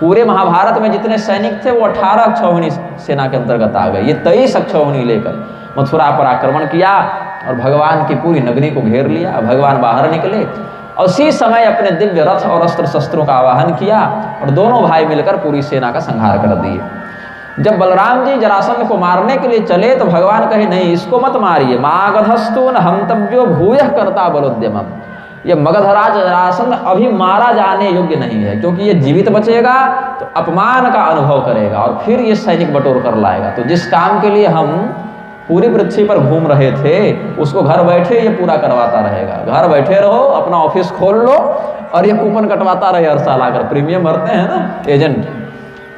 पूरे महाभारत में जितने सैनिक थे वो 18 अक्षौहिणी सेना के अंतर्गत आ गए। ये 23 अक्षौहिणी लेकर मथुरा पर आक्रमण किया और भगवान की पूरी नगरी को घेर लिया। भगवान बाहर निकले और उसी समय अपने दिव्य रथ और अस्त्र शस्त्रों का आवाहन किया और दोनों भाई मिलकर पूरी सेना का संहार कर दिए। जब बलराम जी जरासंध को मारने के लिए चले तो भगवान कहे नहीं, इसको मत मारिए, मागधस्तु न हंतव्यो भूयः कर्ता बलोद्यमम्, ये मगधराज जरासंध अभी मारा जाने योग्य नहीं है, क्योंकि ये जीवित बचेगा तो अपमान का अनुभव करेगा और फिर ये सैनिक बटोर कर लाएगा। तो जिस काम के लिए हम पूरी पृथ्वी पर घूम रहे थे उसको घर बैठे ये पूरा करवाता रहेगा। घर बैठे रहो, अपना ऑफिस खोल लो और ये कूपन कटवाता रहे हर साल आकर, प्रीमियम भरते हैं ना एजेंट।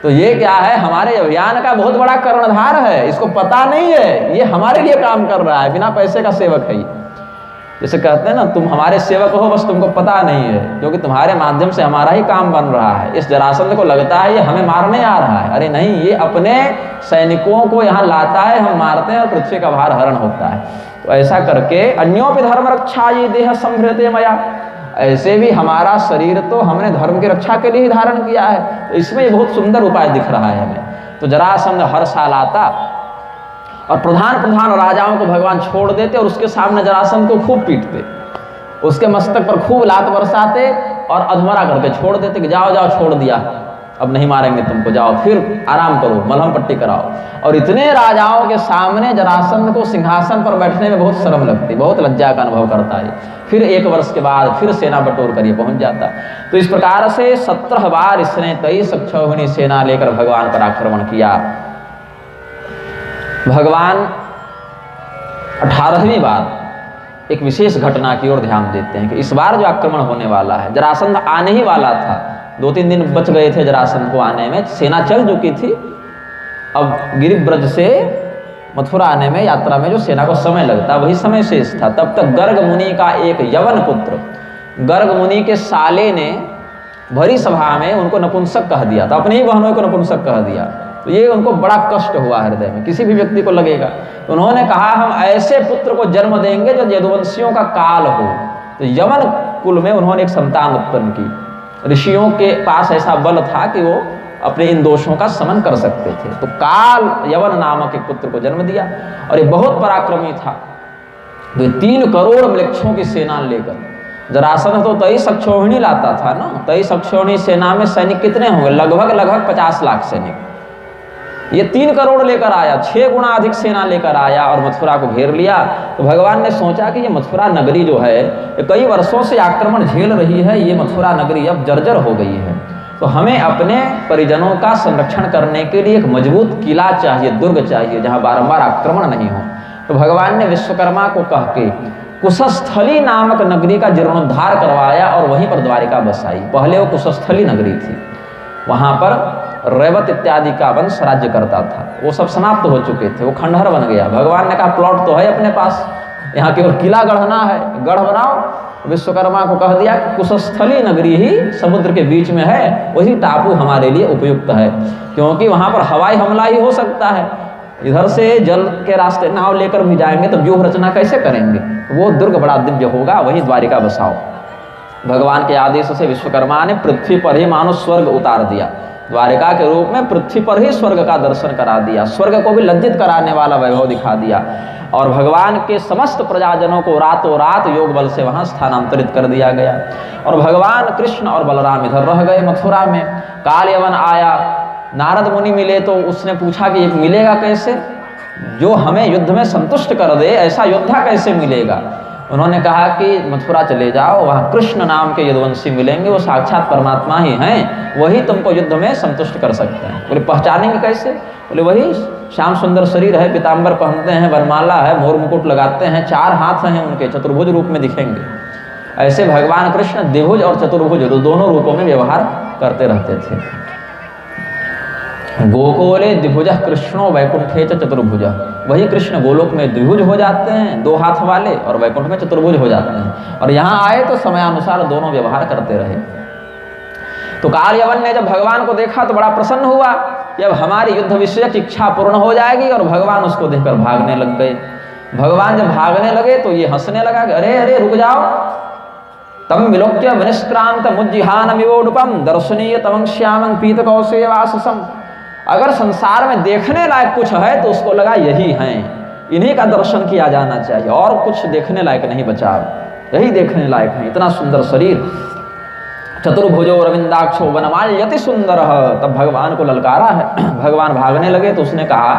तो ये क्या है, हमारे अभियान का बहुत बड़ा कर्णधार है, इसको पता नहीं है ये हमारे लिए काम कर रहा है, बिना पैसे का सेवक है। जैसे कहते हैं ना, तुम हमारे सेवक हो बस तुमको पता नहीं है, क्योंकि तुम्हारे माध्यम से हमारा ही काम बन रहा है। इस जरासंध को लगता है ये हमें मारने आ रहा है, अरे नहीं, ये अपने सैनिकों को यहाँ लाता है, हम मारते हैं और पृथ्वी का भार हरण होता है। तो ऐसा करके अन्योपि धर्म रक्षा ये देह संभृते मया, ऐसे भी हमारा शरीर तो हमने धर्म की रक्षा के लिए ही धारण किया है। तो इसमें बहुत सुंदर उपाय दिख रहा है हमें। तो जरासंध हर साल आता और प्रधान राजाओं को भगवान छोड़ देते और उसके सामने जरासंध को खूब पीटते, उसके मस्तक पर खूब लात बरसाते और अधमरा करके छोड़ देते कि जाओ जाओ, छोड़ दिया, अब नहीं मारेंगे तुमको, जाओ फिर आराम करो, मलहम पट्टी कराओ। और इतने राजाओं के सामने जरासंध को सिंहासन पर बैठने में बहुत शर्म लगती, बहुत लज्जा का अनुभव करता है। फिर 1 वर्ष के बाद फिर सेना बटोर कर ये पहुंच जाता। तो इस प्रकार से 17 बार इसने 23 अक्षौहिणी सेना लेकर भगवान पर आक्रमण किया। भगवान 18वीं बार एक विशेष घटना की ओर ध्यान देते हैं कि इस बार जो आक्रमण होने वाला है, जरासंध आने ही वाला था, 2-3 दिन बच गए थे जरासंध को आने में, सेना चल चुकी थी। अब गिरिब्रज से मथुरा आने में, यात्रा में जो सेना को समय लगता वही समय शेष था। तब तक गर्ग मुनि का एक यवन पुत्र, गर्ग मुनि के साले ने भरी सभा में उनको नपुंसक कह दिया था, अपनी ही बहनों को नपुंसक कह दिया। तो ये उनको बड़ा कष्ट हुआ हृदय में, किसी भी व्यक्ति को लगेगा। तो उन्होंने कहा हम ऐसे पुत्र को जन्म देंगे जो यदुवंशियों का काल हो। तो यवन कुल में उन्होंने एक संतान उत्पन्न की। ऋषियों के पास ऐसा बल था कि वो अपने इन दोषों का समन कर सकते थे। तो काल यवन नामक एक पुत्र को जन्म दिया और ये बहुत पराक्रमी था। तो 3 करोड़ मृक्षों की सेना लेकर जरासंध तो 23 अक्षौहिणी लाता था ना। 23 अक्षौहिणी सेना में सैनिक कितने होंगे? लगभग 50 लाख सैनिक। ये 3 करोड़ लेकर आया, 6 गुना अधिक सेना लेकर आया और मथुरा को घेर लिया। तो भगवान ने सोचा कि ये मथुरा नगरी जो है, ये कई वर्षों से आक्रमण झेल रही है, ये मथुरा नगरी अब जर्जर हो गई है। तो हमें अपने परिजनों का संरक्षण करने के लिए एक मजबूत किला चाहिए, दुर्ग चाहिए, जहाँ बारंबार आक्रमण नहीं हो। तो भगवान ने विश्वकर्मा को कह के कुशस्थली नामक नगरी का जीर्णोद्धार करवाया और वहीं पर द्वारिका बसाई। पहले वो कुशस्थली नगरी थी, वहाँ पर रैवत इत्यादि का वंश राज्य करता था, वो सब समाप्त हो चुके थे, वो खंडहर बन गया। भगवान ने कहा प्लॉट तो है अपने पास, यहाँ केवल किला गढ़ना है, गढ़ बनाओ। विश्वकर्मा को कह दिया कुशस्थली नगरी ही समुद्र के बीच में है, वही टापू हमारे लिए उपयुक्त है, क्योंकि वहाँ पर हवाई हमला ही हो सकता है। इधर से जल के रास्ते नाव लेकर भी जाएंगे तो व्यूह रचना कैसे करेंगे? वो दुर्ग बड़ा दिव्य होगा, वही द्वारिका बसाओ। भगवान के आदेश से विश्वकर्मा ने पृथ्वी पर ही मानो स्वर्ग उतार दिया, द्वारिका के रूप में पृथ्वी पर ही स्वर्ग का दर्शन करा दिया, स्वर्ग को भी लज्जित कराने वाला वैभव दिखा दिया। और भगवान के समस्त प्रजाजनों को रातों रात योग बल से वहाँ स्थानांतरित कर दिया गया। और भगवान कृष्ण और बलराम इधर रह गए मथुरा में। काल यवन आया, नारद मुनि मिले तो उसने पूछा कि ये मिलेगा कैसे, जो हमें युद्ध में संतुष्ट कर दे ऐसा योद्धा कैसे मिलेगा? उन्होंने कहा कि मथुरा चले जाओ, वहाँ कृष्ण नाम के यदुवंशी मिलेंगे, वो साक्षात परमात्मा ही हैं, वही तुमको युद्ध में संतुष्ट कर सकते हैं। बोले पहचानेंगे कैसे? बोले वही श्याम सुंदर शरीर है, पीताम्बर पहनते हैं, वरमाला है, मोर मुकुट लगाते हैं, 4 हाथ हैं उनके, चतुर्भुज रूप में दिखेंगे। ऐसे भगवान कृष्ण द्विभुज और चतुर्भुज दोनों रूपों में व्यवहार करते रहते थे। गोकुले द्विभुज कृष्णो वैकुंठे च चतुर्भुज, वही कृष्ण गोलोक में द्विभुज हो जाते हैं 2 हाथ वाले, और वैकुंठ में चतुर्भुज हो जाते हैं। और यहाँ आए तो समयानुसार दोनों व्यवहार करते रहे। तो काल यवन ने जब भगवान को देखा तो बड़ा प्रसन्न हुआ कि अब हमारी युद्ध विषयक इच्छा पूर्ण हो जाएगी, और भगवान उसको देखकर भागने लग गए। भगवान जब भागने लगे तो ये हंसने लगा कि अरे अरे रुक जाओ। तम विलोक्य विनिष्क्रांत मुज्जिहानमिवोडुपम दर्शनीय तमं श्यामं पीतकौशेयवाससम। अगर संसार में देखने लायक कुछ है तो उसको लगा यही हैं, इन्हीं का दर्शन किया जाना चाहिए, और कुछ देखने लायक नहीं बचा, यही देखने लायक है। इतना सुंदर शरीर, चतुर्भुजो रविंदाक्षो वनमाल्यति सुंदर। तब भगवान को ललकारा है। भगवान भागने लगे तो उसने कहा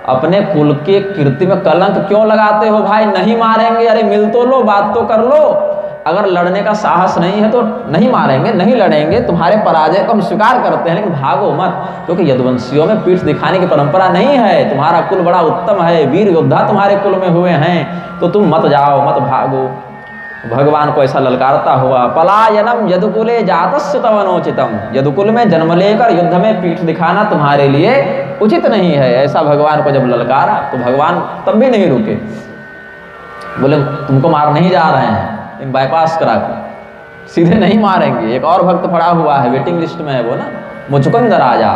अपने कुल के कीर्ति में कलंक क्यों लगाते हो भाई, नहीं मारेंगे, अरे मिल तो लो, बात तो कर लो। अगर लड़ने का साहस नहीं है तो नहीं मारेंगे, नहीं लड़ेंगे, तुम्हारे पराजय को हम स्वीकार करते हैं, लेकिन भागो मत, क्योंकि यदुवंशियों में पीठ दिखाने की परंपरा नहीं है। तुम्हारा कुल बड़ा उत्तम है, वीर योद्धा तुम्हारे कुल में हुए हैं, तो तुम मत जाओ, मत भागो। भगवान को ऐसा ललकारता हुआ, पलायनम यदुकुले जातस्य तवनोचितम, यदुकुल में जन्म लेकर युद्ध में पीठ दिखाना तुम्हारे लिए उचित नहीं है। ऐसा भगवान को जब ललकारा तो भगवान तब भी नहीं रुके, बोले तुमको मार नहीं जा रहे हैं, इन बाईपास करा के सीधे नहीं मारेंगे। एक और भक्त पड़ा हुआ है, वेटिंग लिस्ट में है वो ना, मुचुकुंद राजा,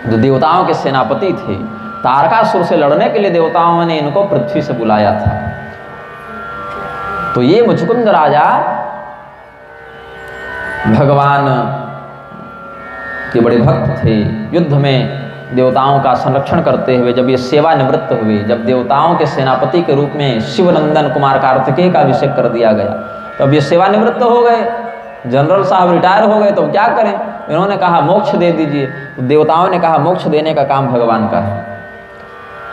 जो देवताओं के सेनापति थे। तारकासुर से लड़ने के लिए देवताओं ने इनको पृथ्वी से बुलाया था। तो ये मुचुकुंद राजा भगवान के बड़े भक्त थे। युद्ध में देवताओं का संरक्षण करते हुए जब ये सेवानिवृत्त हुए, जब देवताओं के सेनापति के रूप में शिवनंदन कुमार कार्तिकेय का अभिषेक कर दिया गया, तब ये सेवानिवृत्त हो गए, जनरल साहब रिटायर हो गए, तो क्या करें। इन्होंने कहा मोक्ष दे दीजिए। तो देवताओं ने कहा मोक्ष देने का काम भगवान का है,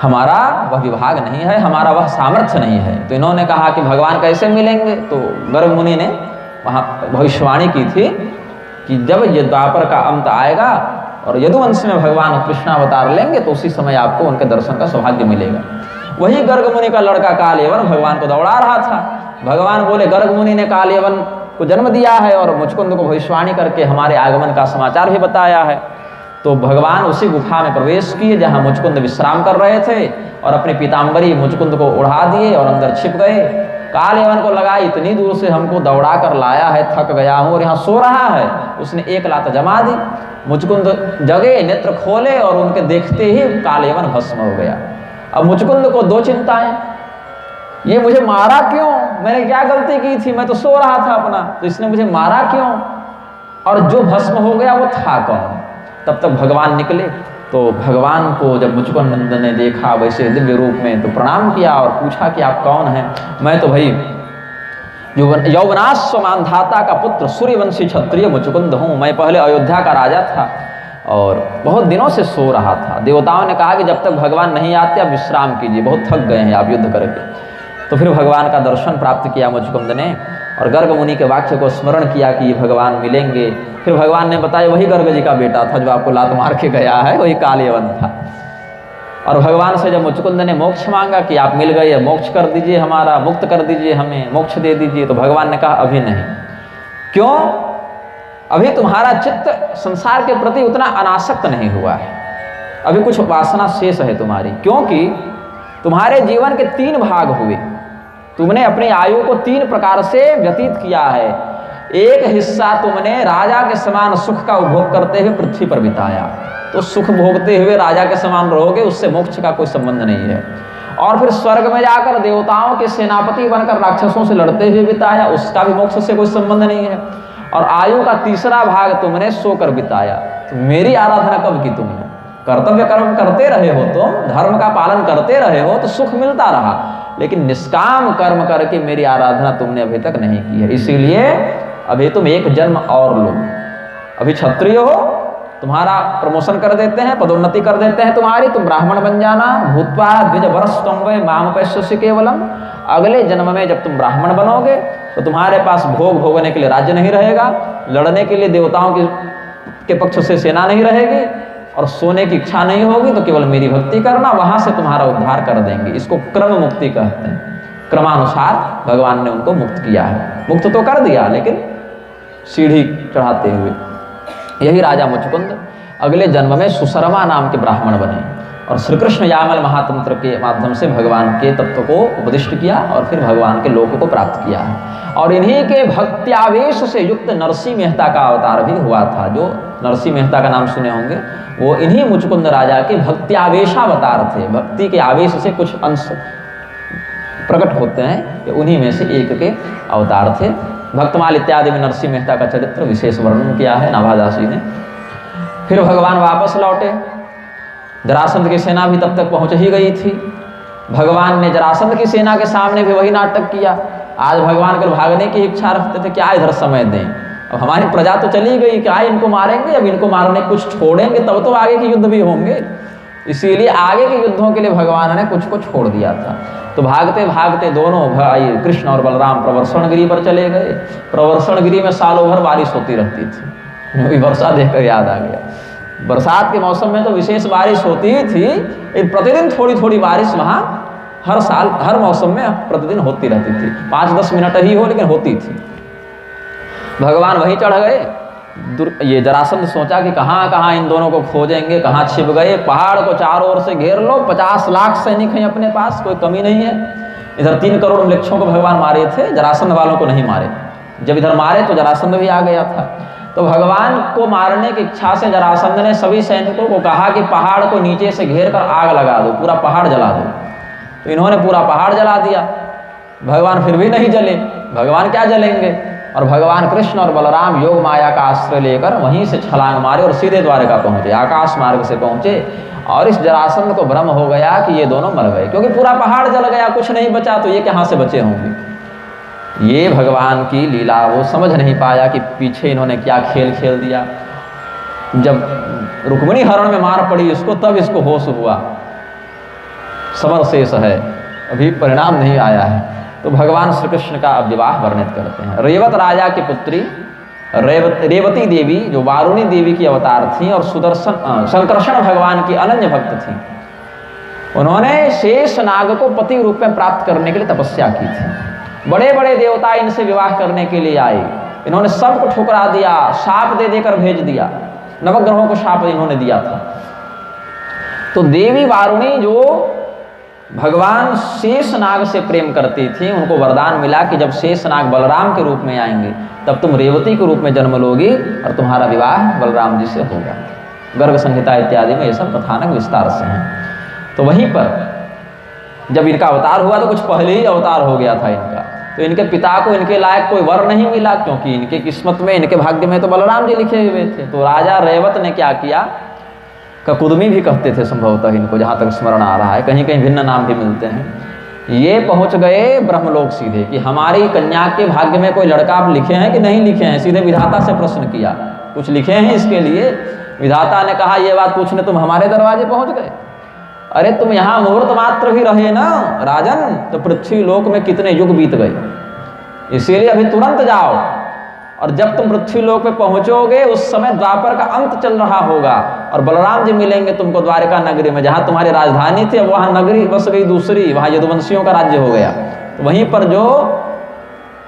हमारा वह विभाग नहीं है, हमारा वह सामर्थ्य नहीं है। तो इन्होंने कहा कि भगवान कैसे मिलेंगे। तो गर्ग मुनि ने वहाँ भविष्यवाणी की थी कि जब ये द्वापर का अंत आएगा और यदुवंश में भगवान कृष्णावतार लेंगे तो उसी समय आपको उनके दर्शन का सौभाग्य मिलेगा। वही गर्ग मुनि का लड़का कालयवन भगवान को दौड़ा रहा था। भगवान बोले गर्ग मुनि ने कालयवन को जन्म दिया है और मुचकुंद को भविष्यवाणी करके हमारे आगमन का समाचार भी बताया है। तो भगवान उसी गुफा में प्रवेश किए जहाँ मुचकुंद विश्राम कर रहे थे, और अपने पीताम्बरी मुचकुंद को उड़ा दिए और अंदर छिप गए। कालयवन को लगा इतनी दूर से हमको दौड़ा कर लाया है, थक गया हूँ और यहाँ सो रहा है। उसने एक लात जमा दी, मुचकुंद जगे, नेत्र खोले और उनके देखते ही कालयवन भस्म हो गया। अब मुचकुंद को 2 चिंताएं, ये मुझे मारा क्यों, मैंने क्या गलती की थी, मैं तो सो रहा था अपना, तो इसने मुझे मारा क्यों, और जो भस्म हो गया वो था कौन। तब तक भगवान निकले। तो भगवान को जब मुचकुंद ने देखा वैसे दिव्य रूप में, तो प्रणाम किया और पूछा कि आप कौन हैं। मैं तो भाई यौवनाश्व मानधाता का पुत्र सूर्यवंशी क्षत्रिय मुचकुंद हूँ। मैं पहले अयोध्या का राजा था और बहुत दिनों से सो रहा था। देवताओं ने कहा कि जब तक भगवान नहीं आते आप विश्राम कीजिए, बहुत थक गए हैं आप युद्ध करके। तो फिर भगवान का दर्शन प्राप्त किया मुचकुंद ने, और गर्ग मुनि के वाक्य को स्मरण किया कि ये भगवान मिलेंगे। फिर भगवान ने बताया वही गर्ग जी का बेटा था जो आपको लात मार के गया है, वही कालयवन था। और भगवान से जब मुचकुंद ने मोक्ष मांगा कि आप मिल गए, मोक्ष कर दीजिए, हमारा मुक्त कर दीजिए, हमें मोक्ष दे दीजिए, तो भगवान ने कहा अभी नहीं। क्यों? अभी तुम्हारा चित्त संसार के प्रति उतना अनासक्त नहीं हुआ है, अभी कुछ वासना शेष है तुम्हारी। क्योंकि तुम्हारे जीवन के 3 भाग हुए, तुमने अपनी आयु को 3 प्रकार से व्यतीत किया है। एक हिस्सा तुमने राजा के समान सुख का उपभोग करते हुए पृथ्वी पर बिताया, तो सुख भोगते हुए राजा के समान रहोगे, उससे मोक्ष का कोई संबंध नहीं है। और फिर स्वर्ग में जाकर देवताओं के सेनापति बनकर राक्षसों से लड़ते हुए बिताया, उसका भी मोक्ष से कोई संबंध नहीं है। और आयु का 3रा भाग तुमने सोकर बिताया। तो मेरी आराधना कब की तुमने? कर्तव्य कर्म करते रहे हो, तुम धर्म का पालन करते रहे हो तो सुख मिलता रहा, लेकिन निष्काम कर्म करके मेरी आराधना तुमने अभी तक नहीं की है। इसीलिए अभी तुम एक जन्म और लो। अभी क्षत्रिय हो, तुम्हारा प्रमोशन कर देते हैं, पदोन्नति कर देते हैं तुम्हारी, तुम ब्राह्मण बन जाना। भूत्वा द्विज वर्ष तुम वे माम पैश्यसि केवलम। अगले जन्म में जब तुम ब्राह्मण बनोगे तो तुम्हारे पास भोग भोगने के लिए राज्य नहीं रहेगा, लड़ने के लिए देवताओं के पक्ष से सेना नहीं रहेगी, और सोने की इच्छा नहीं होगी, तो केवल मेरी भक्ति करना, वहां से तुम्हारा उद्धार कर देंगे। इसको क्रम मुक्ति कहते हैं। क्रमानुसार भगवान ने उनको मुक्त किया है। मुक्त तो कर दिया, लेकिन सीढ़ी चढ़ाते हुए। यही राजा मुचकुंद अगले जन्म में सुशर्मा नाम के ब्राह्मण बने और श्री कृष्ण यामल महातंत्र के माध्यम से भगवान के तत्व को उपदिष्ट किया और फिर भगवान के लोक को प्राप्त किया है। और इन्हीं के भक्त्यावेश से युक्त नरसिंह मेहता का अवतार भी हुआ था। जो नरसिंह मेहता का नाम सुने होंगे, वो इन्हीं मुचकुंद राजा के भक्त्यावेशावतार थे। भक्ति के आवेश से कुछ अंश प्रकट होते हैं, ये उन्हीं में से एक के अवतार थे। भक्तमाल इत्यादि में नरसिंह मेहता का चरित्र विशेष वर्णन किया है नाभादास जी ने। फिर भगवान वापस लौटे। जरासंध की सेना भी तब तक पहुंच ही गई थी। भगवान ने जरासंध की सेना के सामने भी वही नाटक किया। आज भगवान कल भागने की इच्छा रखते थे, क्या इधर समय दें, अब हमारी प्रजा तो चली गई, क्या इनको मारेंगे, अब इनको मारने कुछ छोड़ेंगे तब तो आगे के युद्ध भी होंगे। इसीलिए आगे के युद्धों के लिए भगवान ने कुछ को छोड़ दिया था। तो भागते भागते दोनों भाई कृष्ण और बलराम प्रवर्षण गिरी पर चले गए। प्रवर्षण गिरी में सालों भर बारिश होती रहती थी। अभी वर्षा देखकर याद आ गया, बरसात के मौसम में तो विशेष बारिश होती ही थी, लेकिन प्रतिदिन थोड़ी थोड़ी बारिश वहाँ हर साल हर मौसम में प्रतिदिन होती रहती थी। 5-10 मिनट ही हो, लेकिन होती थी। भगवान वहीं चढ़ गए। ये जरासंध सोचा कि कहाँ कहाँ इन दोनों को खोजेंगे, कहाँ छिप गए। पहाड़ को चारों ओर से घेर लो, 50 लाख सैनिक हैं अपने पास, कोई कमी नहीं है। इधर 3 करोड़ मृक्षों को भगवान मारे थे, जरासंध वालों को नहीं मारे। जब इधर मारे तो जरासंध भी आ गया था। तो भगवान को मारने की इच्छा से जरासंध ने सभी सैनिकों को कहा कि पहाड़ को नीचे से घेर कर आग लगा दो, पूरा पहाड़ जला दो। तो इन्होंने पूरा पहाड़ जला दिया। भगवान फिर भी नहीं जले। भगवान क्या जलेंगे? और भगवान कृष्ण और बलराम योग माया का आश्रय लेकर वहीं से छलांग मारे और सीधे द्वारका पहुंचे, आकाश मार्ग से पहुंचे। और इस जरासंध को भ्रम हो गया कि ये दोनों मर गए, क्योंकि पूरा पहाड़ जल गया, कुछ नहीं बचा, तो ये कहाँ से बचे होंगे। ये भगवान की लीला वो समझ नहीं पाया कि पीछे इन्होंने क्या खेल खेल दिया। जब रुक्मिणी हरण में मार पड़ी इसको, तब इसको होश हुआ। समर शेष है, अभी परिणाम नहीं आया है। तो भगवान श्री कृष्ण का अब विवाह वर्णित करते हैं। रेवत राजा की पुत्री रेवती देवी, जो वारुणी देवी की अवतार थी और संकर्षण भगवान की अनन्य भक्त थी, उन्होंने शेष नाग को पति रूप में प्राप्त करने के लिए तपस्या की थी। बड़े बड़े देवता इनसे विवाह करने के लिए आए, इन्होंने सबको ठुकरा दिया, शाप दे देकर भेज दिया। नवग्रहों को शाप इन्होंने दिया था। तो देवी वारुणी जो भगवान शेषनाग से प्रेम करती थी, उनको वरदान मिला कि जब शेषनाग बलराम के रूप में आएंगे तब तुम रेवती के रूप में जन्म लोगी और तुम्हारा विवाह बलराम जी से होगा। गर्ग संहिता इत्यादि में ये सब कथानक विस्तार से हैं। तो वहीं पर जब इनका अवतार हुआ तो कुछ पहले ही अवतार हो गया था इनका। तो इनके पिता को इनके लायक कोई वर नहीं मिला, क्योंकि इनके किस्मत में, इनके भाग्य में तो बलराम जी लिखे हुए थे। तो राजा रेवत ने क्या किया, ककुदमी भी कहते थे संभवतः इनको, जहाँ तक स्मरण आ रहा है, कहीं कहीं भिन्न नाम भी मिलते हैं। ये पहुँच गए ब्रह्मलोक सीधे कि हमारी कन्या के भाग्य में कोई लड़का आप लिखे हैं कि नहीं लिखे हैं। सीधे विधाता से प्रश्न किया, कुछ लिखे हैं इसके लिए। विधाता ने कहा ये बात पूछने तुम हमारे दरवाजे पहुँच गए? अरे तुम यहाँ मुहूर्त मात्र भी रहे ना राजन, तो पृथ्वी लोक में कितने युग बीत गए। इसीलिए अभी तुरंत जाओ, और जब तुम पृथ्वी लोक में पहुंचोगे उस समय द्वापर का अंत चल रहा होगा और बलराम जी मिलेंगे तुमको द्वारका नगरी में, जहाँ तुम्हारी राजधानी थी। अब वहाँ नगरी बस गई दूसरी, वहाँ यदुवंशियों का राज्य हो गया। तो वहीं पर जो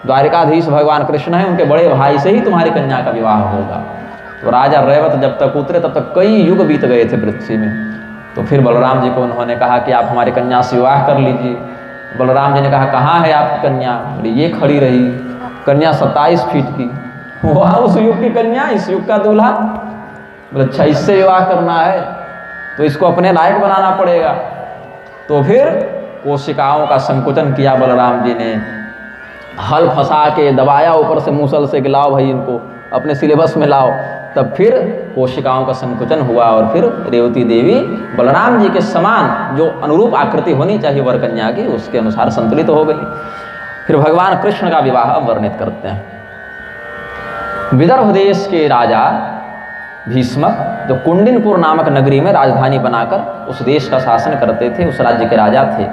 द्वारिकाधीश भगवान कृष्ण है, उनके बड़े भाई से ही तुम्हारी कन्या का विवाह होगा। तो राजा रेवत जब तक उतरे तब तक कई युग बीत गए थे पृथ्वी में। तो फिर बलराम जी को उन्होंने कहा कि आप हमारी कन्या से विवाह कर लीजिए। बलराम जी ने कहा कहाँ है आपकी कन्या? बोले ये खड़ी रही कन्या 27 फीट की। वहाँ उस युग की कन्या, इस युग का दूल्हा। बोले अच्छा, इससे विवाह करना है तो इसको अपने लायक बनाना पड़ेगा। तो फिर कोशिकाओं का संकुचन किया बलराम जी ने, हल फंसा के दबाया ऊपर से मूसल से कि लाओ भाई इनको अपने सिलेबस में लाओ। तब फिर कोशिकाओं का संकुचन हुआ और फिर रेवती देवी बलराम जी के समान जो अनुरूप आकृति होनी चाहिए वर कन्या की, उसके अनुसार संतुलित हो गई। फिर भगवान कृष्ण का विवाह वर्णित करते हैं। विदर्भ देश के राजा भीष्मक, जो कुंडिनपुर नामक नगरी में राजधानी बनाकर उस देश का शासन करते थे, उस राज्य के राजा थे।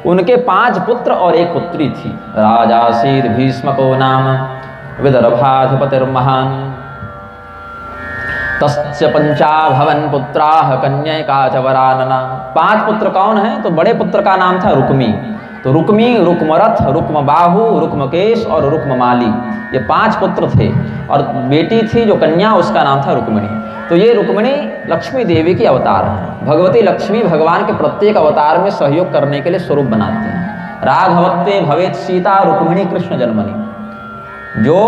उनके 5 पुत्र और 1 पुत्री थी। राजासीर भीष्मको नाम विदर्भाधिपतिर्महान् तस्य 5 भवन पुत्राः कन्यका च वरानना। 5 पुत्र कौन हैं? तो बड़े पुत्र का नाम था रुक्मी, तो रुक्मी, रुक्मरथ, रुक्मबाहु, रुक्मकेश और रुक्ममाली, ये 5 पुत्र थे और बेटी थी जो कन्या, उसका नाम था रुक्मिणी। तो ये रुक्मिणी लक्ष्मी देवी की अवतार है। भगवती लक्ष्मी भगवान के प्रत्येक अवतार में सहयोग करने के लिए स्वरूप बनाती हैं। राघवत्वे भवेत सीता रुक्मिणी कृष्ण जन्मनि, जो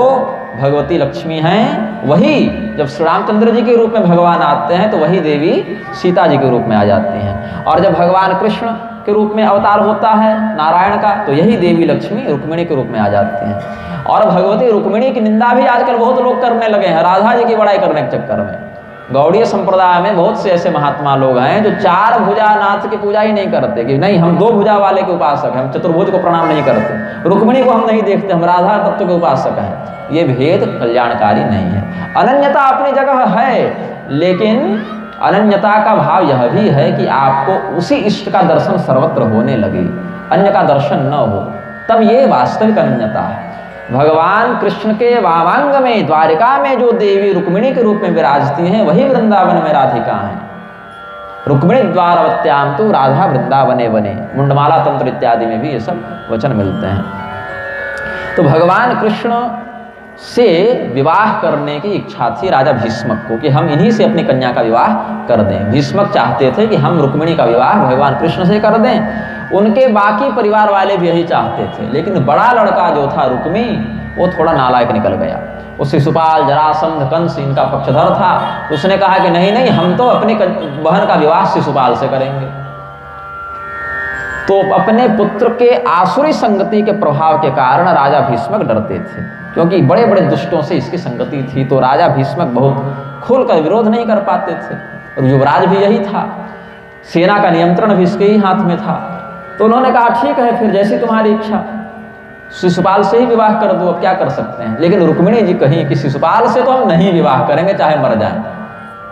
भगवती लक्ष्मी हैं वही जब श्री रामचंद्र जी के रूप में भगवान आते हैं तो वही देवी सीता जी के रूप में आ जाती हैं। और जब भगवान कृष्ण के रूप में अवतार होता है नारायण का, तो यही देवी लक्ष्मी रुक्मिणी के रूप में आ जाती हैं। और भगवती रुक्मिणी की निंदा भी आजकल बहुत लोग करने लगे हैं, राधा जी की बड़ाई करने के चक्कर में। गौड़ीय संप्रदाय में बहुत से ऐसे महात्मा लोग हैं जो 4 भुजा नाथ की पूजा ही नहीं करते, कि नहीं हम 2 भुजा वाले के उपासक हैं, हम चतुर्भुज को प्रणाम नहीं करते, रुक्मिणी को हम नहीं देखते, हम राधा तत्व के उपासक हैं। ये भेद कल्याणकारी नहीं है। अनन्यता अपनी जगह है, लेकिन अनन्यता का भाव यह भी है कि आपको उसी इष्ट का दर्शन सर्वत्र होने लगे, अन्य का दर्शन न हो, तब ये वास्तविक अनन्यता है। भगवान कृष्ण के वामांग में, द्वारिका में जो देवी रुक्मिणी के रूप में विराजती हैं, वही वृंदावन में राधिका हैं। रुक्मिणी द्वारवत्याम तो राधा वृंदावने बने, मुंडमाला तंत्र इत्यादि में भी ये सब वचन मिलते हैं। तो भगवान कृष्ण से विवाह करने की इच्छा थी राजा भीष्मक को, कि हम इन्हीं से अपनी कन्या का विवाह कर दें। भीष्मक चाहते थे कि हम रुक्मिणी का विवाह भगवान कृष्ण से कर दें। उनके बाकी परिवार वाले भी यही चाहते थे, लेकिन बड़ा लड़का जो था रुक्मी, वो थोड़ा नालायक निकल गया। वो शिशुपाल, जरासंध, कंस इनका पक्षधर था। उसने कहा कि नहीं नहीं, हम तो अपनी बहन का विवाह शिशुपाल से करेंगे। तो अपने पुत्र के आसुरी संगति के प्रभाव के कारण राजा भीष्मक डरते थे, क्योंकि बड़े बड़े दुष्टों से इसकी संगति थी। तो राजा भीष्मक बहुत खुलकर विरोध नहीं कर पाते थे, और युवराज भी यही था, सेना का नियंत्रण भी इसके ही हाथ में था। तो उन्होंने कहा ठीक है, फिर जैसी तुम्हारी इच्छा, शिशुपाल से ही विवाह कर दो, अब क्या कर सकते हैं। लेकिन रुक्मिणी जी कहीं कि शिशुपाल से तो हम नहीं विवाह करेंगे, चाहे मर जाए,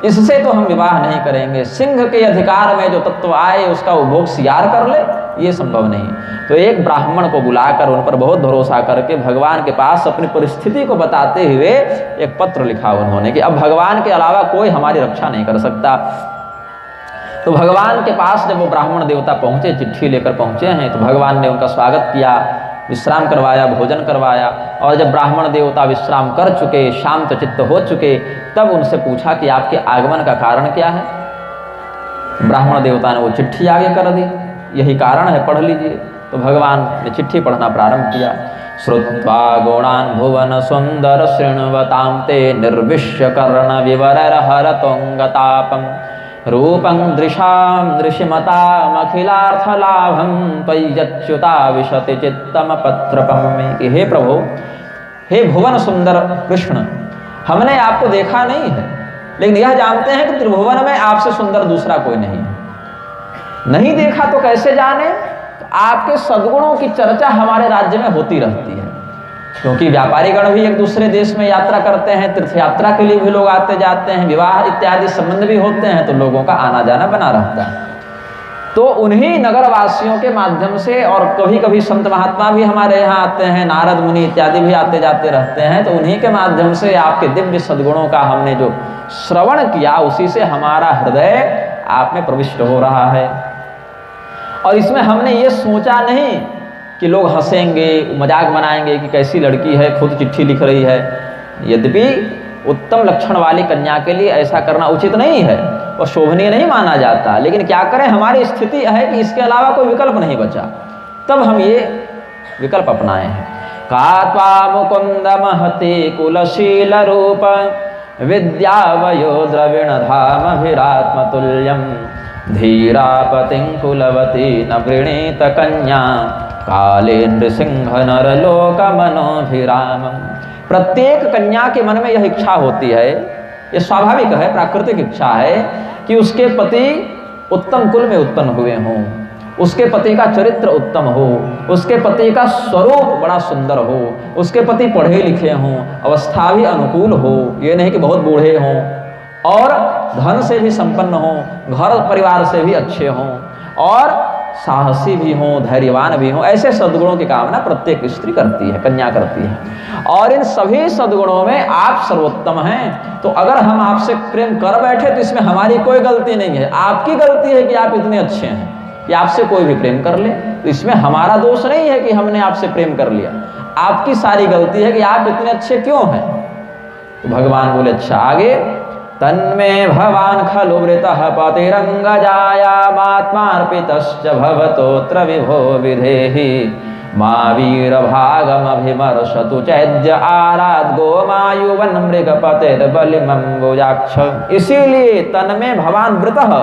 इससे तो हम विवाह नहीं करेंगे। सिंह के अधिकार में जो तत्व आए उसका उपभोग सियार कर ले, ये संभव नहीं। तो एक ब्राह्मण को बुलाकर उन पर बहुत भरोसा करके भगवान के पास अपनी परिस्थिति को बताते हुए एक पत्र लिखा उन्होंने कि अब भगवान के अलावा कोई हमारी रक्षा नहीं कर सकता। तो भगवान के पास जब वो ब्राह्मण देवता पहुँचे, चिट्ठी लेकर पहुँचे हैं, तो भगवान ने उनका स्वागत किया, विश्राम करवाया, भोजन करवाया। और जब ब्राह्मण देवता विश्राम कर चुके, शांत चित्त हो चुके, तब उनसे पूछा कि आपके आगमन का कारण क्या है। ब्राह्मण देवता ने वो चिट्ठी आगे कर दी, यही कारण है, पढ़ लीजिए। तो भगवान ने चिट्ठी पढ़ना प्रारंभ किया। श्रुत्वा गुणान् भुवन सुंदर शृण्वतां ते निर्विश्य कर्ण विवरहरतोंगतापं रूपं दृशां दृशिमतामखिलार्थलाभं त्वय्यच्युता विशति चित्तमपत्रपं मे। कि हे प्रभु, हे भुवन सुंदर कृष्ण, हमने आपको देखा नहीं है, लेकिन यह जानते हैं कि त्रिभुवन में आपसे सुंदर दूसरा कोई नहीं है। नहीं देखा तो कैसे जाने? तो आपके सद्गुणों की चर्चा हमारे राज्य में होती रहती है, क्योंकि व्यापारी गण भी एक दूसरे देश में यात्रा करते हैं, तीर्थ यात्रा के लिए भी लोग आते जाते हैं, विवाह इत्यादि संबंध भी होते हैं, तो लोगों का आना जाना बना रहता है। तो उन्हीं नगरवासियों के माध्यम से, और कभी कभी संत महात्मा भी हमारे यहाँ आते हैं, नारद मुनि इत्यादि भी आते जाते रहते हैं, तो उन्हीं के माध्यम से आपके दिव्य सद्गुणों का हमने जो श्रवण किया, उसी से हमारा हृदय आप में प्रविष्ट हो रहा है। और इसमें हमने ये सोचा नहीं कि लोग हंसेंगे, मजाक बनाएंगे कि कैसी लड़की है, खुद चिट्ठी लिख रही है। यद्यपि उत्तम लक्षण वाली कन्या के लिए ऐसा करना उचित नहीं है और शोभनीय नहीं माना जाता, लेकिन क्या करें, हमारी स्थिति है कि इसके अलावा कोई विकल्प नहीं बचा, तब हम ये विकल्प अपनाए हैं। कात्वा मुकुंद महते कुलशील रूप विद्यावयो द्रविण धामभिरात्मतुल्यम धीरापतिं कुलवती न वृणीत कन्या काले नृसिंह नरलोक मनोभिराम। प्रत्येक कन्या के मन में यह इच्छा होती है, ये स्वाभाविक है, प्राकृतिक इच्छा है कि उसके पति उत्तम कुल में उत्पन्न हुए हों, उसके पति का चरित्र उत्तम हो, उसके पति का स्वरूप बड़ा सुंदर हो, उसके पति पढ़े लिखे हों, अवस्था भी अनुकूल हो, ये नहीं कि बहुत बूढ़े हों, और धन से भी संपन्न हों, घर परिवार से भी अच्छे हों, और साहसी भी हों, धैर्यवान भी हों। ऐसे सद्गुणों की कामना प्रत्येक स्त्री करती है, कन्या करती है। और इन सभी सद्गुणों में आप सर्वोत्तम हैं, तो अगर हम आपसे प्रेम कर बैठे तो इसमें हमारी कोई गलती नहीं है। आपकी गलती है कि आप इतने अच्छे हैं कि आपसे कोई भी प्रेम कर ले। तो इसमें हमारा दोष नहीं है कि हमने आपसे प्रेम कर लिया, आपकी सारी गलती है कि आप इतने अच्छे क्यों हैं। तो भगवान बोले अच्छा आगे, तन्मे भवान खलु वृतः पतिरंगजायामात्मार्पितश्च भवतोऽत्र विभो विधेहि मा वीरभागमभिमर्शतु चैद्य आराध गोमायुवन मृगपतिर्बलिमम्बुजाक्ष। इसीलिए तन्मे भवान वृतः,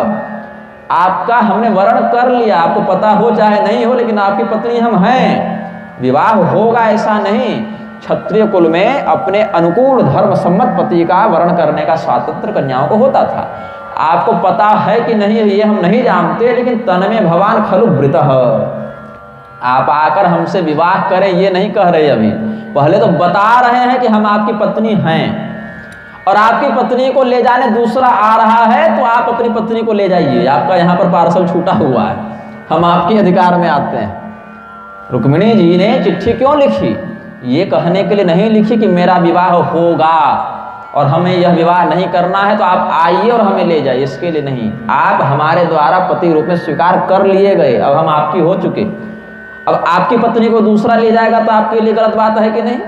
आपका हमने वर्ण कर लिया, आपको पता हो चाहे नहीं हो, लेकिन आपकी पत्नी हम हैं, विवाह होगा ऐसा नहीं। क्षत्रिय कुल में अपने अनुकूल धर्म सम्मत पति का वर्ण करने का स्वातंत्र कन्याओं को होता था। आपको पता है कि नहीं ये हम नहीं जानते, लेकिन तन्मे भवान खलु वृतः, आप आकर हमसे विवाह करें ये नहीं कह रहे अभी, पहले तो बता रहे हैं कि हम आपकी पत्नी हैं, और आपकी पत्नी को ले जाने दूसरा आ रहा है तो आप अपनी पत्नी को ले जाइए, आपका यहाँ पर पार्सल छूटा हुआ है, हम आपके अधिकार में आते हैं। रुक्मिणी जी ने चिट्ठी क्यों लिखी? ये कहने के लिए नहीं लिखी कि मेरा विवाह होगा और हमें यह विवाह नहीं करना है तो आप आइए और हमें ले जाइए, इसके लिए नहीं। आप हमारे द्वारा पति रूप में स्वीकार कर लिए गए, अब हम आपकी हो चुके। अब आपकी पत्नी को दूसरा ले जाएगा तो आपके लिए गलत बात है कि नहीं?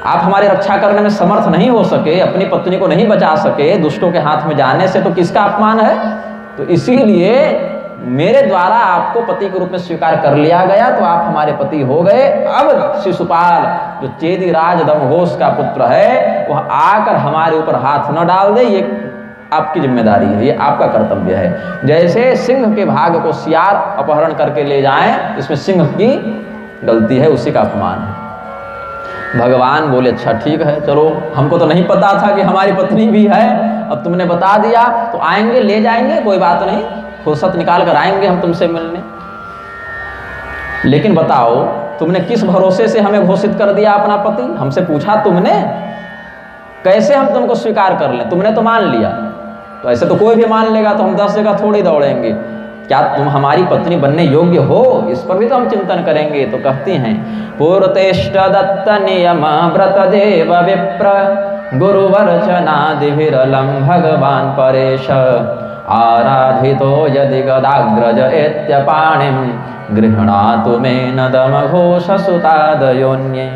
आप हमारी रक्षा करने में समर्थ नहीं हो सके, अपनी पत्नी को नहीं बचा सके दुष्टों के हाथ में जाने से, तो किसका अपमान है? तो इसीलिए मेरे द्वारा आपको पति के रूप में स्वीकार कर लिया गया, तो आप हमारे पति हो गए। अब शिशुपाल जो चेदी राज दमघोष का पुत्र है वह आकर हमारे ऊपर हाथ न डाल दे, ये आपकी जिम्मेदारी है, ये आपका कर्तव्य है। जैसे सिंह के भाग को सियार अपहरण करके ले जाएं, इसमें सिंह की गलती है, उसी का अपमान है। भगवान बोले अच्छा ठीक है, चलो हमको तो नहीं पता था कि हमारी पत्नी भी है, अब तुमने बता दिया तो आएंगे, ले जाएंगे, कोई बात नहीं, फुर्सत निकाल कर आएंगे हम तुमसे मिलने। लेकिन बताओ तुमने किस भरोसे से हमें घोषित कर दिया अपना पति? हमसे पूछा तुमने? कैसे हम तुमको स्वीकार कर लें? तुमने तो मान लिया, तो ऐसे तो कोई भी मान लेगा तो हम 10 जगह थोड़ी दौड़ेंगे। क्या तुम हमारी पत्नी बनने योग्य हो? इस पर भी तो हम चिंतन करेंगे। तो कहती हैं पूर्तेष्ट दत्त नियम व्रत देव विप्र गुरुवर्चनादि विरलम भगवान परेश आराधितो यदि गदाग्रज एत्यपाणिं गृह्णातु मे नदमघोष सुतादयोन्ये।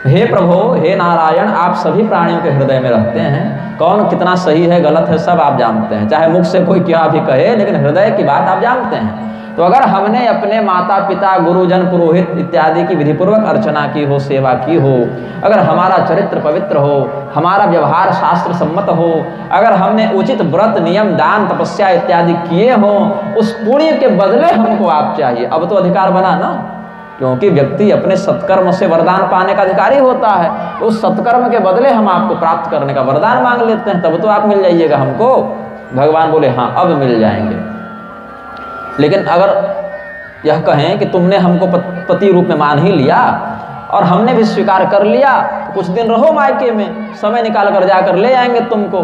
हे प्रभु, हे नारायण, आप सभी प्राणियों के हृदय में रहते हैं, कौन कितना सही है गलत है सब आप जानते हैं, चाहे मुख से कोई क्या भी कहे, लेकिन हृदय की बात आप जानते हैं। तो अगर हमने अपने माता पिता गुरुजन पुरोहित इत्यादि की विधिपूर्वक अर्चना की हो, सेवा की हो, अगर हमारा चरित्र पवित्र हो, हमारा व्यवहार शास्त्र सम्मत हो, अगर हमने उचित व्रत नियम दान तपस्या इत्यादि किए हो, उस पुण्य के बदले हमको आप चाहिए। अब तो अधिकार बना ना, क्योंकि व्यक्ति अपने सत्कर्म से वरदान पाने का अधिकारी होता है, तो उस सत्कर्म के बदले हम आपको प्राप्त करने का वरदान मांग लेते हैं, तब तो आप मिल जाइएगा हमको। भगवान बोले हाँ अब मिल जाएंगे। लेकिन अगर यह कहें कि तुमने हमको पति रूप में मान ही लिया और हमने भी स्वीकार कर लिया, तो कुछ दिन रहो मायके में, समय निकाल कर जाकर ले आएंगे तुमको।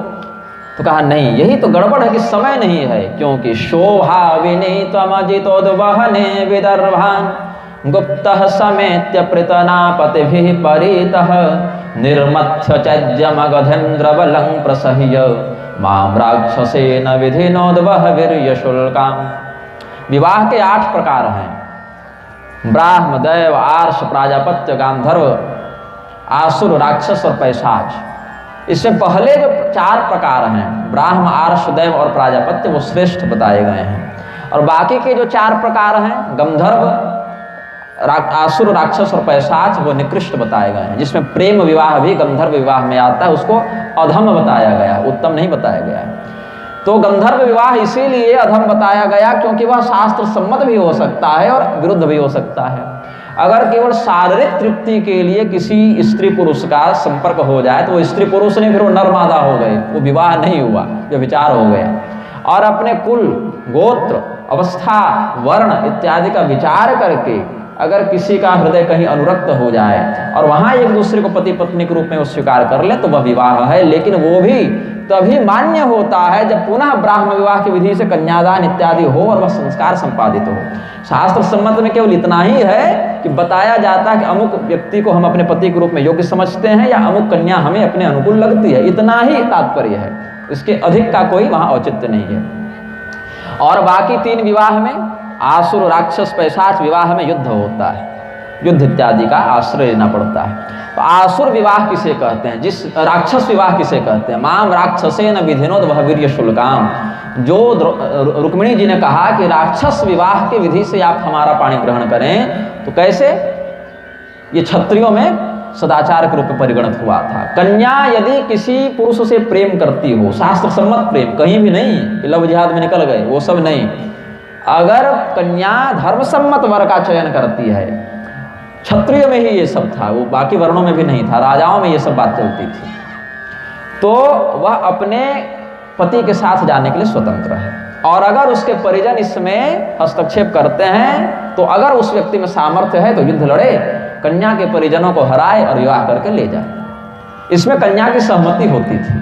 तो कहा नहीं, यही तो गड़बड़ है कि समय नहीं है, क्योंकि शोभा विनीतमजितोद्वहने विदर्भान गुप्तः समेत्य पृतनापतिभिः परितः निर्मथ्य चज्यमगधेन्द्र बलं प्रसह्य मां राक्षसेन विधिनोद्वह वीर्यशुल्काम्। विवाह के 8 प्रकार हैं, ब्राह्म दैव आर्ष प्राजापत्य गांधर्व आसुर राक्षस और पैशाच। इसमें पहले जो 4 प्रकार हैं ब्राह्म आर्ष दैव और प्राजापत्य वो श्रेष्ठ बताए गए हैं, और बाकी के जो 4 प्रकार हैं गंधर्व आसुर राक्षस और पैशाच वो निकृष्ट बताए गए हैं। जिसमें प्रेम विवाह भी गंधर्व विवाह में आता है, उसको अधम बताया गया, उत्तम नहीं बताया गया है। तो गंधर्व विवाह इसीलिए अधम बताया गया क्योंकि वह शास्त्र सम्मत भी हो सकता है और विरुद्ध भी हो सकता है। अगर केवल शारीरिक तृप्ति के लिए किसी स्त्री पुरुष का संपर्क हो जाए तो वो स्त्री पुरुष नहीं, फिर वो नर मादा हो गए, वो विवाह नहीं हुआ, जो विचार हो गया। और अपने कुल गोत्र अवस्था वर्ण इत्यादि का विचार करके अगर किसी का हृदय कहीं अनुरक्त हो जाए और वहां एक दूसरे को पति पत्नी के रूप में वो स्वीकार कर ले तो वह विवाह है। लेकिन वो भी तभी मान्य होता है जब पुनः ब्राह्म विवाह की विधि से कन्यादान इत्यादि हो और वह संस्कार संपादित हो। शास्त्र सम्मत में केवल इतना ही है कि बताया जाता है कि अमुक व्यक्ति को हम अपने पति के रूप में योग्य समझते हैं या अमुक कन्या हमें अपने अनुकूल लगती है, इतना ही तात्पर्य है, इसके अधिक का कोई वहां औचित्य नहीं है। और बाकी 3 विवाह में आसुर राक्षस पैशाच विवाह में युद्ध होता है, युद्ध इत्यादि का आश्रय लेना पड़ता है। तो आसुर विवाह किसे कहते हैं, जिस राक्षस विवाह किसे कहते हैं, माम राक्षसेन विधिनोद वह वीर्य शुल्काम। जो रुक्मिणी जी ने कहा कि राक्षस विवाह के विधि से आप हमारा पाणी ग्रहण करें, तो कैसे, ये क्षत्रियों में सदाचार के रूप में परिगणित हुआ था। कन्या यदि किसी पुरुष से प्रेम करती हो, शास्त्र सम्मत प्रेम, कहीं भी नहीं कि लव जिहाद में निकल गए, वो सब नहीं, अगर कन्या धर्म सम्मत वर का चयन करती है, क्षत्रिय में ही ये सब था, वो बाकी वर्णों में भी नहीं था, राजाओं में ये सब बात चलती थी, तो वह अपने पति के साथ जाने के लिए स्वतंत्र है। और अगर उसके परिजन इसमें हस्तक्षेप करते हैं, तो अगर उस व्यक्ति में सामर्थ्य है तो युद्ध लड़े, कन्या के परिजनों को हराए और विवाह करके ले जाए। इसमें कन्या की सहमति होती थी।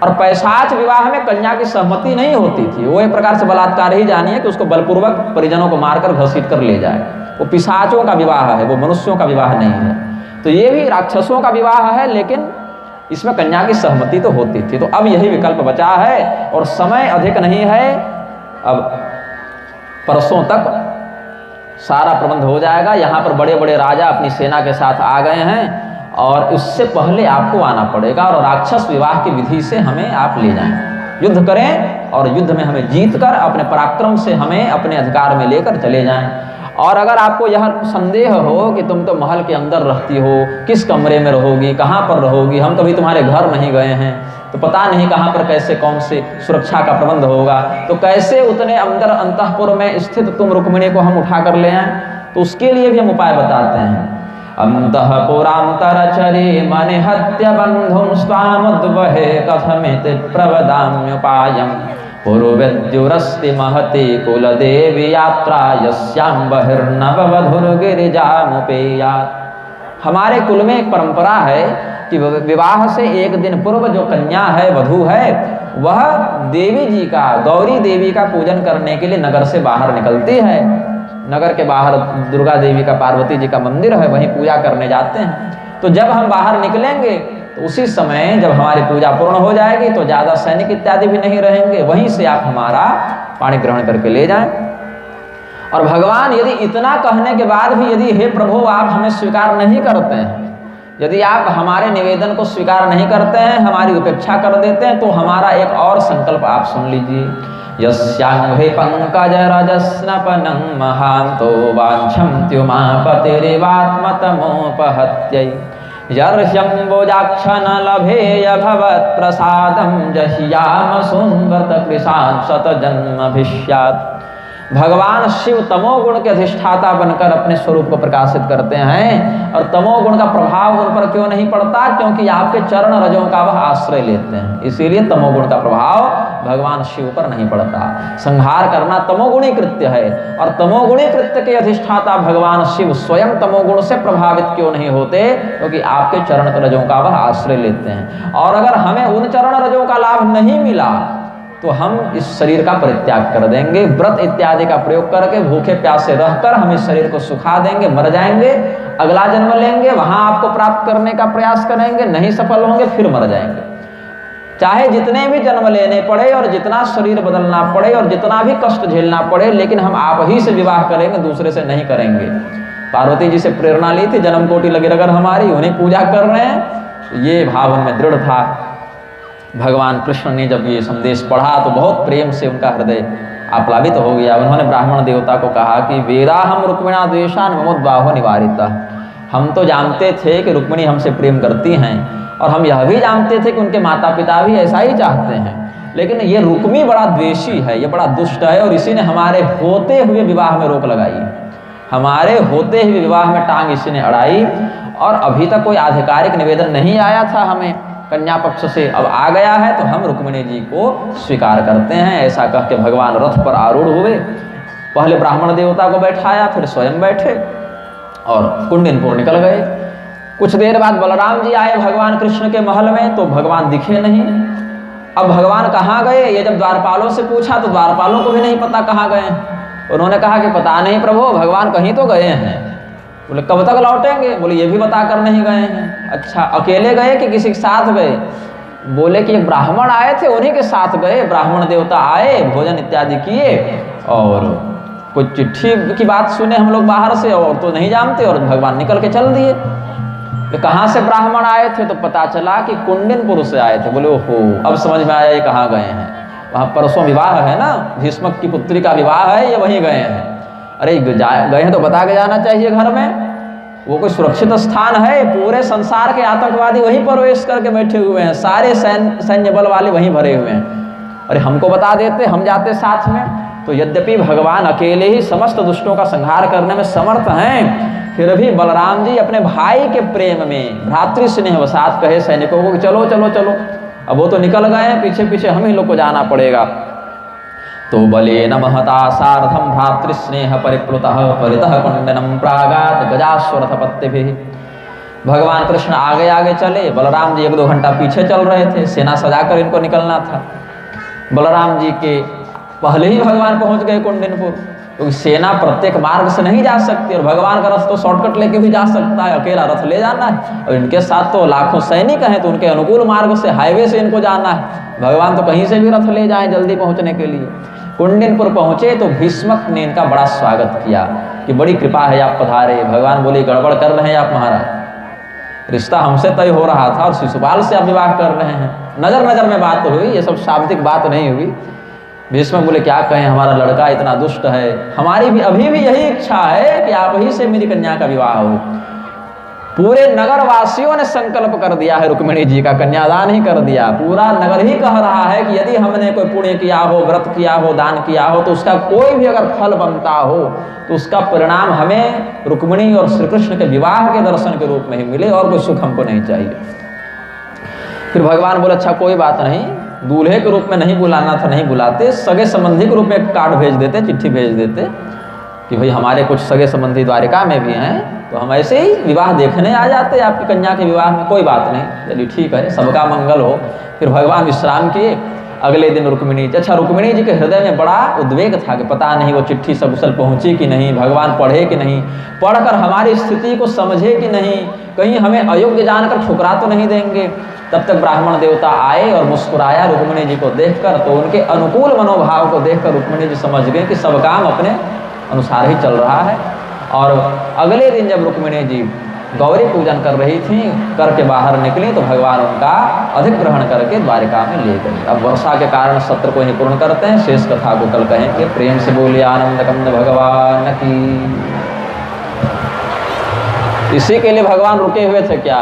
और पैशाच विवाह में कन्या की सहमति नहीं होती थी, वो एक प्रकार से बलात्कार ही जानिए कि उसको बलपूर्वक परिजनों को मारकर घसीट कर ले जाए। वो पिशाचों का विवाह है, वो मनुष्यों का विवाह नहीं है। तो ये भी राक्षसों का विवाह है, लेकिन इसमें कन्या की सहमति तो होती थी। तो अब यही विकल्प बचा है और समय अधिक नहीं है, अब परसों तक सारा प्रबंध हो जाएगा। यहाँ पर बड़े बड़े राजा अपनी सेना के साथ आ गए हैं और उससे पहले आपको आना पड़ेगा और राक्षस विवाह की विधि से हमें आप ले जाएं, युद्ध करें और युद्ध में हमें जीत कर अपने पराक्रम से हमें अपने अधिकार में लेकर चले जाएं। और अगर आपको यह संदेह हो कि तुम तो महल के अंदर रहती हो, किस कमरे में रहोगी, कहाँ पर रहोगी, हम कभी तुम्हारे घर नहीं गए हैं, तो पता नहीं कहाँ पर कैसे कौन से सुरक्षा का प्रबंध होगा, तो कैसे उतने अंदर अंतःपुर में स्थित तुम रुक्मिणी को हम उठा कर ले आएं। तो उसके लिए भी हम उपाय बताते हैं। अंतःपुरांतरचरे मने हत्य बंधुं स्वामुद्वहे कथमिति प्रवदाम्युपायम् पूर्वद्युरस्ति महते कुलदेवी यात्रा यस्यां बहिर्नववधुर्गिरिजामुपेयात्। हमारे कुल में एक परंपरा है कि विवाह से एक दिन पूर्व जो कन्या है, वधू है, वह देवी जी का, गौरी देवी का पूजन करने के लिए नगर से बाहर निकलती है। नगर के बाहर दुर्गा देवी का, पार्वती जी का मंदिर है, वहीं पूजा करने जाते हैं। तो जब हम बाहर निकलेंगे तो उसी समय जब हमारी पूजा पूर्ण हो जाएगी तो ज़्यादा सैनिक इत्यादि भी नहीं रहेंगे, वहीं से आप हमारा पाणी ग्रहण करके ले जाएं। और भगवान यदि इतना कहने के बाद भी यदि हे प्रभु आप हमें स्वीकार नहीं करते हैं, यदि आप हमारे निवेदन को स्वीकार नहीं करते हैं, हमारी उपेक्षा कर देते हैं, तो हमारा एक और संकल्प आप सुन लीजिए। यस्यांघ्रे पंकज रजस्नपनं महांतो वाञ्छन्त्युमापतिरिवात्मतमोपहत्यै यर्ह्यम्बुजाक्ष न लभेय भवत्प्रसादं जह्याम सुन्वत कृशान् शतजन्मभिष्यात्। भगवान शिव तमोगुण के अधिष्ठाता बनकर अपने स्वरूप को प्रकाशित करते हैं और तमोगुण का प्रभाव उन पर क्यों नहीं पड़ता, क्योंकि आपके चरण रजों का वह आश्रय लेते हैं, इसीलिए तमोगुण का प्रभाव भगवान शिव पर नहीं पड़ता। संहार करना तमोगुणी कृत्य है और तमोगुणी कृत्य के अधिष्ठाता भगवान शिव स्वयं तमोगुण से प्रभावित क्यों नहीं होते, क्योंकि आपके चरण रजों का वह आश्रय लेते हैं। और अगर हमें उन चरण रजों का लाभ नहीं मिला तो हम इस शरीर का परित्याग कर देंगे, व्रत इत्यादि का प्रयोग करके भूखे प्यासे रहकर हम इस शरीर को सुखा देंगे, मर जाएंगे, अगला जन्म लेंगे, वहां आपको प्राप्त करने का प्रयास करेंगे, नहीं सफल होंगे, फिर मर जाएंगे। चाहे जितने भी जन्म लेने पड़े और जितना शरीर बदलना पड़े और जितना भी कष्ट झेलना पड़े, लेकिन हम आप ही से विवाह करेंगे, दूसरे से नहीं करेंगे। पार्वती जी से प्रेरणा ली थी, जन्म कोटि लगी रगर हमारी, उन्हें पूजा कर रहे हैं, ये भाव उनमें दृढ़ था। भगवान कृष्ण ने जब ये संदेश पढ़ा तो बहुत प्रेम से उनका हृदय आप्लावित हो गया। उन्होंने ब्राह्मण देवता को कहा कि वेदाहम रुक्मिणा द्वेषान ममोद्बाहो निवारिता। हम तो जानते थे कि रुक्मिणी हमसे प्रेम करती हैं और हम यह भी जानते थे कि उनके माता पिता भी ऐसा ही चाहते हैं, लेकिन ये रुक्मी बड़ा द्वेषी है, ये बड़ा दुष्ट है और इसी ने हमारे होते हुए विवाह में रोक लगाई, हमारे होते हुए विवाह में टांग इसी ने अड़ाई और अभी तक कोई आधिकारिक निवेदन नहीं आया था हमें कन्या पक्ष से, अब आ गया है तो हम रुक्मिणी जी को स्वीकार करते हैं। ऐसा कह के भगवान रथ पर आरूढ़ हुए, पहले ब्राह्मण देवता को बैठाया, फिर स्वयं बैठे और कुंडिनपुर निकल गए। कुछ देर बाद बलराम जी आए भगवान कृष्ण के महल में, तो भगवान दिखे नहीं। अब भगवान कहाँ गए, ये जब द्वारपालों से पूछा तो द्वारपालों को भी नहीं पता कहाँ गए। उन्होंने कहा कि पता नहीं प्रभु, भगवान कहीं तो गए हैं। बोले कब तक लौटेंगे, बोले ये भी बता कर नहीं गए हैं। अच्छा, अकेले गए कि किसी के साथ गए? बोले कि एक ब्राह्मण आए थे, उन्हीं के साथ गए। ब्राह्मण देवता आए, भोजन इत्यादि किए और कोई चिट्ठी की बात सुने हम लोग बाहर से और तो नहीं जानते, और भगवान निकल के चल दिए। तो कहाँ से ब्राह्मण आए थे तो पता चला कि कुंडिनपुर से आए थे। बोले ओहो, अब समझ में आया ये कहाँ गए हैं। वहाँ परसों विवाह है ना, भीष्मक की पुत्री का विवाह है, ये वहीं गए हैं। अरे गए हैं तो बता के जाना चाहिए घर में, वो कोई सुरक्षित स्थान है? पूरे संसार के आतंकवादी वहीं प्रवेश करके बैठे हुए हैं, सारे सैन्य बल वाले वहीं भरे हुए हैं। अरे हमको बता देते, हम जाते साथ में। तो यद्यपि भगवान अकेले ही समस्त दुष्टों का संहार करने में समर्थ हैं, फिर भी बलराम जी अपने भाई के प्रेम में भ्रातृ स्नेह वसात कहे सैनिकों को कि चलो चलो चलो। अब वो तो निकल गए हैं, पीछे पीछे हम ही लोग को जाना पड़ेगा। तो बलेन महता सार्धम भ्रातृस्नेह परिप्लुतः परितः कुंडनम प्रागात् गजास्वरथ पत्तिभिः। भगवान कृष्ण आगे आगे चले, बलराम जी 1-2 घंटा पीछे चल रहे थे, सेना सजाकर इनको निकलना था। बलराम जी के पहले ही भगवान पहुंच गए कुंडिनपुर, क्योंकि सेना प्रत्येक मार्ग से नहीं जा सकती, और भगवान का रथ तो शॉर्टकट लेके भी जा सकता है, अकेला रथ ले जाना है। और इनके साथ तो लाखों सैनिक हैं, तो उनके अनुकूल मार्ग से, हाईवे से इनको जाना है। भगवान तो कहीं से भी रथ ले जाएं जल्दी पहुंचने के लिए। कुंडिनपुर पहुंचे तो भीष्मक ने इनका बड़ा स्वागत किया कि बड़ी कृपा है आप पधारे। भगवान बोले गड़बड़ कर रहे हैं आप महाराज, रिश्ता हमसे तय हो रहा था और शिशुपाल से आप विवाह कर रहे हैं। नजर नजर में बात हुई, ये सब शाब्दिक बात नहीं हुई। भीष्मक बोले क्या कहें, हमारा लड़का इतना दुष्ट है, हमारी भी अभी भी यही इच्छा है कि आप ही से मेरी कन्या का विवाह हो। पूरे नगर वासियों ने संकल्प कर दिया है, रुक्मिणी जी का कन्यादान ही कर दिया। पूरा नगर ही कह रहा है कि यदि हमने कोई पुण्य किया हो, व्रत किया हो, दान किया हो, तो उसका कोई भी अगर फल बनता हो तो उसका परिणाम हमें रुक्मिणी और श्री कृष्ण के विवाह के दर्शन के रूप में ही मिले, और कोई सुख हमको नहीं चाहिए। फिर भगवान बोले अच्छा कोई बात नहीं, दूल्हे के रूप में नहीं बुलाना था, नहीं बुलाते, सगे संबंधी के रूप में एक कार्ड भेज देते, चिट्ठी भेज देते कि भाई हमारे कुछ सगे संबंधी द्वारिका में भी हैं, तो हम ऐसे ही विवाह देखने आ जाते आपकी कन्या के विवाह में, कोई बात नहीं, चलिए ठीक है, सबका मंगल हो। फिर भगवान विश्राम किए। अगले दिन रुक्मिणी जी के हृदय में बड़ा उद्वेग था कि पता नहीं वो चिट्ठी सकुशल पहुंची कि नहीं, भगवान पढ़े कि नहीं, पढ़कर हमारी स्थिति को समझे कि नहीं, कहीं हमें अयोग्य जानकर ठुकरा तो नहीं देंगे। तब तक ब्राह्मण देवता आए और मुस्कुराया रुक्मिणी जी को देखकर, तो उनके अनुकूल मनोभाव को देखकर रुक्मिणी जी समझ गए कि सब काम अपने अनुसार ही चल रहा है। और अगले दिन जब रुक्मिणी जी गौरी पूजन कर रही थी, करके बाहर निकली, तो भगवान उनका अधिग्रहण करके द्वारिका में ले गए। अब वर्षा के कारण सत्र को ही पूर्ण करते हैं, शेष कथा को कल कहेंगे। प्रेम से बोलिए आनंद कंद भगवान की। इसी के लिए भगवान रुके हुए थे क्या?